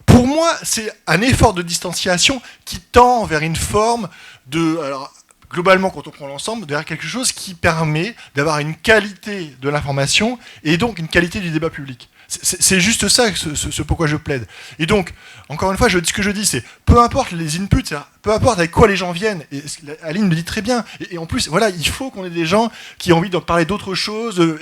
pour moi, c'est un effort de distanciation qui tend vers une forme de... Alors, globalement, quand on prend l'ensemble, vers quelque chose qui permet d'avoir une qualité de l'information et donc une qualité du débat public. C'est juste ça, ce pourquoi je plaide. Et donc, encore une fois, ce que je dis, c'est peu importe les inputs, peu importe avec quoi les gens viennent, et Aline le dit très bien, et en plus, voilà, il faut qu'on ait des gens qui ont envie de parler d'autre chose,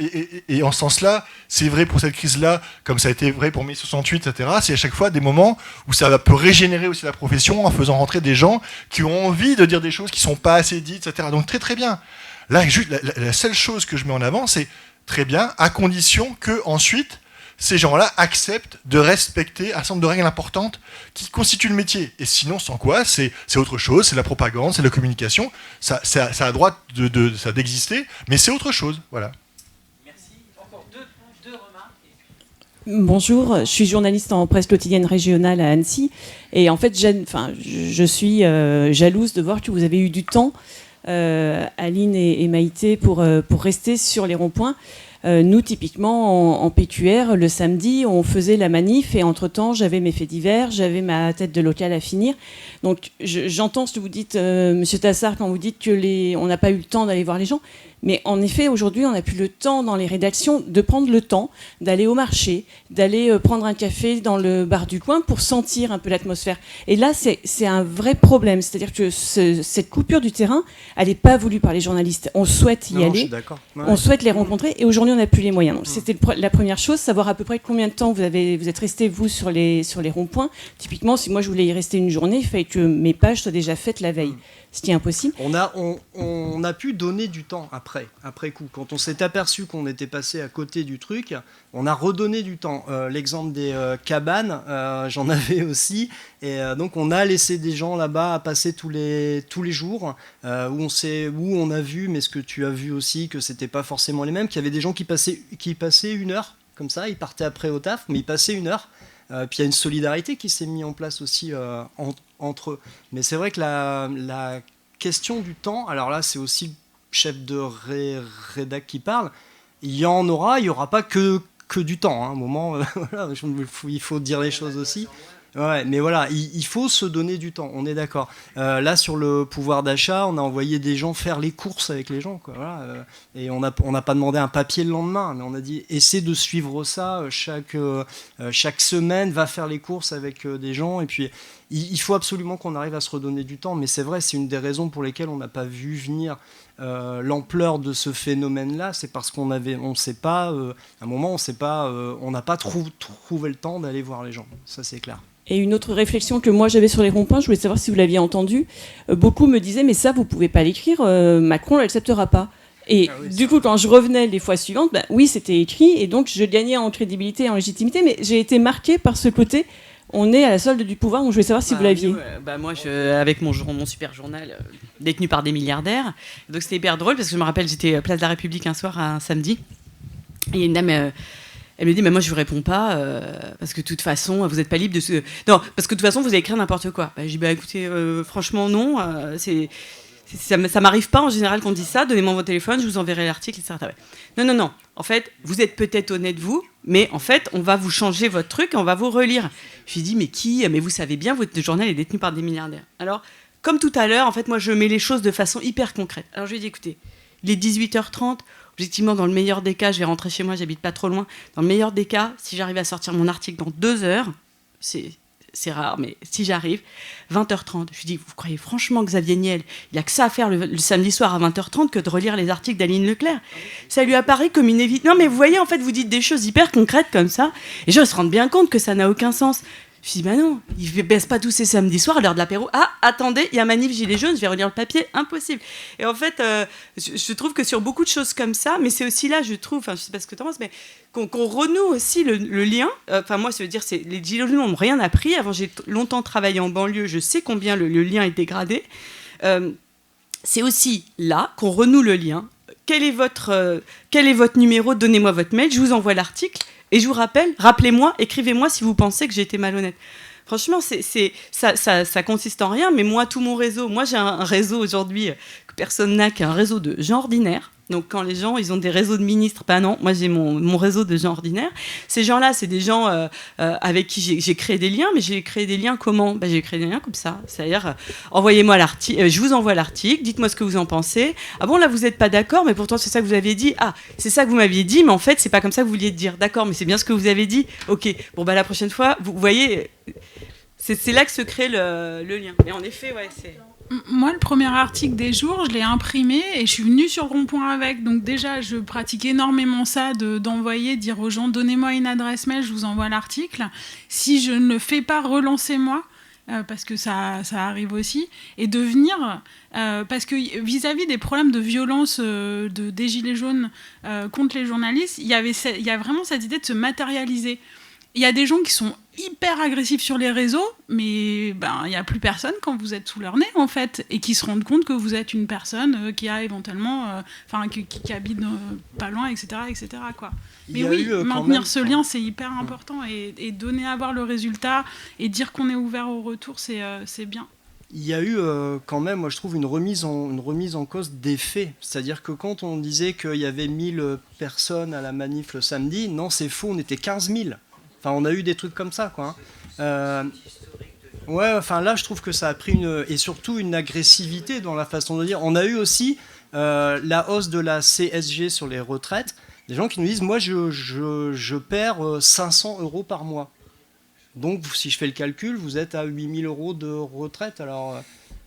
et en ce sens-là, c'est vrai pour cette crise-là, comme ça a été vrai pour mai 68, etc., c'est à chaque fois des moments où ça peut régénérer aussi la profession en faisant rentrer des gens qui ont envie de dire des choses qui ne sont pas assez dites, etc. Donc très très bien. Là, juste, la seule chose que je mets en avant, c'est très bien, à condition que ensuite ces gens-là acceptent de respecter un certain nombre de règles importantes qui constituent le métier. Et sinon, sans quoi, c'est autre chose, c'est la propagande, c'est la communication, ça a le droit d'exister, mais c'est autre chose. Voilà. Merci. Encore deux remarques. Bonjour, je suis journaliste en presse quotidienne régionale à Annecy. Et en fait, je suis jalouse de voir que vous avez eu du temps, Aline et Maïté, pour rester sur les ronds-points. Nous, typiquement, en PQR, le samedi, on faisait la manif et entre-temps, j'avais mes faits divers, j'avais ma tête de local à finir. Donc, j'entends ce que vous dites, Monsieur Tassard, quand vous dites qu'on n'a pas eu le temps d'aller voir les gens. Mais en effet, aujourd'hui, on n'a plus le temps dans les rédactions de prendre le temps d'aller au marché, d'aller prendre un café dans le bar du coin pour sentir un peu l'atmosphère. Et là, c'est un vrai problème. C'est-à-dire que cette coupure du terrain, elle n'est pas voulue par les journalistes. On souhaite y aller, on souhaite les rencontrer, et aujourd'hui, on n'a plus les moyens. Donc, c'était la première chose, savoir à peu près combien de temps vous êtes resté, vous, sur les ronds-points. Typiquement, si moi, je voulais y rester une journée, il fallait que mes pages soient déjà faites la veille. Ce qui est impossible. On a pu donner du temps après coup. Quand on s'est aperçu qu'on était passé à côté du truc, on a redonné du temps. L'exemple des cabanes, j'en avais aussi. Et donc on a laissé des gens là-bas à passer tous les jours, où on a vu, mais ce que tu as vu aussi, que c'était pas forcément les mêmes, qu'il y avait des gens qui passaient 1 heure, comme ça, ils partaient après au taf, mais ils passaient 1 heure. Puis il y a une solidarité qui s'est mise en place aussi entre eux. Mais c'est vrai que la question du temps, alors là c'est aussi le chef de rédac qui parle, il y aura pas que du temps. À un moment, voilà, il faut dire les choses aussi. Ouais, mais voilà, il faut se donner du temps, on est d'accord. Là, sur le pouvoir d'achat, on a envoyé des gens faire les courses avec les gens, quoi, voilà, et on n'a pas demandé un papier le lendemain, mais on a dit, essaie de suivre ça, chaque semaine, va faire les courses avec des gens, et puis il faut absolument qu'on arrive à se redonner du temps, mais c'est vrai, c'est une des raisons pour lesquelles on n'a pas vu venir l'ampleur de ce phénomène-là, c'est parce qu'on sait pas, à un moment, on n'a pas trouvé le temps d'aller voir les gens, ça c'est clair. Et une autre réflexion que moi j'avais sur les ronds-points, je voulais savoir si vous l'aviez entendu. Beaucoup me disaient, mais ça, vous pouvez pas l'écrire, Macron ne l'acceptera pas. Et du coup, quand je revenais les fois suivantes, oui, c'était écrit, et donc je gagnais en crédibilité et en légitimité, mais j'ai été marquée par ce côté, on est à la solde du pouvoir, donc je voulais savoir si vous l'aviez. Moi, avec mon super journal détenu par des milliardaires, donc c'était hyper drôle, parce que je me rappelle, j'étais place de la République un soir, un samedi, et il y a une dame... Elle me dit, mais moi je vous réponds pas, parce que de toute façon, vous n'êtes pas libre de ce... Non, parce que de toute façon, vous allez écrire n'importe quoi. Je dis, écoutez, franchement, non, ça m'arrive pas en général qu'on dise ça, donnez-moi votre téléphone, je vous enverrai l'article, etc. Non, en fait, vous êtes peut-être honnête, vous, mais en fait, on va vous changer votre truc et on va vous relire. Je lui dis, mais vous savez bien, votre journal est détenu par des milliardaires. Alors, comme tout à l'heure, en fait, moi je mets les choses de façon hyper concrète. Alors je lui ai dit, écoutez, Il est 18h30. Objectivement, dans le meilleur des cas, je vais rentrer chez moi, j'habite pas trop loin. Dans le meilleur des cas, si j'arrive à sortir mon article dans 2 heures, c'est rare, mais si j'arrive, 20h30. Je dis, vous croyez franchement que Xavier Niel, il n'y a que ça à faire le samedi soir à 20h30 que de relire les articles d'Aline Leclerc. Ça lui apparaît comme une évidence. Non, mais vous voyez, en fait, vous dites des choses hyper concrètes comme ça, et les gens se rendent bien compte que ça n'a aucun sens. Je dis, bah non, il ne baisse pas tous ces samedis soirs à l'heure de l'apéro. Ah, attendez, il y a manif gilet jaune, je vais relire le papier, impossible. Et en fait, je trouve que sur beaucoup de choses comme ça, mais c'est aussi là, je trouve, enfin, je sais pas ce que tu en penses, mais qu'on renoue aussi le lien. Enfin, moi, ça veut dire, les gilets jaunes n'ont rien appris. Avant, j'ai longtemps travaillé en banlieue, je sais combien le lien est dégradé. C'est aussi là qu'on renoue le lien. Quel est votre numéro? Donnez-moi votre mail, je vous envoie l'article. Et je vous rappelle, rappelez-moi, écrivez-moi si vous pensez que j'ai été malhonnête. Franchement, ça consiste en rien, mais moi, tout mon réseau, moi j'ai un réseau aujourd'hui que personne n'a, qui est un réseau de gens ordinaires. Donc quand les gens, ils ont des réseaux de ministres, bah non, moi j'ai mon réseau de gens ordinaires. Ces gens-là, c'est des gens avec qui j'ai créé des liens, mais j'ai créé des liens comment? J'ai créé des liens comme ça. C'est-à-dire, envoyez-moi l'article, je vous envoie l'article, dites-moi ce que vous en pensez. Ah bon, là vous n'êtes pas d'accord, mais pourtant c'est ça que vous avez dit. Ah, c'est ça que vous m'aviez dit, mais en fait c'est pas comme ça que vous vouliez dire. D'accord, mais c'est bien ce que vous avez dit. Ok, bon la prochaine fois, vous voyez, c'est là que se crée le lien. Mais en effet, ouais, c'est... Moi, le premier article des jours, je l'ai imprimé et je suis venue sur le rond-point avec. Donc déjà, je pratique énormément ça, d'envoyer, dire aux gens, donnez-moi une adresse mail, je vous envoie l'article. Si je ne le fais pas, relancez-moi, parce que ça arrive aussi. Et de venir, parce que vis-à-vis des problèmes de violence des Gilets jaunes contre les journalistes, il y a vraiment cette idée de se matérialiser. Il y a des gens qui sont hyper agressifs sur les réseaux, mais il n'y a plus personne quand vous êtes sous leur nez, en fait, et qui se rendent compte que vous êtes une personne qui a éventuellement... qui habite pas loin, etc. etc. quoi. Mais oui, maintenir ce lien, c'est hyper important, et donner à voir le résultat, et dire qu'on est ouvert au retour, c'est bien. Il y a eu quand même, moi je trouve, une remise en cause des faits. C'est-à-dire que quand on disait qu'il y avait 1000 personnes à la manif le samedi, non, c'est faux, on était 15 000. Enfin, on a eu des trucs comme ça, quoi. Ouais, enfin là, je trouve que ça a pris et surtout une agressivité dans la façon de dire. On a eu aussi la hausse de la CSG sur les retraites. Des gens qui nous disent, moi, je perds 500 € par mois. Donc, si je fais le calcul, vous êtes à 8 000 € de retraite. Alors,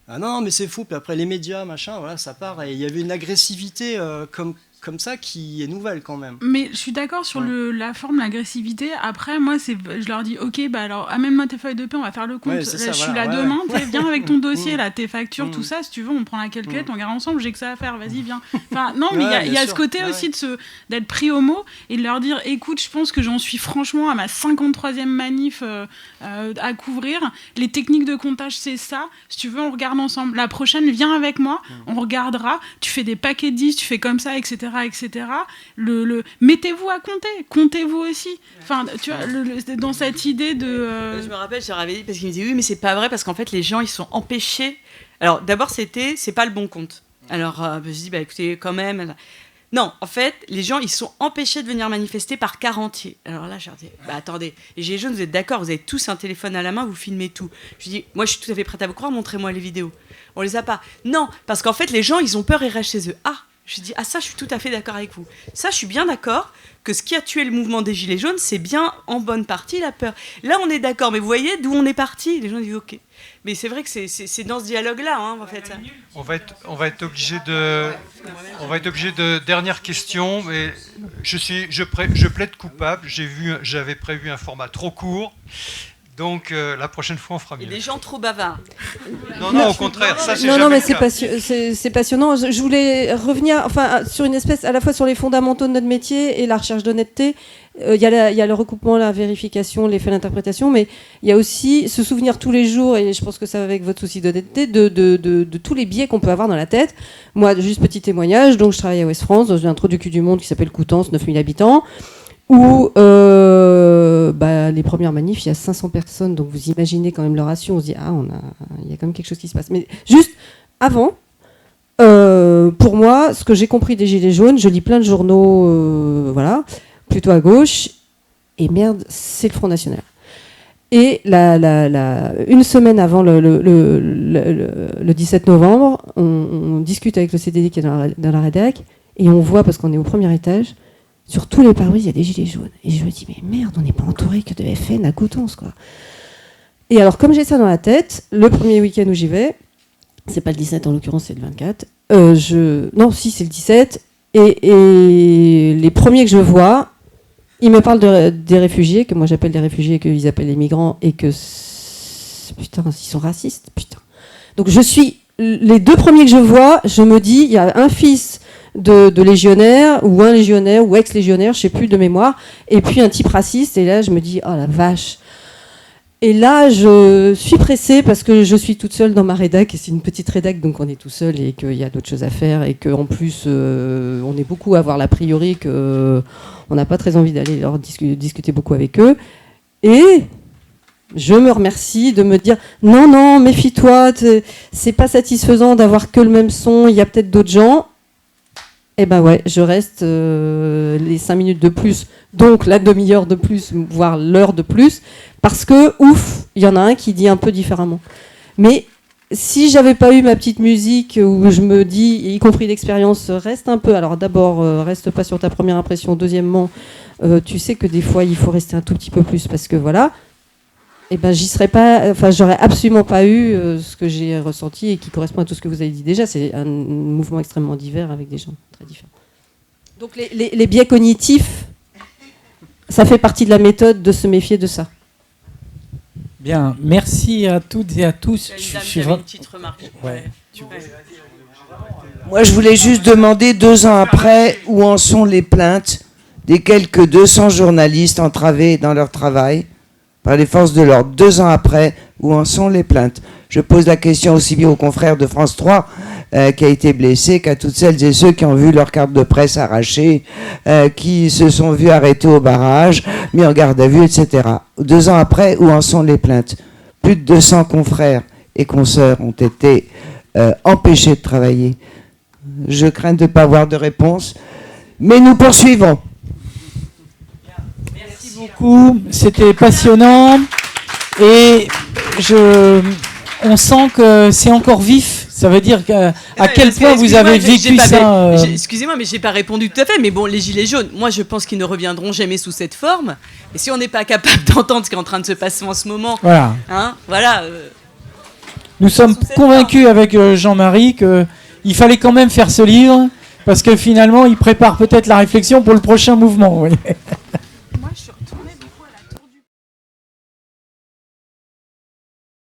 ah non, mais c'est fou. Puis après, les médias, machin, voilà, ça part. Et il y avait une agressivité comme ça qui est nouvelle quand même. Mais je suis d'accord sur la forme, l'agressivité. Après, moi, je leur dis, ok, alors amène-moi tes feuilles de paie, on va faire le compte. Ouais, là, ça, je suis voilà, là demain, viens avec ton dossier, là, tes factures, tout ça, si tu veux, on prend la calculette, on regarde ensemble, j'ai que ça à faire, vas-y, viens. Enfin, non, mais il y a ce côté aussi d'être pris au mot et de leur dire, écoute, je pense que j'en suis franchement à ma 53e manif à couvrir. Les techniques de comptage, c'est ça. Si tu veux, on regarde ensemble. La prochaine, viens avec moi, on regardera. Tu fais des paquets de 10, tu fais comme ça, etc. etc. Mettez-vous à comptez-vous aussi. Enfin, tu vois, dans cette idée de... Je me rappelle, j'avais dit, parce qu'il me disait, oui, mais c'est pas vrai, parce qu'en fait, les gens, ils sont empêchés. Alors, d'abord, c'est pas le bon compte. Alors, je dis, écoutez, quand même... Non, en fait, les gens, ils sont empêchés de venir manifester par quart entier. Alors là, je leur dis, attendez, les Gilets jaunes, vous êtes d'accord, vous avez tous un téléphone à la main, vous filmez tout. Je dis, moi, je suis tout à fait prête à vous croire, montrez-moi les vidéos. On les a pas. Non, parce qu'en fait, les gens, ils ont peur, ils restent chez eux. Ah, je dis, ça, je suis tout à fait d'accord avec vous. Ça, je suis bien d'accord que ce qui a tué le mouvement des Gilets jaunes, c'est bien, en bonne partie, la peur. Là, on est d'accord, mais vous voyez d'où on est parti? Les gens disent, ok. Mais c'est vrai que c'est dans ce dialogue-là, en fait. Ça. On va être obligé de dernière question, mais je plaide coupable. J'avais prévu un format trop court. Donc la prochaine fois, on fera mieux. Et des gens trop bavards. Non, au contraire, ça c'est mais c'est passionnant. Je voulais revenir, sur une espèce, à la fois sur les fondamentaux de notre métier et la recherche d'honnêteté. Il y a le recoupement, la vérification, les faits d'interprétation, mais il y a aussi se souvenir tous les jours, et je pense que ça va avec votre souci d'honnêteté, de tous les biais qu'on peut avoir dans la tête. Moi, juste petit témoignage, donc je travaille à Ouest France, dans un trou du cul du monde qui s'appelle Coutances, 9000 habitants, où les premières manifs, il y a 500 personnes, donc vous imaginez quand même le ratio, on se dit, il y a quand même quelque chose qui se passe. Mais juste avant, pour moi, ce que j'ai compris des Gilets jaunes, je lis plein de journaux, plutôt à gauche, et merde, c'est le Front National. Et une semaine avant le 17 novembre, on discute avec le CDD qui est dans la rédac, et on voit, parce qu'on est au premier étage, sur tous les pare-brises, il y a des gilets jaunes. Et je me dis, mais merde, on n'est pas entouré que de FN à Coutances, quoi. Et alors, comme j'ai ça dans la tête, le premier week-end où j'y vais, c'est pas le 17 en l'occurrence, c'est le 24, non, si, c'est le 17, et les premiers que je vois, ils me parlent des réfugiés, que moi j'appelle des réfugiés, qu'ils appellent les migrants, et que, putain, ils sont racistes, putain. Donc les deux premiers que je vois, je me dis, il y a un fils de légionnaire, ou un légionnaire, ou ex-légionnaire, je sais plus de mémoire, et puis un type raciste, et là je me dis, oh la vache. Et là, je suis pressée parce que je suis toute seule dans ma rédac, et c'est une petite rédac, donc on est tout seul, et qu'il y a d'autres choses à faire, et qu'en plus, on est beaucoup à avoir l'a priori qu'on n'a pas très envie d'aller leur discuter beaucoup avec eux. Et je me remercie de me dire, non, méfie-toi, c'est pas satisfaisant d'avoir que le même son, il y a peut-être d'autres gens. Eh ben ouais, je reste les 5 minutes de plus, donc la demi-heure de plus, voire l'heure de plus, parce que, ouf, il y en a un qui dit un peu différemment. Mais si j'avais pas eu ma petite musique où je me dis, y compris l'expérience, reste un peu, alors d'abord, reste pas sur ta première impression, deuxièmement, tu sais que des fois, il faut rester un tout petit peu plus, parce que voilà, eh ben j'y serais pas, enfin j'aurais absolument pas eu ce que j'ai ressenti et qui correspond à tout ce que vous avez dit déjà. C'est un mouvement extrêmement divers avec des gens très différents. Donc les biais cognitifs, ça fait partie de la méthode de se méfier de ça. Bien, merci à toutes et à tous. Une petite remarque. Ouais. Moi, je voulais juste demander 2 ans après où en sont les plaintes des quelques 200 journalistes entravés dans leur travail par les forces de l'ordre. 2 ans après, où en sont les plaintes? Je pose la question aussi bien aux confrères de France 3 qui a été blessé qu'à toutes celles et ceux qui ont vu leur carte de presse arrachée, qui se sont vus arrêtés au barrage, mis en garde à vue, etc. 2 ans après, où en sont les plaintes? Plus de 200 confrères et consoeurs ont été empêchés de travailler. Je crains de ne pas avoir de réponse, mais nous poursuivons. Merci beaucoup, c'était passionnant et on sent que c'est encore vif. Ça veut dire à quel point vous avez vécu ça. Excusez-moi, mais j'ai pas répondu tout à fait. Mais bon, les gilets jaunes, moi je pense qu'ils ne reviendront jamais sous cette forme. Et si on n'est pas capable d'entendre ce qui est en train de se passer en ce moment, voilà. Nous sommes convaincus avec Jean-Marie qu'il fallait quand même faire ce livre parce que finalement il prépare peut-être la réflexion pour le prochain mouvement. Vous voyez.